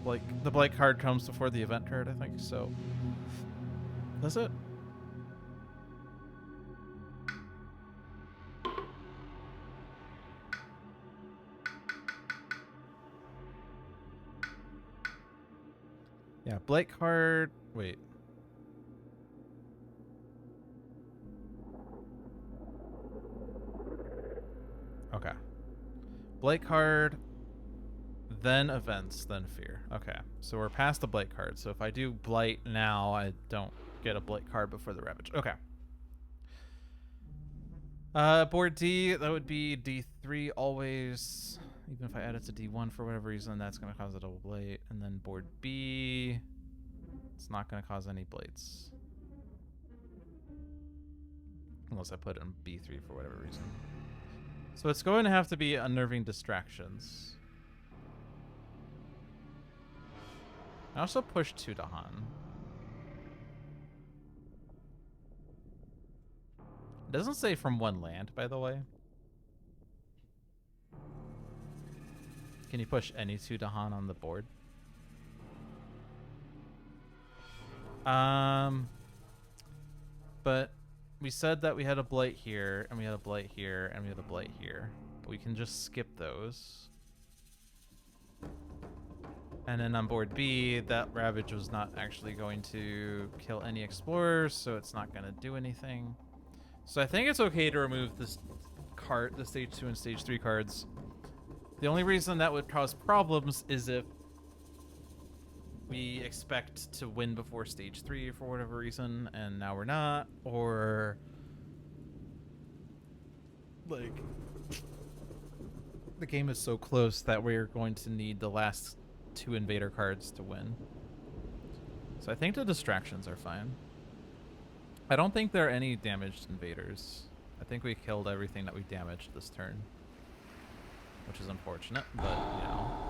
Like, the blight card comes before the event card, I think, so... That's it. Yeah, blight card... Wait. Okay. Blight card, then events, then fear. Okay, so we're past the blight card. So if I do blight now, I don't get a blight card before the ravage. Okay. Board D, that would be D3 always. Even if I add it to D1 for whatever reason, that's going to cause a double blight. And then board B, it's not going to cause any blights. Unless I put it in B3 for whatever reason. So it's going to have to be unnerving distractions. I also push Tudahan. It doesn't say from one land, by the way. Can you push any Tudahan on the board? But we said that we had a blight here, and we had a blight here, and we had a blight here. We can just skip those. And then on board B, that ravage was not actually going to kill any explorers, so it's not going to do anything. So I think it's okay to remove this card, the stage 2 and stage 3 cards. The only reason that would cause problems is if we expect to win before stage 3 for whatever reason, and now we're not, or like the game is so close that we're going to need the last 2 invader cards to win. So I think the distractions are fine. I don't think there are any damaged invaders. I think we killed everything that we damaged this turn, which is unfortunate, but you know.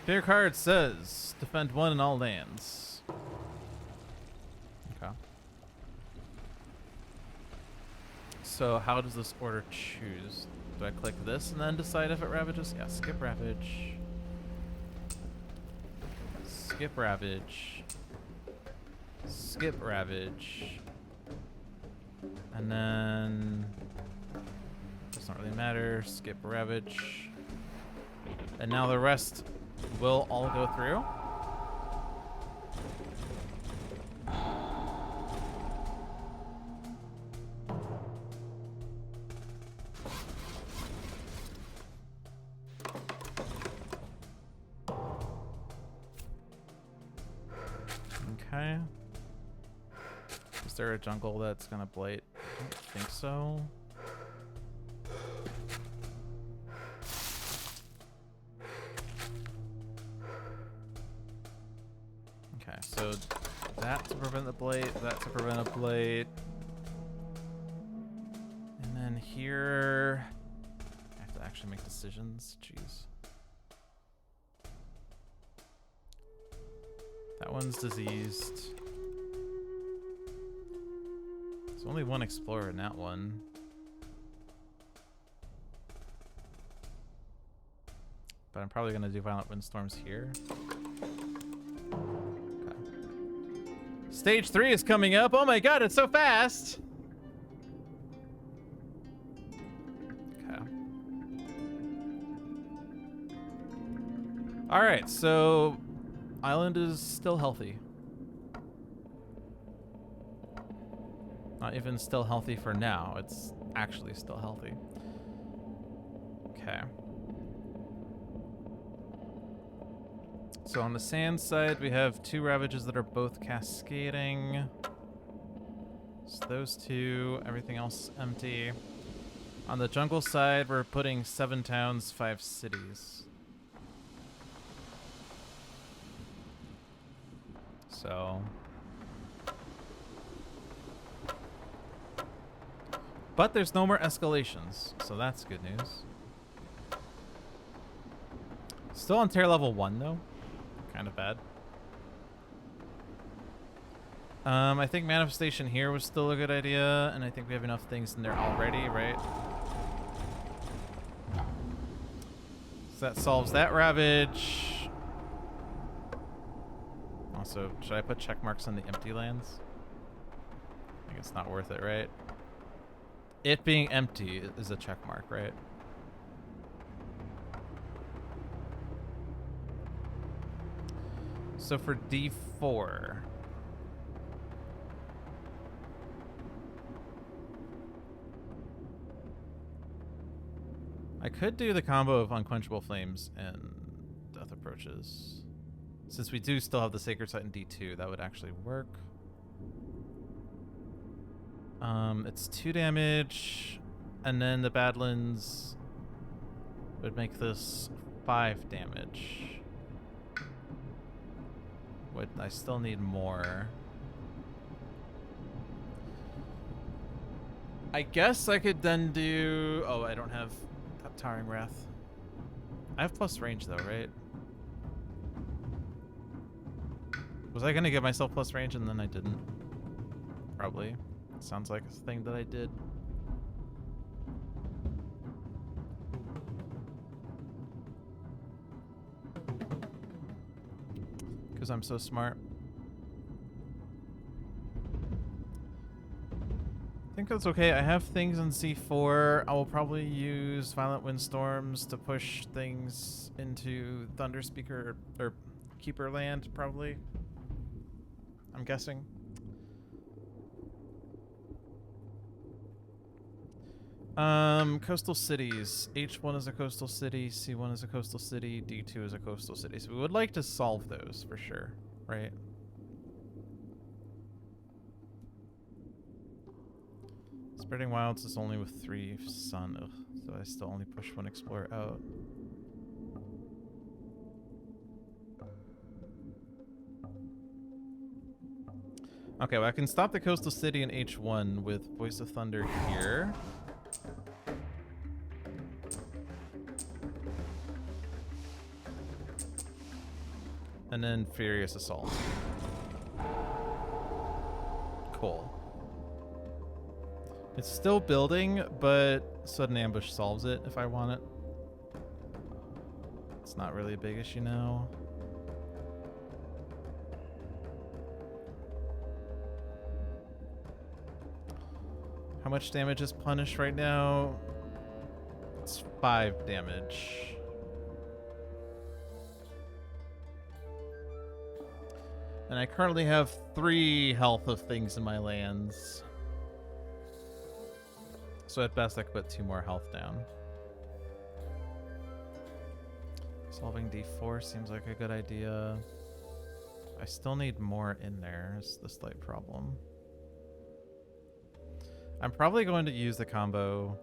Their card says defend 1 in all lands. Okay. So how does this order choose? Do I click this and then decide if it ravages? Yeah, skip ravage. Skip ravage. Skip ravage. And then doesn't really matter. Skip ravage. And now the rest will all go through. Okay. Is there a jungle that's gonna blight? I don't think so. Okay, so that to prevent the blight, that to prevent a blight. And then here, I have to actually make decisions. Jeez. That one's diseased. There's only one explorer in that one. But I'm probably gonna do violent windstorms here. Okay. Stage 3 is coming up. Oh my god, it's so fast! Okay. Alright, so island is still healthy. Not even still healthy for now. It's actually still healthy. Okay. So on the sand side, we have 2 Ravages that are both cascading. So those 2, everything else empty. On the jungle side, we're putting 7 towns, 5 cities. So... But there's no more escalations, so that's good news. Still on tier level 1 though. Kind of bad. I think manifestation here was still a good idea, and I think we have enough things in there already, right? So that solves that Ravage. Also, should I put check marks on the empty lands? I think it's not worth it, right? It being empty is a check mark, right? So for D4, I could do the combo of Unquenchable Flames and Death Approaches. Since we do still have the Sacred Site in D2, that would actually work. It's 2 damage, and then the Badlands would make this 5 damage. Wait, I still need more. I guess I could then do... Oh, I don't have Towering Wrath. I have plus range though, right? Was I gonna give myself plus range and then I didn't? Probably. Sounds like a thing that I did. Because I'm so smart. I think that's okay. I have things in C4. I will probably use Violent Windstorms to push things into Thunder Speaker or Keeper Land, probably. I'm guessing. Coastal cities. H1 is a coastal city, C1 is a coastal city, D2 is a coastal city. So we would like to solve those for sure, right? Spreading Wilds is only with 3 sun. Ugh, so I still only push 1 explorer out. Okay, well I can stop the coastal city in H1 with Voice of Thunder here. And then Furious Assault. Cool. It's still building, but Sudden Ambush solves it if I want it. It's not really a big issue now. How much damage is punished right now? It's 5 damage. And I currently have 3 health of things in my lands. So at best I could put 2 more health down. Solving D4 seems like a good idea. I still need more in there, is the slight problem. I'm probably going to use the combo.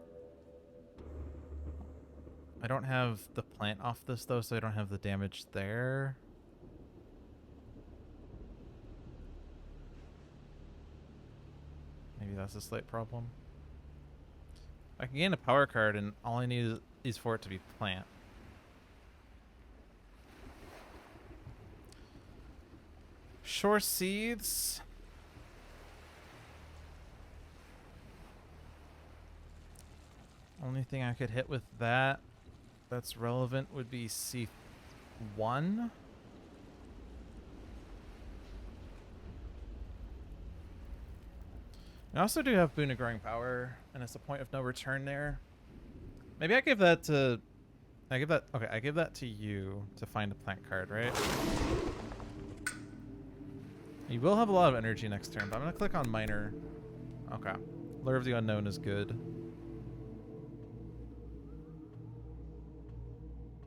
I don't have the plant off this though, so I don't have the damage there. Maybe that's a slight problem. I can gain a power card and all I need is for it to be plant. Shore Seeds. Only thing I could hit with that that's relevant would be C1. I also do have Boon of Growing Power, and it's a point of no return there. Maybe I give that to... I give that to you to find a plant card, right? You will have a lot of energy next turn, but I'm going to click on Minor Okay. Lure of the Unknown is good.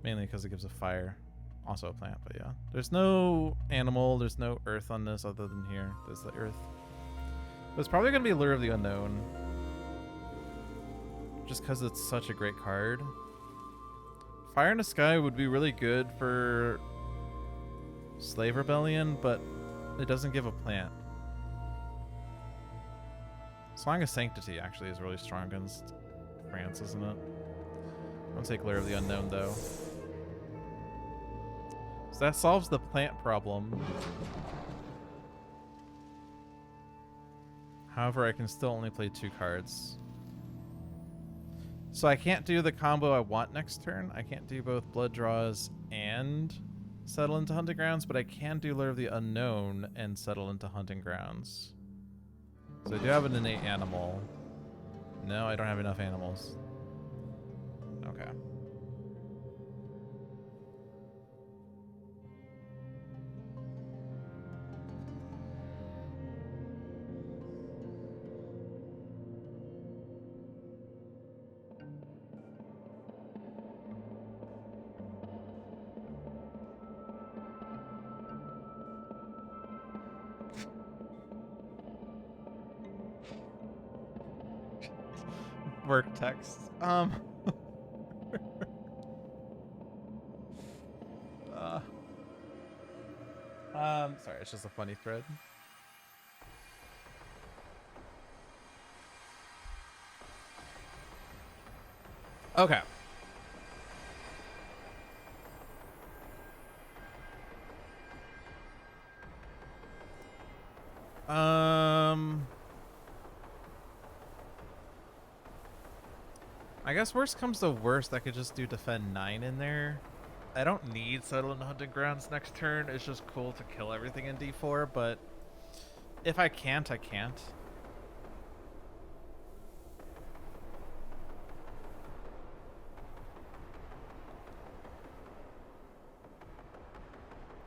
Mainly because it gives a fire. Also a plant, but yeah. There's no animal, there's no earth on this other than here. There's the earth. But it's probably going to be Lure of the Unknown. Just because it's such a great card. Fire in the Sky would be really good for Slave Rebellion, but it doesn't give a plant. Song of Sanctity actually is really strong against France, isn't it? I'll take Lure of the Unknown, though. So that solves the plant problem. However, I can still only play 2 cards. So I can't do the combo I want next turn. I can't do both Blood Draws and Settle into Hunting Grounds, but I can do Lure of the Unknown and Settle into Hunting Grounds. So I do have an innate animal. No, I don't have enough animals. Okay. Work text. Sorry, it's just a funny thread. Okay. I guess worst comes to worst, I could just do defend 9 in there. I don't need Settle into Hunting Grounds next turn. It's just cool to kill everything in D4, but if I can't, I can't.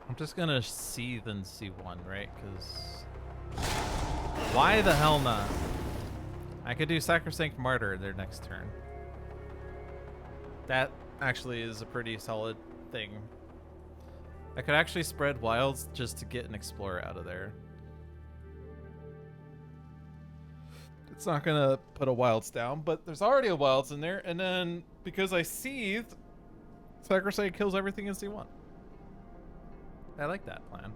I'm just gonna Seethe and C1, right? Because why the hell not? I could do Sacrosanct Martyr their next turn. That actually is a pretty solid thing. I could actually spread Wilds just to get an Explorer out of there. It's not gonna put a Wilds down, but there's already a Wilds in there, and then because I Seethed, Sacrosanct kills everything in C1. I like that plan.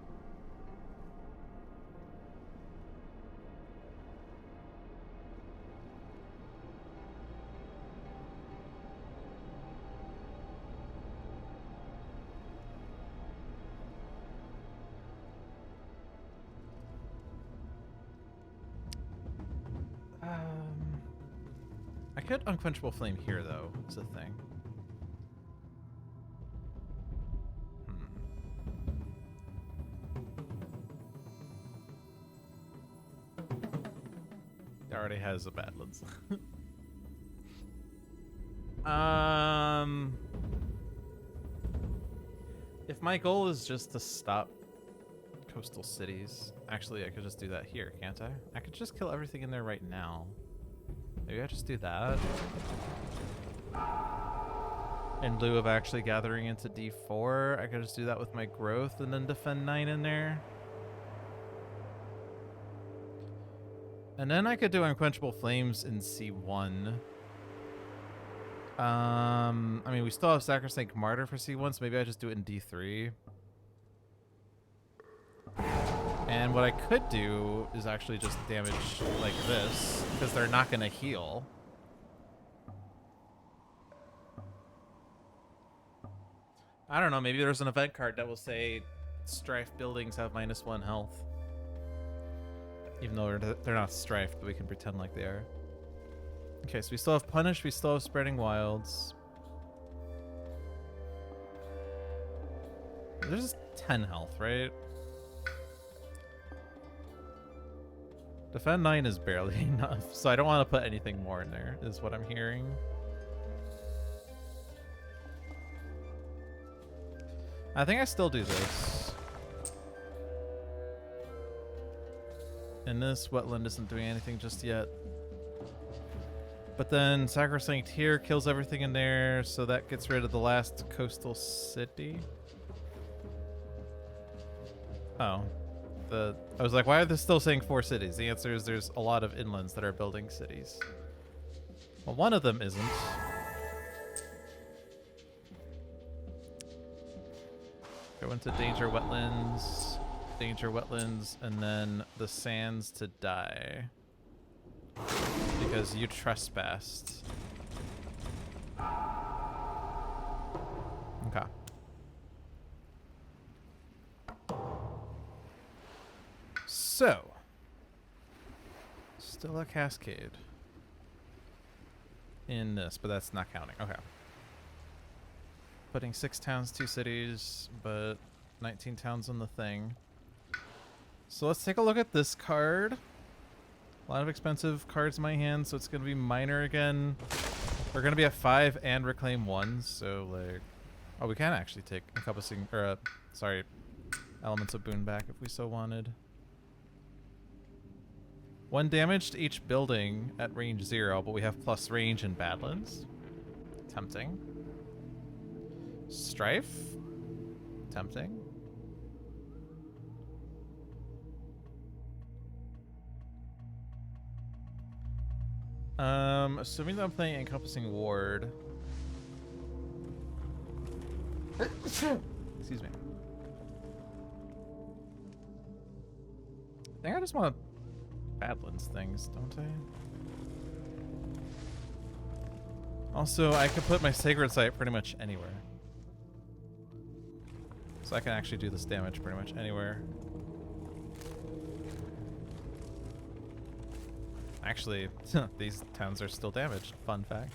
I could Unquenchable Flame here, though. It's a thing. It already has a Badlands. If my goal is just to stop coastal cities, actually, I could just do that here, can't I? I could just kill everything in there right now. Maybe I just do that. In lieu of actually gathering into D4, I could just do that with my growth and then defend 9 in there. And then I could do Unquenchable Flames in C1. I mean, we still have Sacrosanct Martyr for C1, so maybe I just do it in D3. And what I could do is actually just damage like this, because they're not going to heal. I don't know, maybe there's an event card that will say Strife buildings have -1 health. Even though they're not strifed, but we can pretend like they are. Okay, so we still have Punish, we still have Spreading Wilds. There's 10 health, right? Defend 9 is barely enough, so I don't want to put anything more in there, is what I'm hearing. I think I still do this. And this wetland isn't doing anything just yet. But then Sacrosanct here kills everything in there, so that gets rid of the last coastal city. Oh. I was like, why are they still saying 4 cities? The answer is there's a lot of inlands that are building cities. Well, one of them isn't. Go into danger wetlands, and then the sands to die. Because you trespassed. Okay. So, still a cascade in this, but that's not counting. Okay. Putting 6 towns, 2 cities, but 19 towns on the thing. So let's take a look at this card. A lot of expensive cards in my hand, so it's going to be minor again. We're going to be at 5 and reclaim 1, so like... Oh, we can actually take encompassing... Or, sorry, elements of boon back if we so wanted. 1 damage to each building at range 0, but we have plus range in Badlands. Tempting. Strife. Tempting. Assuming that I'm playing Encompassing Ward. Excuse me. I think I just want Badlands things, don't I? Also, I could put my Sacred Site pretty much anywhere. So I can actually do this damage pretty much anywhere. Actually, these towns are still damaged. Fun fact.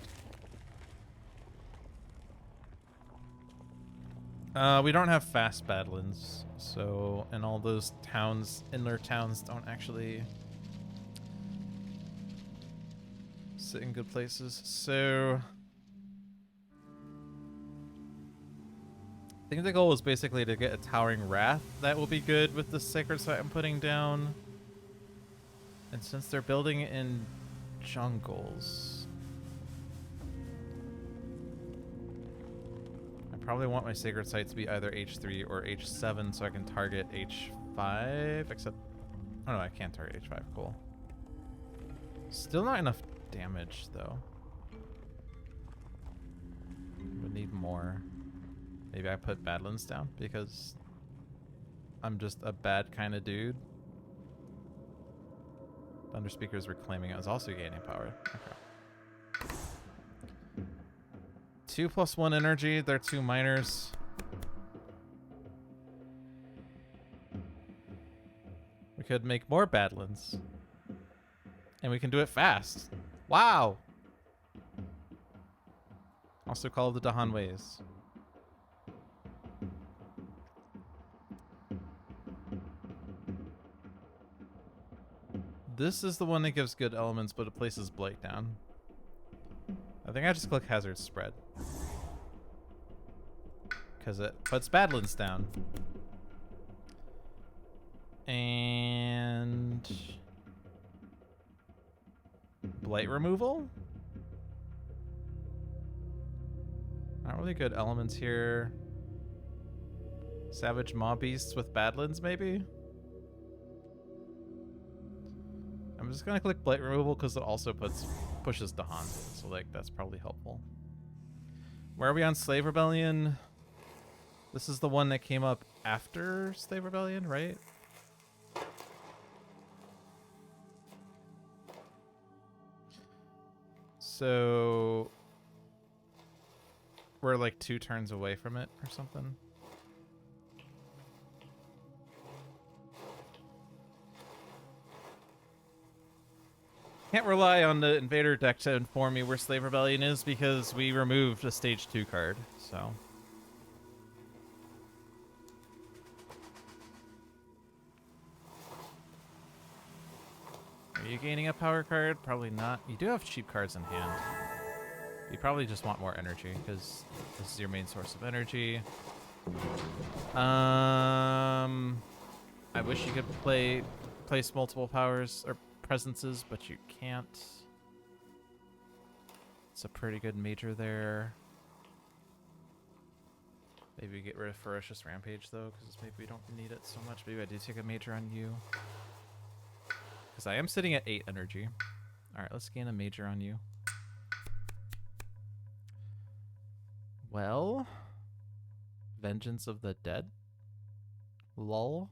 We don't have fast Badlands, so, and all those towns, inler towns, don't actually sit in good places. So I think the goal is basically to get a Towering Wrath that will be good with the Sacred Site I'm putting down. And since they're building in jungles, I probably want my Sacred Site to be either H3 or H7 so I can target H5, except... Oh no, I can't target H5, cool. Still not enough damage, though. Would need more. Maybe I put Badlands down because I'm just a bad kind of dude. Thunder Speaker's reclaiming it. Was also gaining power. Okay. 2+1 energy. They're 2 minors. We could make more Badlands. And we can do it fast. Wow! Also call the Dahan Ways. This is the one that gives good elements, but it places Blight down. I think I just click Hazard Spread. Because it puts Badlands down. And... Blight removal? Not really good elements here. Savage Maw Beasts with Badlands, maybe? I'm just gonna click Blight removal because it also pushes Dahan, so like that's probably helpful. Where are we on Slave Rebellion? This is the one that came up after Slave Rebellion, right? So we're like 2 turns away from it or something. Can't rely on the Invader deck to inform me where Slave Rebellion is because we removed a stage 2 card, so. Are you gaining a power card? Probably not. You do have cheap cards in hand. You probably just want more energy because this is your main source of energy. I wish you could play place multiple powers or presences, but you can't. It's a pretty good major there. Maybe get rid of Ferocious Rampage, though, because maybe we don't need it so much. Maybe I do take a major on you. Because I am sitting at 8 energy. Alright, let's gain a major on you. Well... Vengeance of the Dead? Lull?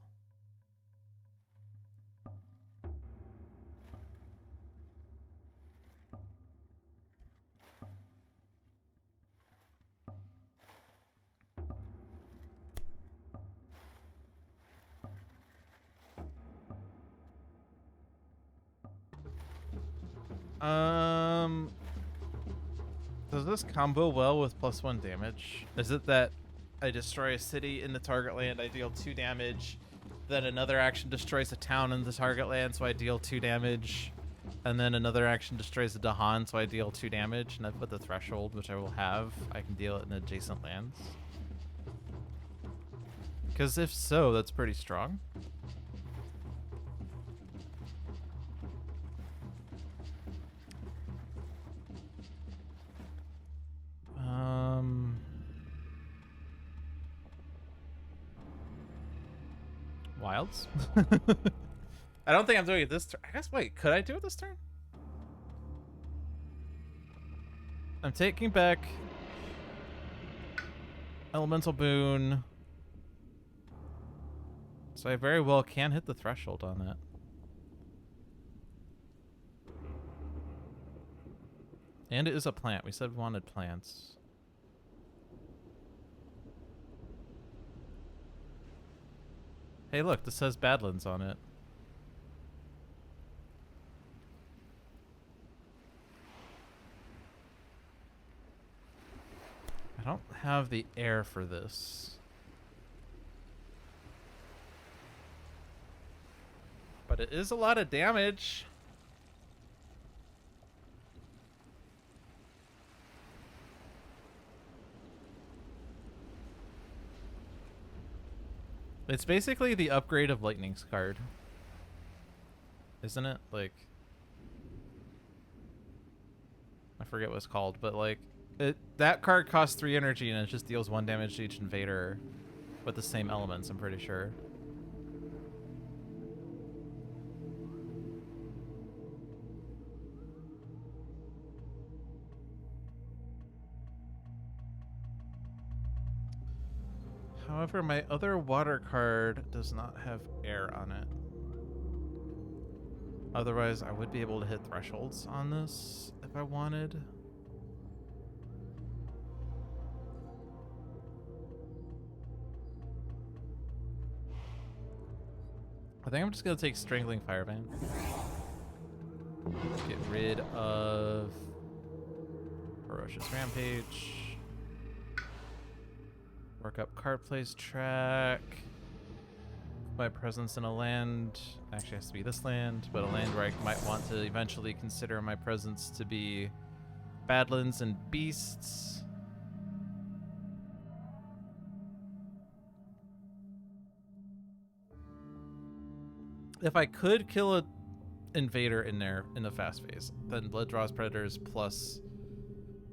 Does this combo well with +1 damage? Is it that I destroy a city in the target land, I deal 2 damage, then another action destroys a town in the target land, so I deal 2 damage, and then another action destroys a Dahan, so I deal 2 damage, and then with the threshold, which I will have, I can deal it in adjacent lands? Because if so, that's pretty strong. Wilds? I don't think I'm doing it this turn. I guess, wait, could I do it this turn? I'm taking back Elemental Boon. So I very well can hit the threshold on that. And it is a plant. We said we wanted plants. Hey, look, this says Badlands on it. I don't have the air for this. But it is a lot of damage. It's basically the upgrade of Lightning's card. Isn't it? Like... I forget what it's called, but like... that card costs 3 energy and it just deals 1 damage to each invader with the same elements, I'm pretty sure. However, my other water card does not have air on it. Otherwise, I would be able to hit thresholds on this if I wanted. I think I'm just going to take Strangling Fireband. Get rid of Ferocious Rampage. Work up card plays track. My presence in a land actually has to be this land, but a land where I might want to eventually consider my presence to be Badlands and Beasts. If I could kill a invader in there in the fast phase, then Blood Draws Predators plus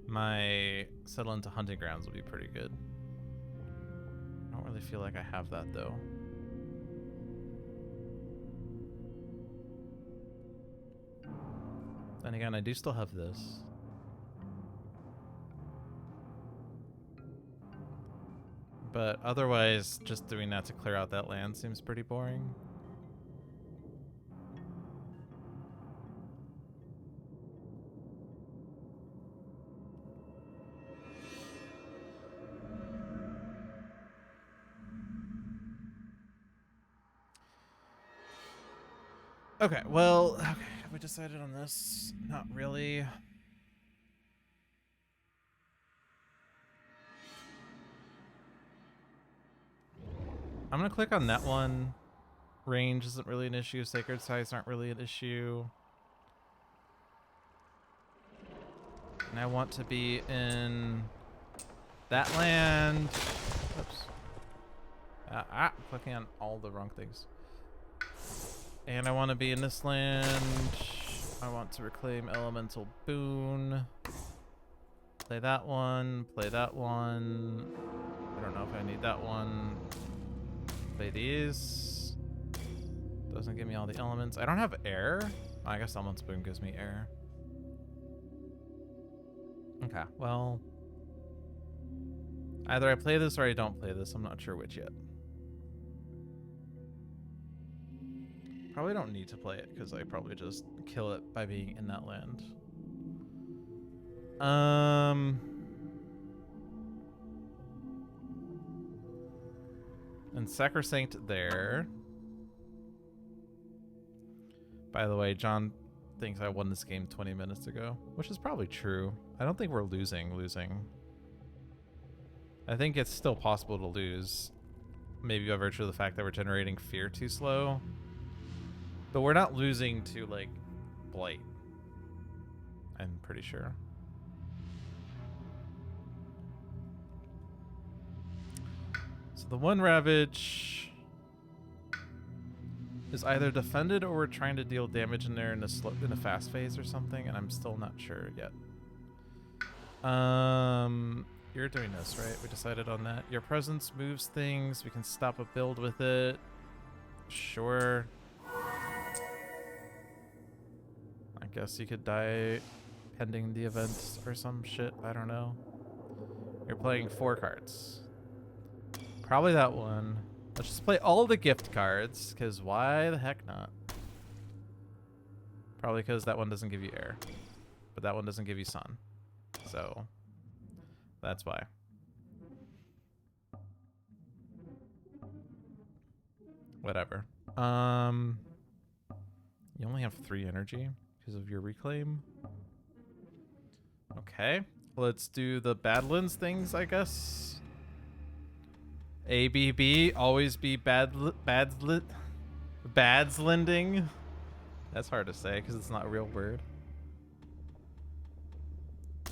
my Settle into Hunting Grounds would be pretty good. I don't really feel like I have that though. Then again, I do still have this. But otherwise, just doing that to clear out that land seems pretty boring. Okay, well, okay, have we decided on this? Not really. I'm gonna click on that one. Range isn't really an issue. Sacred sites aren't really an issue. And I want to be in that land. Oops. Clicking on all the wrong things. And I want to be in this land. I want to reclaim Elemental Boon. Play that one. Play that one. I don't know if I need that one. Play these. Doesn't give me all the elements. I don't have air. Oh, I guess Elemental Boon gives me air. Okay, well. Either I play this or I don't play this. I'm not sure which yet. Probably don't need to play it because I probably just kill it by being in that land. And Sacrosanct there. By the way, John thinks I won this game 20 minutes ago, which is probably true. I don't think we're losing. I think it's still possible to lose. Maybe by virtue of the fact that we're generating fear too slow. But we're not losing to, like, Blight. I'm pretty sure. So the one Ravage is either defended or we're trying to deal damage in there in a fast phase or something, and I'm still not sure yet. You're doing this, right? We decided on that. Your presence moves things. We can stop a build with it. Sure. I guess you could die pending the event or some shit. I don't know. You're playing 4 cards. Probably that one. Let's just play all the gift cards, because why the heck not? Probably because that one doesn't give you air. But that one doesn't give you sun. So, that's why. Whatever. You only have 3 energy because of your reclaim. Okay. Let's do the Badlands things, I guess. ABB, always be badslending. That's hard to say because it's not a real word.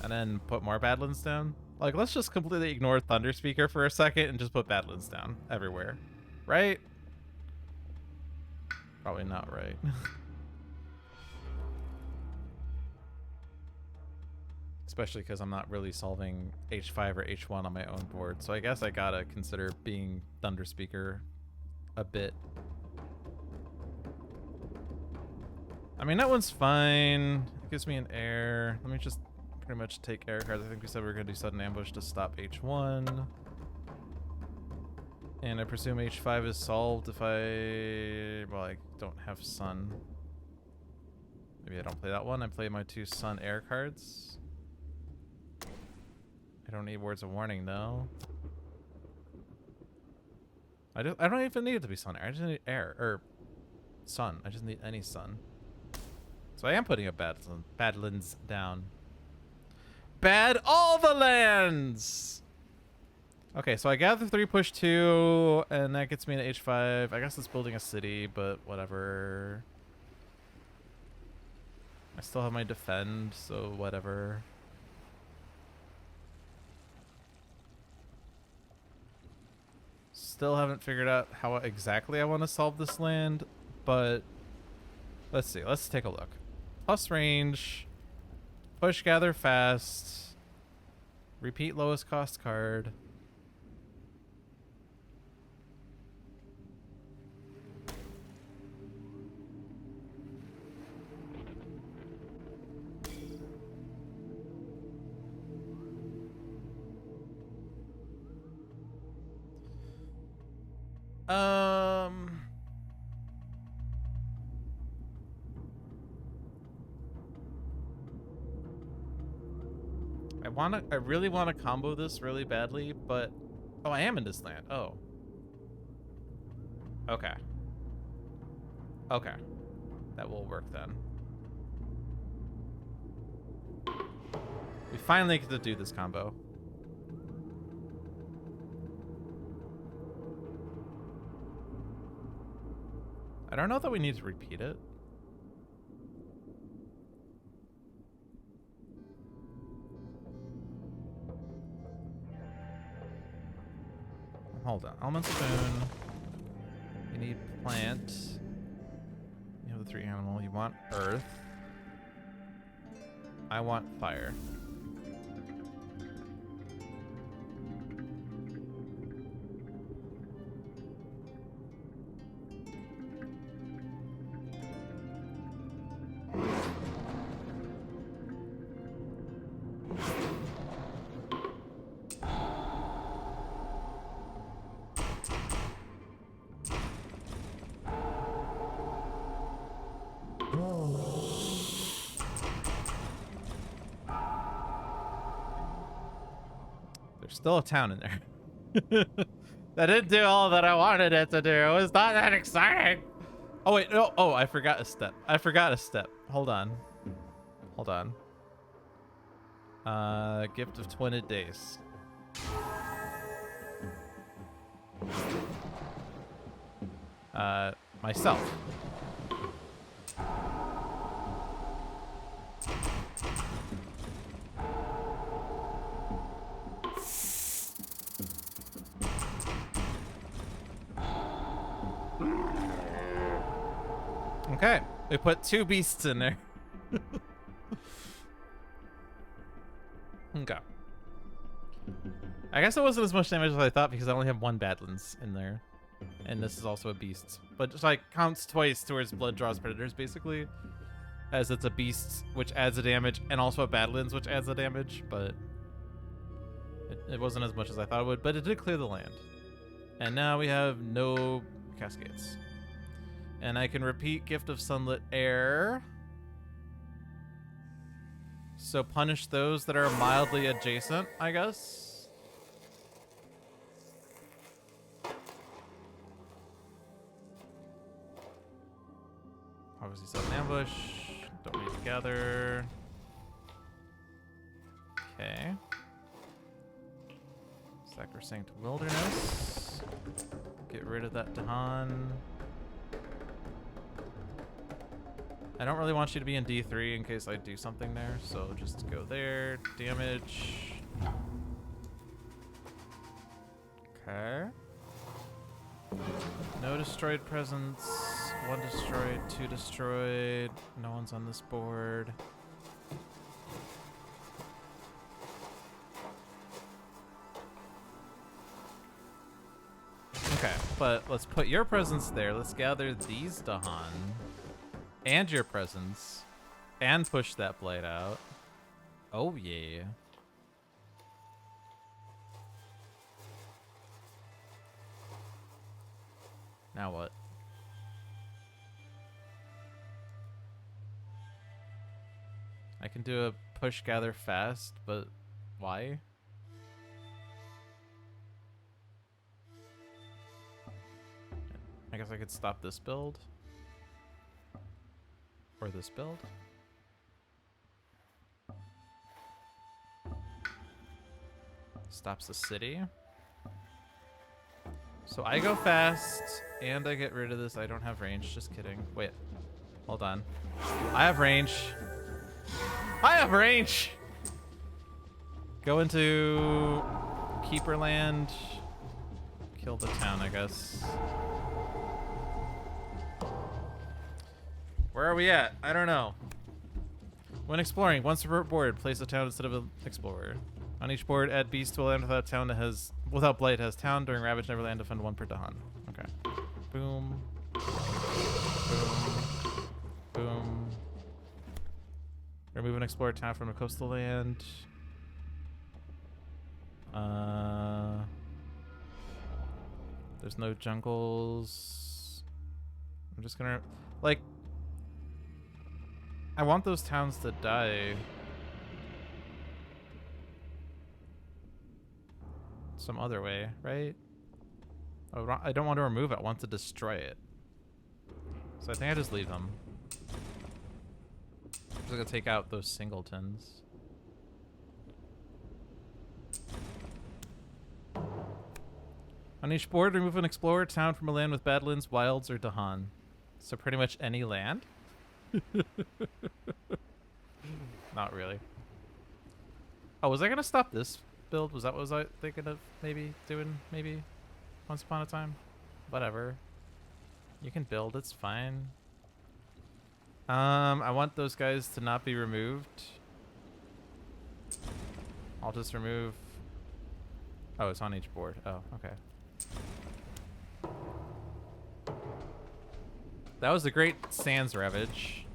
And then put more Badlands down. Like, let's just completely ignore Thunder Speaker for a second and just put Badlands down everywhere. Right? Probably not right. Especially because I'm not really solving H5 or H1 on my own board. So I guess I gotta consider being Thunder Speaker a bit. I mean, that one's fine. It gives me an air. Let me just pretty much take air cards. I think we said we were gonna do sudden ambush to stop H1. And I presume H5 is solved if I don't have sun. Maybe I don't play that one. I play my 2 sun air cards. I don't need words of warning though. I don't even need it to be sun air. I just need air or sun. I just need any sun. So I am putting a Badlands down. Bad all the lands. Okay, so I gather 3, push 2, and that gets me to H5. I guess it's building a city, but whatever. I still have my defend, so whatever. Still haven't figured out how exactly I want to solve this land, but let's see. Let's take a look. Plus range, push, gather fast, repeat lowest cost card. I really want to combo this really badly, but oh, I am in this land. Oh. Okay. Okay. That will work then. We finally get to do this combo. I don't know that we need to repeat it. Hold on. Elemental Boon. We need plant. the 3 animal. You want earth. I want fire. There's still a town in there. That didn't do all that I wanted it to do. It was not that exciting. Oh, wait. No. Oh, I forgot a step. I forgot a step. Hold on. Hold on. Gift of Twined Days. Myself. Okay, we put 2 beasts in there. Okay. I guess it wasn't as much damage as I thought because I only have 1 Badlands in there. And this is also a beast. But just like counts twice towards Blood Draws Predators, basically. As it's a beast, which adds a damage, and also a Badlands, which adds a damage, but it wasn't as much as I thought it would, but it did clear the land. And now we have no cascades. And I can repeat Gift of Sunlit Air. So punish those that are mildly adjacent, I guess. Obviously set an ambush. Don't need to gather. Okay. Sacrosanct Wilderness. Get rid of that Dahan. I don't really want you to be in D3 in case I do something there, so just go there. Damage. Okay. No destroyed presence. 1 destroyed, 2 destroyed. No one's on this board. Okay, but let's put your presence there. Let's gather these Dahan. And your presence. And push that blade out. Oh, yeah. Now what? I can do a push gather fast, but why? I guess I could stop this build. Or this build. Stops the city. So I go fast, and I get rid of this. I don't have range. Just kidding. Wait. Hold on. I have range. I have range! Go into Keeper Land. Kill the town, I guess. Where are we at? I don't know. When exploring, once per board, place a town instead of an explorer. On each board, add beast to a land without town that has without blight has town. During Ravage Neverland, defend 1 per Dahan. Okay. Boom. Boom. Boom. Remove an explorer town from a coastal land. There's no jungles. I'm just gonna like. I want those towns to die. Some other way, right? I don't want to remove it. I want to destroy it. So I think I just leave them. I'm just gonna take out those singletons. On each board, remove an explorer town from a land with Badlands, Wilds, or Dahan. So pretty much any land? Not really. Oh, was I gonna stop this build? Was that what I was thinking of maybe doing? Maybe once upon a time? Whatever. You can build, it's fine. I want those guys to not be removed. I'll just remove... Oh, it's on each board. Oh, okay. That was a great Sands Ravage.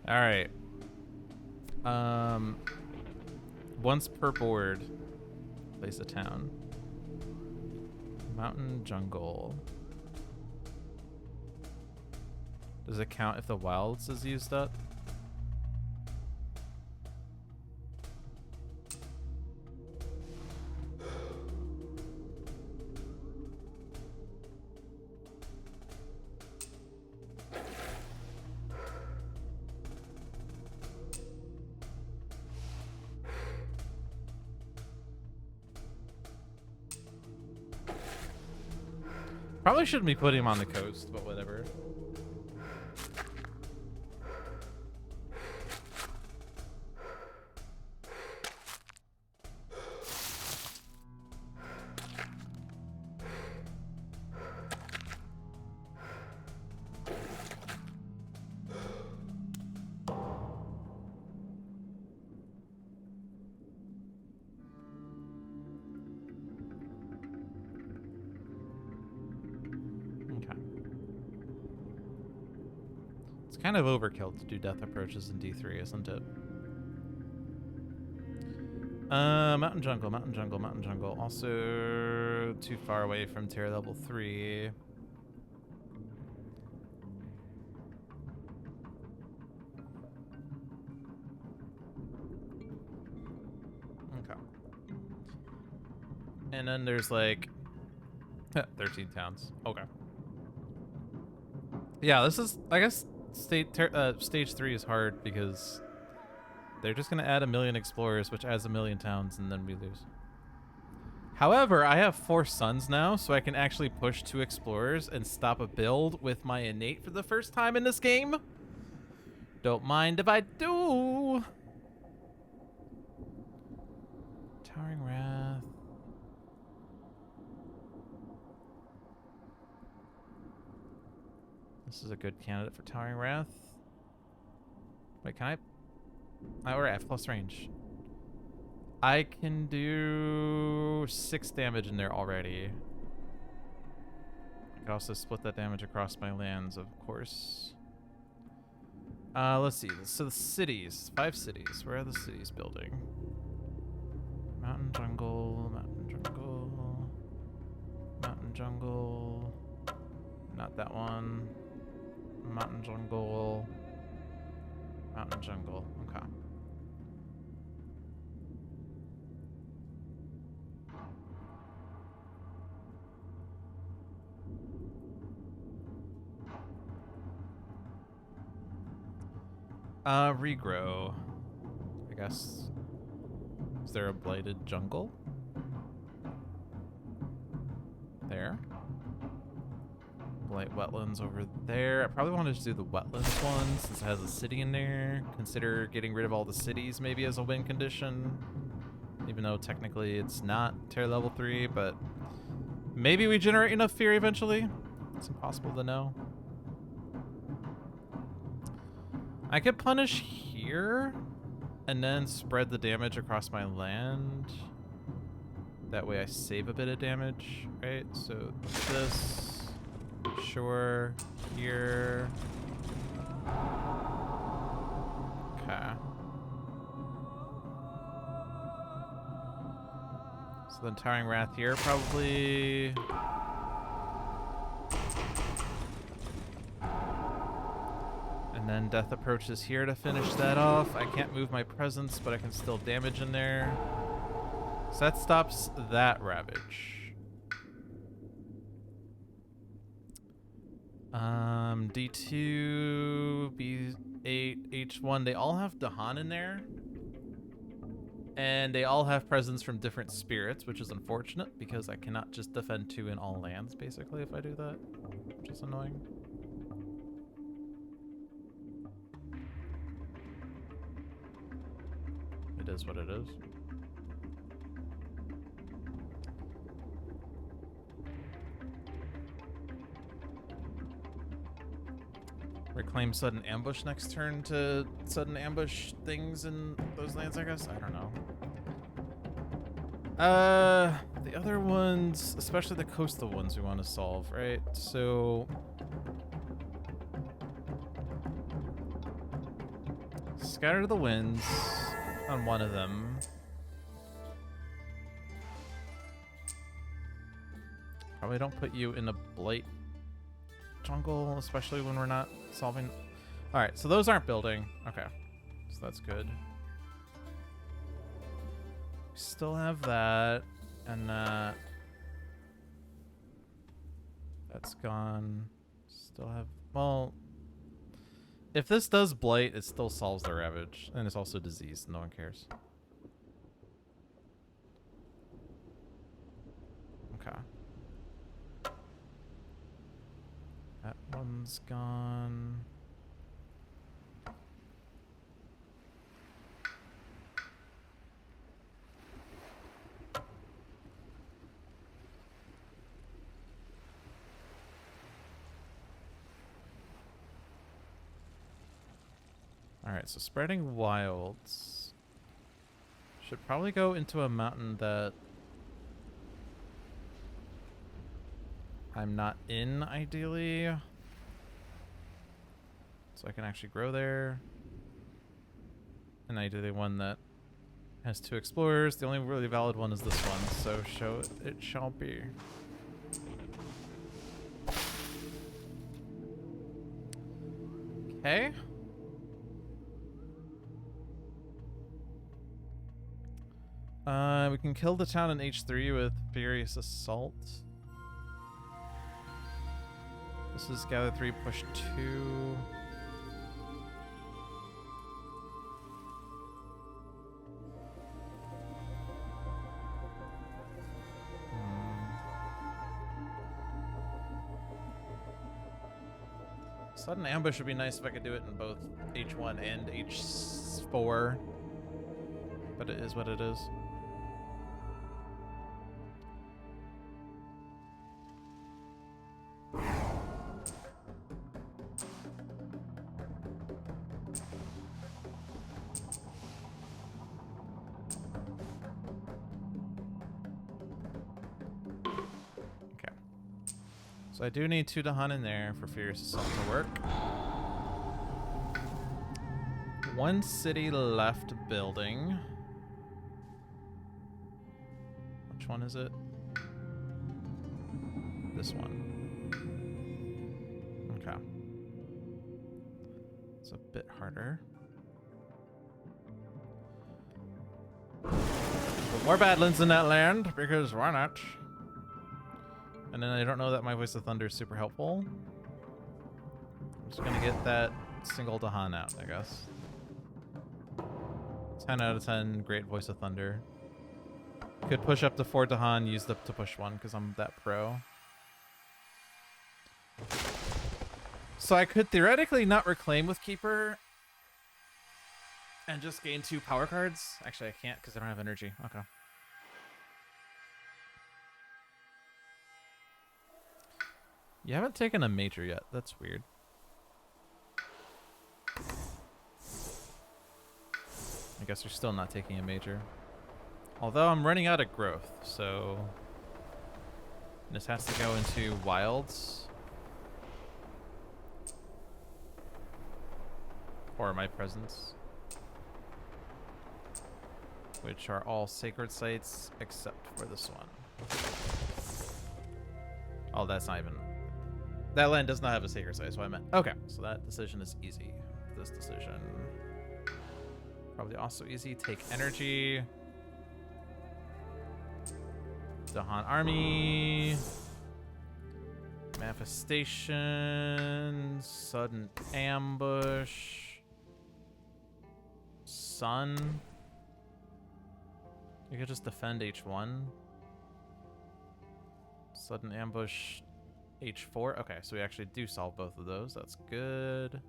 Alright. Once per board, place a town. Mountain jungle. Does it count if the wilds is used up? Probably shouldn't be putting him on the coast, but whatever. Kind of overkill to do death approaches in D3, isn't it? Mountain jungle, mountain jungle, mountain jungle. Also too far away from tier level 3. Okay. And then there's like 13 towns. Okay. Yeah, this is, I guess, stage 3 is hard because they're just gonna add 1,000,000 explorers, which adds 1,000,000 towns, and then we lose. However, I have 4 suns now, so I can actually push 2 explorers and stop a build with my innate for the first time in this game. Don't mind if I do. Towering Wrath. This is a good candidate for Towering Wrath. Wait, can I? Or F plus range. I can do 6 damage in there already. I could also split that damage across my lands, of course. Let's see. So the cities. 5 cities. Where are the cities building? Mountain jungle, mountain jungle, mountain jungle. Not that one. Mountain jungle. Mountain jungle. Okay. Regrow. I guess. Is there a blighted jungle? There. Blight wetlands over there. I probably want to just do the wetlands one since it has a city in there. Consider getting rid of all the cities maybe as a win condition. Even though technically it's not tier level 3, but maybe we generate enough fear eventually. It's impossible to know. I could punish here and then spread the damage across my land. That way I save a bit of damage, right? So this, sure, here. Okay. So then Towering Wrath here, probably. And then Death approaches here to finish that off. I can't move my presence, but I can still damage in there. So that stops that Ravage. D2, B8, H1, they all have Dahan in there. And they all have presence from different spirits, which is unfortunate because I cannot just defend 2 in all lands, basically, if I do that, which is annoying. It is what it is. Reclaim sudden ambush next turn to sudden ambush things in those lands, I guess? I don't know. The other ones, especially the coastal ones we want to solve, right? So... Scatter the winds on one of them. Probably don't put you in a blight jungle, especially when we're not solving... Alright, so those aren't building. Okay, so that's good. We still have that, and that's gone. Still have... Well, if this does blight, it still solves the ravage, and it's also disease. No one cares. Okay. That one's gone. Alright, so spreading wilds should probably go into a mountain that I'm not in, ideally. So I can actually grow there. And ideally one that has 2 explorers. The only really valid one is this one, so show it shall be. Okay. We can kill the town in H3 with Furious Assault. This is gather 3, push 2. Sudden ambush would be nice if I could do it in both H1 and H4. But it is what it is. So I do need 2 Dahan in there for Furious Assault to work. 1 city left building. Which one is it? This one. Okay. It's a bit harder. Put more Badlands in that land, because why not? And then I don't know that my Voice of Thunder is super helpful. I'm just gonna get that single Dahan out, I guess. 10 out of 10, great Voice of Thunder. Could push up to 4 Dahan, use up to push 1 because I'm that pro. So I could theoretically not reclaim with Keeper and just gain 2 power cards. Actually, I can't because I don't have energy. Okay. You haven't taken a major yet. That's weird. I guess you're still not taking a major. Although I'm running out of growth, so this has to go into wilds. Or my presence. Which are all sacred sites except for this one. Oh, that's not even... That land does not have a sacred site, so I meant... Okay, so that decision is easy. This decision... Probably also easy. Take energy. Dahan army. Manifestation. Sudden ambush. Sun. You could just defend H1. Sudden ambush H4. Okay, so we actually do solve both of those. That's good.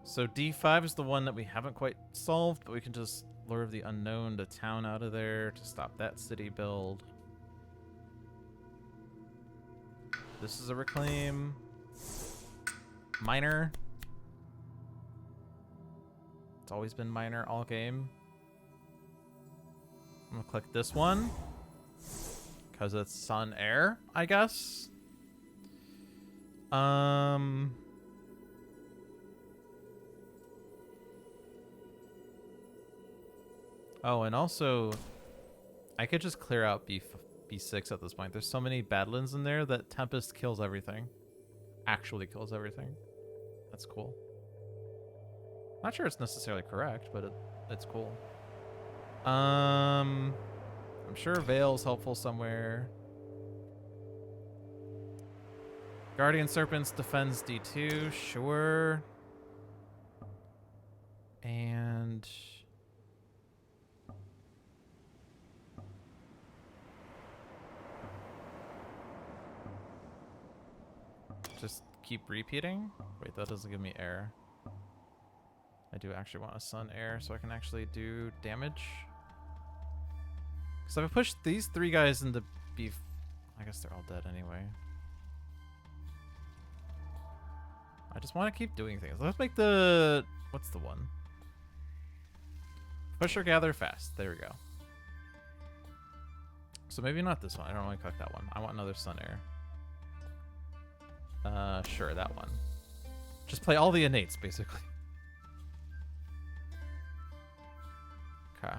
So D5 is the one that we haven't quite solved, but we can just Lure of the Unknown to town out of there to stop that city build. This is a reclaim. Minor. It's always been minor all game. I'm gonna click this one because it's sun air, I guess. Oh, and also, I could just clear out B6 at this point. There's so many Badlands in there that Tempest kills everything. Actually kills everything. That's cool. Not sure it's necessarily correct, but it's cool. I'm sure Veil's helpful somewhere. Guardian Serpents defends D2, sure. And just keep repeating. Wait, that doesn't give me air. I do actually want a sun air so I can actually do damage. Because if I push these 3 guys into beef, I guess they're all dead anyway. I just want to keep doing things. Let's make the... What's the one? Push or gather fast. There we go. So maybe not this one. I don't want to click that one. I want another sun air. Sure, that one. Just play all the innates, basically. Okay.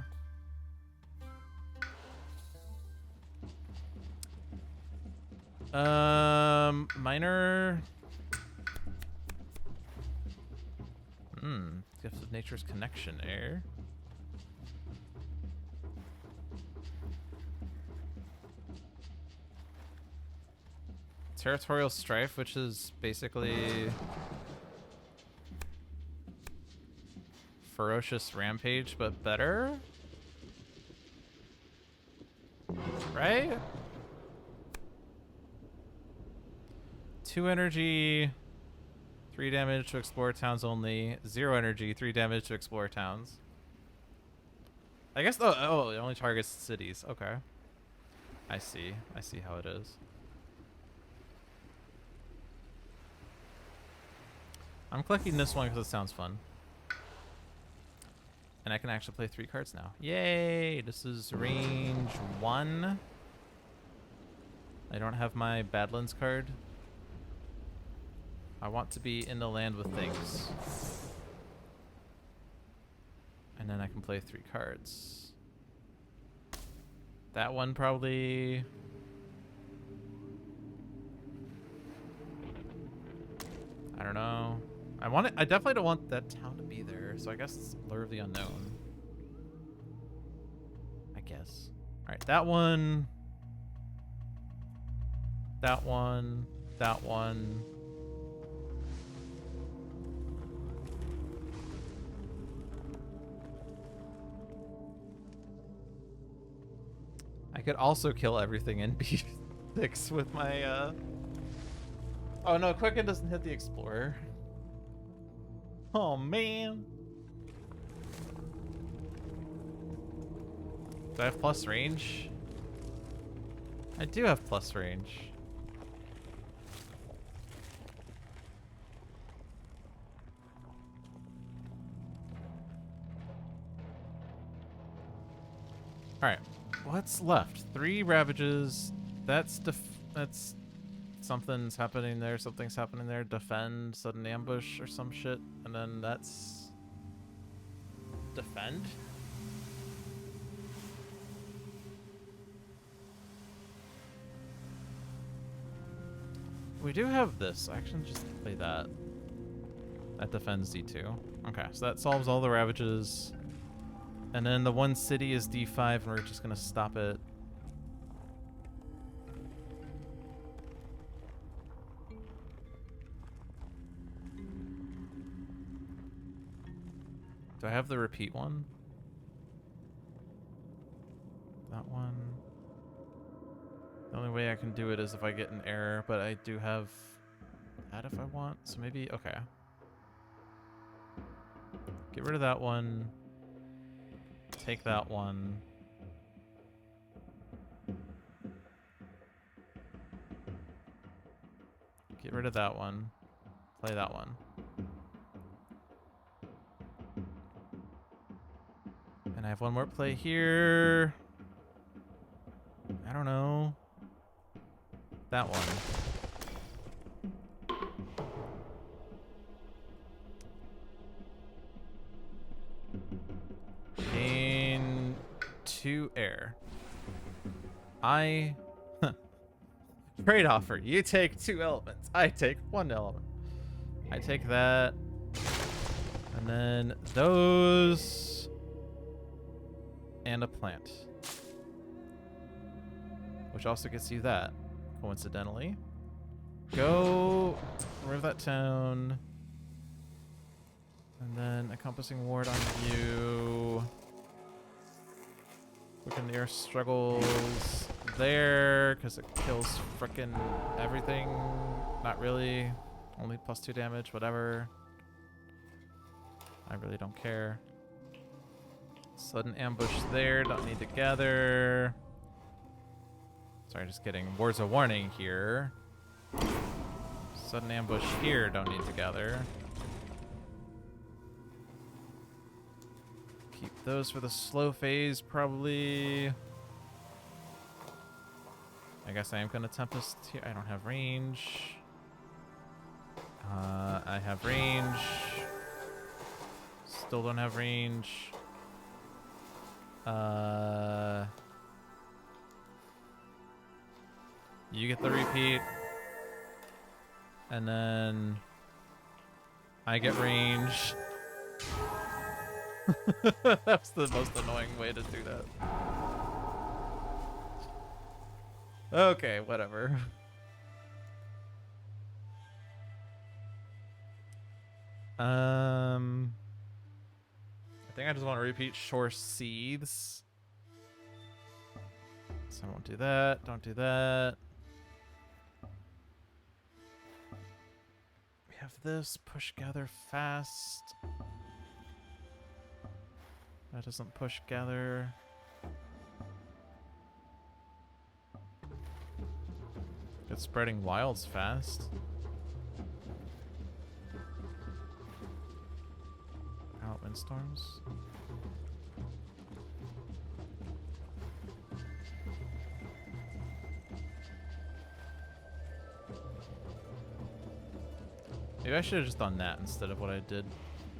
Minor. Gifts of Nature's Connection, air. Territorial Strife, which is basically Ferocious Rampage, but better? Right? 2 energy, 3 damage to explore towns only. 0 energy, 3 damage to explore towns. I guess, oh, it only targets cities. Okay. I see how it is. I'm clicking this one because it sounds fun. And I can actually play 3 cards now. Yay! This is range 1. I don't have my Badlands card. I want to be in the land with things. And then I can play 3 cards. That one probably... I don't know. I definitely don't want that town to be there, so I guess it's Lure of the Unknown. I guess. Alright, that one. That one. That one. I could also kill everything in B6 with my, Oh no, Quicken doesn't hit the Explorer. Oh man. Do I have plus range? I do have plus range. Alright, what's left? 3 Ravages. That's something's happening there, something's happening there. Defend, sudden ambush, or some shit. And then that's... Defend? We do have this. I can just play that. That defends D2. Okay, so that solves all the Ravages. And then the one city is D5, and we're just gonna stop it. Do I have the repeat one? That one. The only way I can do it is if I get an error, but I do have that if I want. So maybe, okay. Get rid of that one. Take that one. Get rid of that one. Play that one. And I have one more play here. I don't know. That one. Gain 2 air. Trade offer. You take 2 elements. I take 1 element. I take that. And then those. And a plant. Which also gets you that, coincidentally. Go remove that town. And then a compassing ward on you. Quicken the air struggles there, because it kills frickin' everything. Not really. Only +2 damage, whatever. I really don't care. Sudden ambush there, don't need to gather. Sorry, just kidding. Words of warning here. Sudden ambush here, don't need to gather. Keep those for the slow phase, probably. I guess I am gonna Tempest here. I don't have range. I have range. Still don't have range. You get the repeat. And then I get range. That's the most annoying way to do that. Okay, whatever. I think I just want to repeat Shore Seeds. So I won't do that. Don't do that. We have this. Push gather fast. That doesn't push gather. It's spreading wilds fast. Out windstorms. Maybe I should have just done that instead of what I did.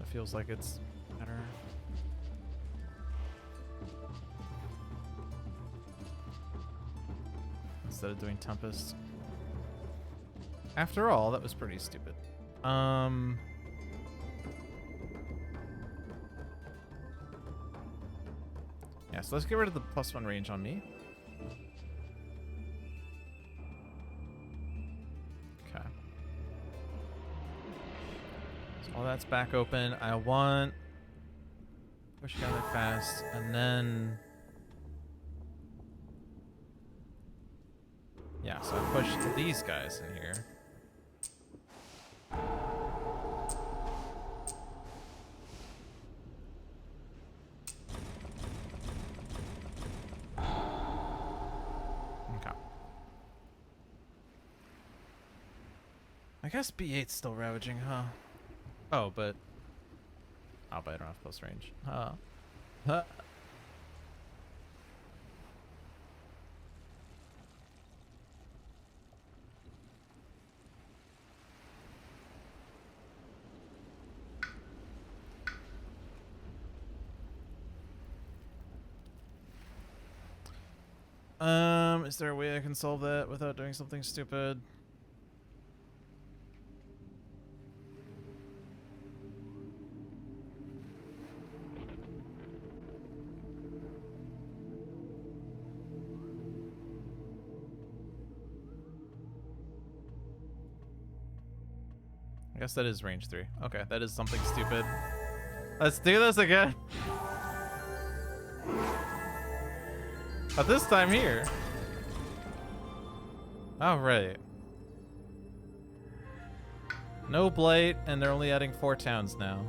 It feels like it's better. Instead of doing Tempest. After all, that was pretty stupid. Yeah, so let's get rid of the +1 range on me. Okay. So all that's back open. I want push gather fast, and then yeah, so I pushed these guys in here. I guess B8's still ravaging, huh? Oh, but I don't have close range. Huh. Is there a way I can solve that without doing something stupid? I guess that is range 3. Okay, that is something stupid. Let's do this again. But this time here. Alright. No blight, and they're only adding 4 towns now.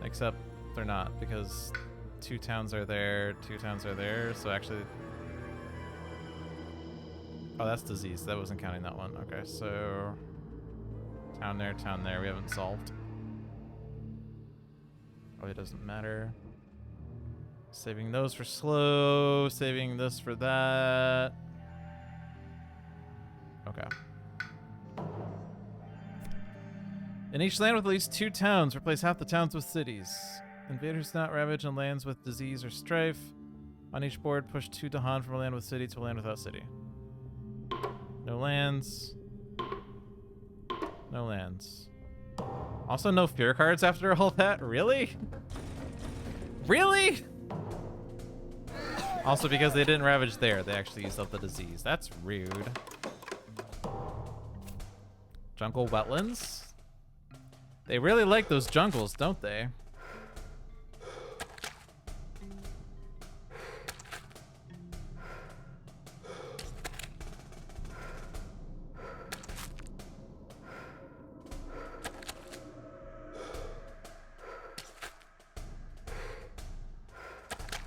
Except they're not, because 2 towns are there, 2 towns are there, so actually... Oh, that's disease. That wasn't counting that one. Okay, so town there. We haven't solved. Oh, it doesn't matter. Saving those for slow. Saving this for that. Okay. In each land with at least 2 towns, replace half the towns with cities. Invaders not ravage on lands with disease or strife. On each board, push 2 Dahan from a land with city to a land without city. No lands. No lands. Also, no fear cards after all that? Really? Really? Also, because they didn't ravage there, they actually used up the disease. That's rude. Jungle wetlands? They really like those jungles, don't they?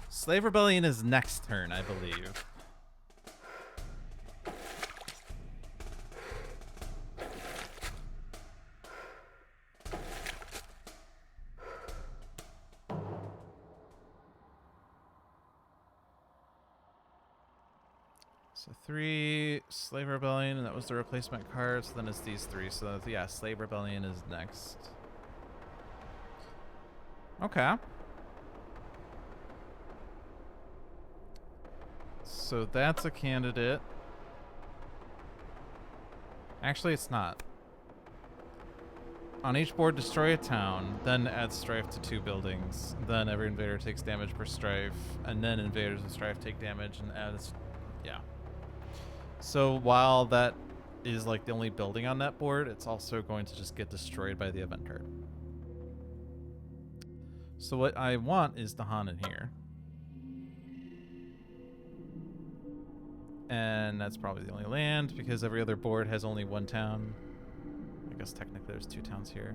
Slave Rebellion is next turn, I believe. So 3 Slave Rebellion, and that was the replacement card. So then it's these 3. So yeah, Slave Rebellion is next. Okay. So that's a candidate. Actually, it's not. On each board, destroy a town, then add strife to 2 buildings. Then every invader takes damage per strife, and then invaders with strife take damage and adds. Yeah. So while that is like the only building on that board, it's also going to just get destroyed by the event card. So what I want is Dahan in here. And that's probably the only land because every other board has only 1 town. I guess technically there's 2 towns here.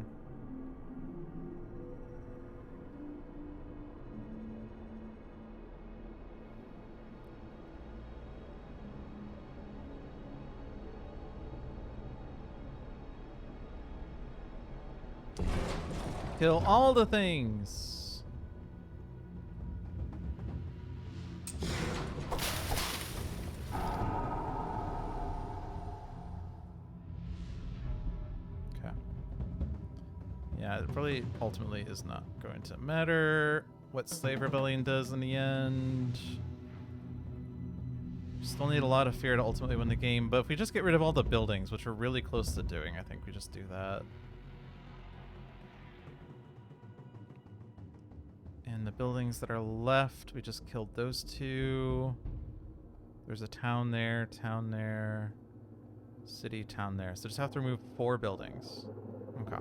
Kill all the things. Yeah, it probably ultimately is not going to matter what Slave Rebellion does in the end. Still need a lot of fear to ultimately win the game, but if we just get rid of all the buildings, which we're really close to doing, I think we just do that. And the buildings that are left, we just killed those 2. There's a town there, city, town there. So just have to remove 4 buildings. Okay.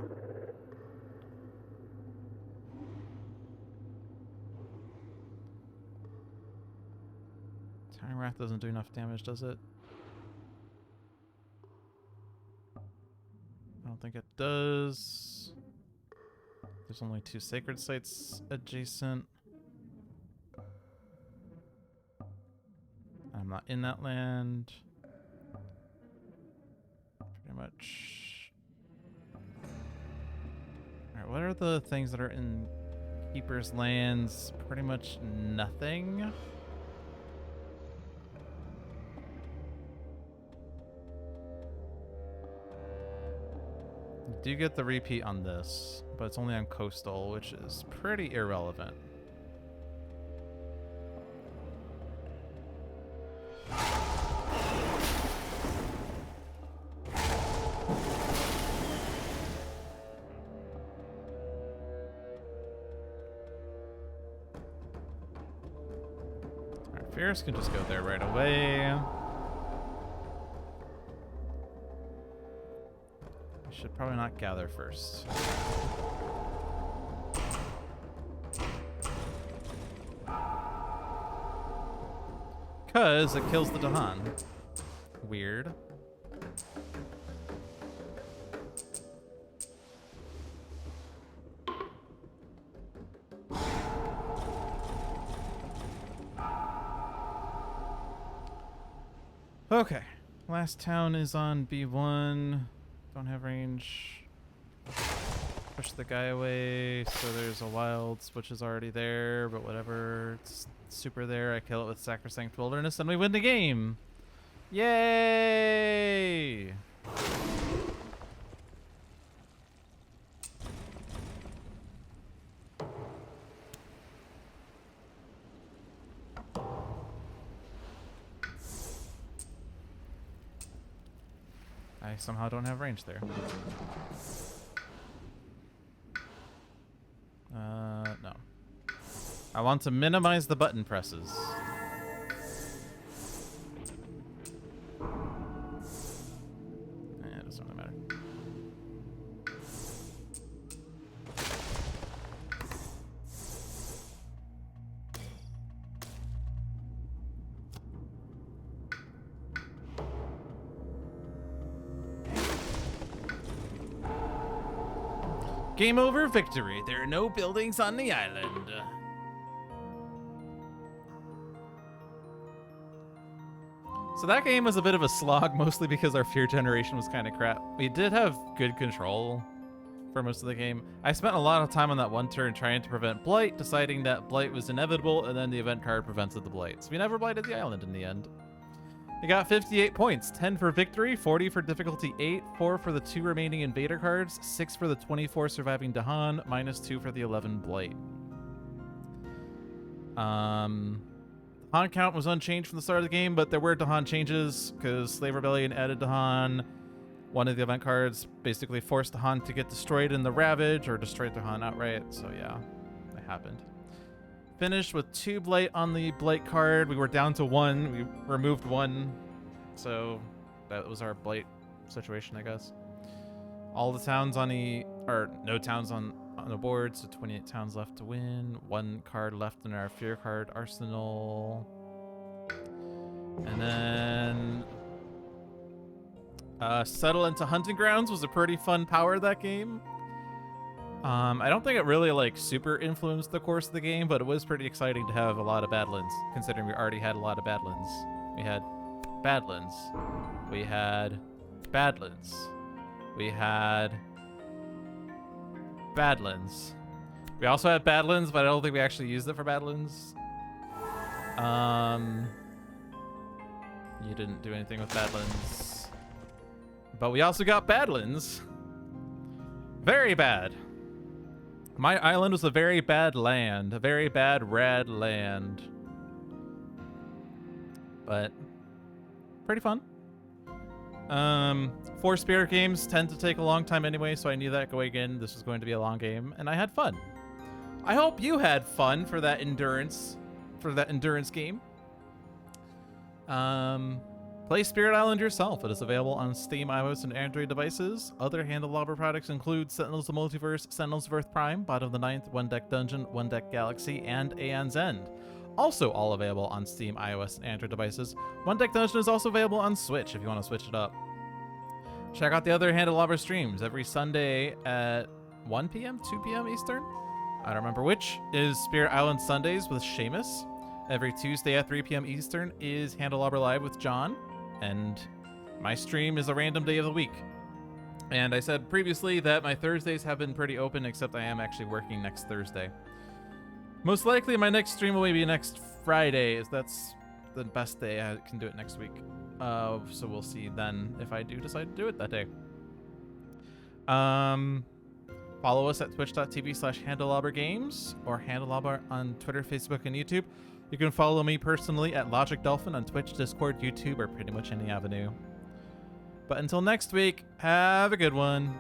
Tiny Wrath doesn't do enough damage, does it? I don't think it does. There's only 2 sacred sites adjacent. I'm not in that land. Pretty much. Alright, what are the things that are in Keeper's lands? Pretty much nothing. You do get the repeat on this, but it's only on coastal, which is pretty irrelevant. Alright, Fierce can just go there right away. Should probably not gather first. Because it kills the Dahan. Weird. Okay. Last town is on B1. Don't have range. Push the guy away. So there's a wilds, which is already there, but whatever. It's super there. I kill it with Sacrosanct Wilderness, and we win the game. Yay! I somehow don't have range there. No. I want to minimize the button presses. It doesn't really matter. Game over, victory. There are no buildings on the island. So that game was a bit of a slog, mostly because our fear generation was kind of crap. We did have good control for most of the game. I spent a lot of time on that one turn trying to prevent blight, deciding that blight was inevitable, and then the event card prevented the blight. So we never blighted the island in the end. We got 58 points, 10 for victory, 40 for difficulty 8, 4 for the 2 remaining invader cards, 6 for the 24 surviving Dahan, -2 for the 11 blight. Dahan count was unchanged from the start of the game, but there were Dahan changes because Slave Rebellion added Dahan. One of the event cards basically forced Dahan to get destroyed in the Ravage or destroyed Dahan outright, so yeah, that happened. Finished with 2 blight on the blight card. We were down to 1. We removed 1. So that was our blight situation, I guess. All the towns on the... or no towns on the board, so 28 towns left to win. 1 card left in our fear card arsenal. And then... Settle into Hunting Grounds was a pretty fun power that game. I don't think it really like super influenced the course of the game, but it was pretty exciting to have a lot of Badlands, considering we already had a lot of Badlands. We had Badlands. We had Badlands. We had Badlands. We also had Badlands, but I don't think we actually used it for Badlands. You didn't do anything with Badlands. But we also got Badlands. Very bad. My island was a very bad land. A very bad rad land. But pretty fun. 4 spirit games tend to take a long time anyway, so I knew that going in this was going to be a long game, and I had fun. I hope you had fun for that endurance game. Play Spirit Island yourself. It is available on Steam, iOS, and Android devices. Other Handelabra products include Sentinels of the Multiverse, Sentinels of Earth Prime, Bottom of the Ninth, One Deck Dungeon, One Deck Galaxy, and Aeon's End. Also all available on Steam, iOS, and Android devices. One Deck Dungeon is also available on Switch if you want to switch it up. Check out the other Handelabra streams every Sunday at 1 p.m., 2 p.m. Eastern. I don't remember which. Is Spirit Island Sundays with Seamus. Every Tuesday at 3 p.m. Eastern is Handelabra Live with John. And my stream is a random day of the week. And I said previously that my Thursdays have been pretty open, except I am actually working next Thursday. Most likely my next stream will be next Friday, as that's the best day I can do it next week. So we'll see then if I do decide to do it that day. Follow us at twitch.tv/HandelabraGames or Handelabra on Twitter, Facebook, and YouTube. You can follow me personally at Logic Dolphin on Twitch, Discord, YouTube, or pretty much any avenue. But until next week, have a good one.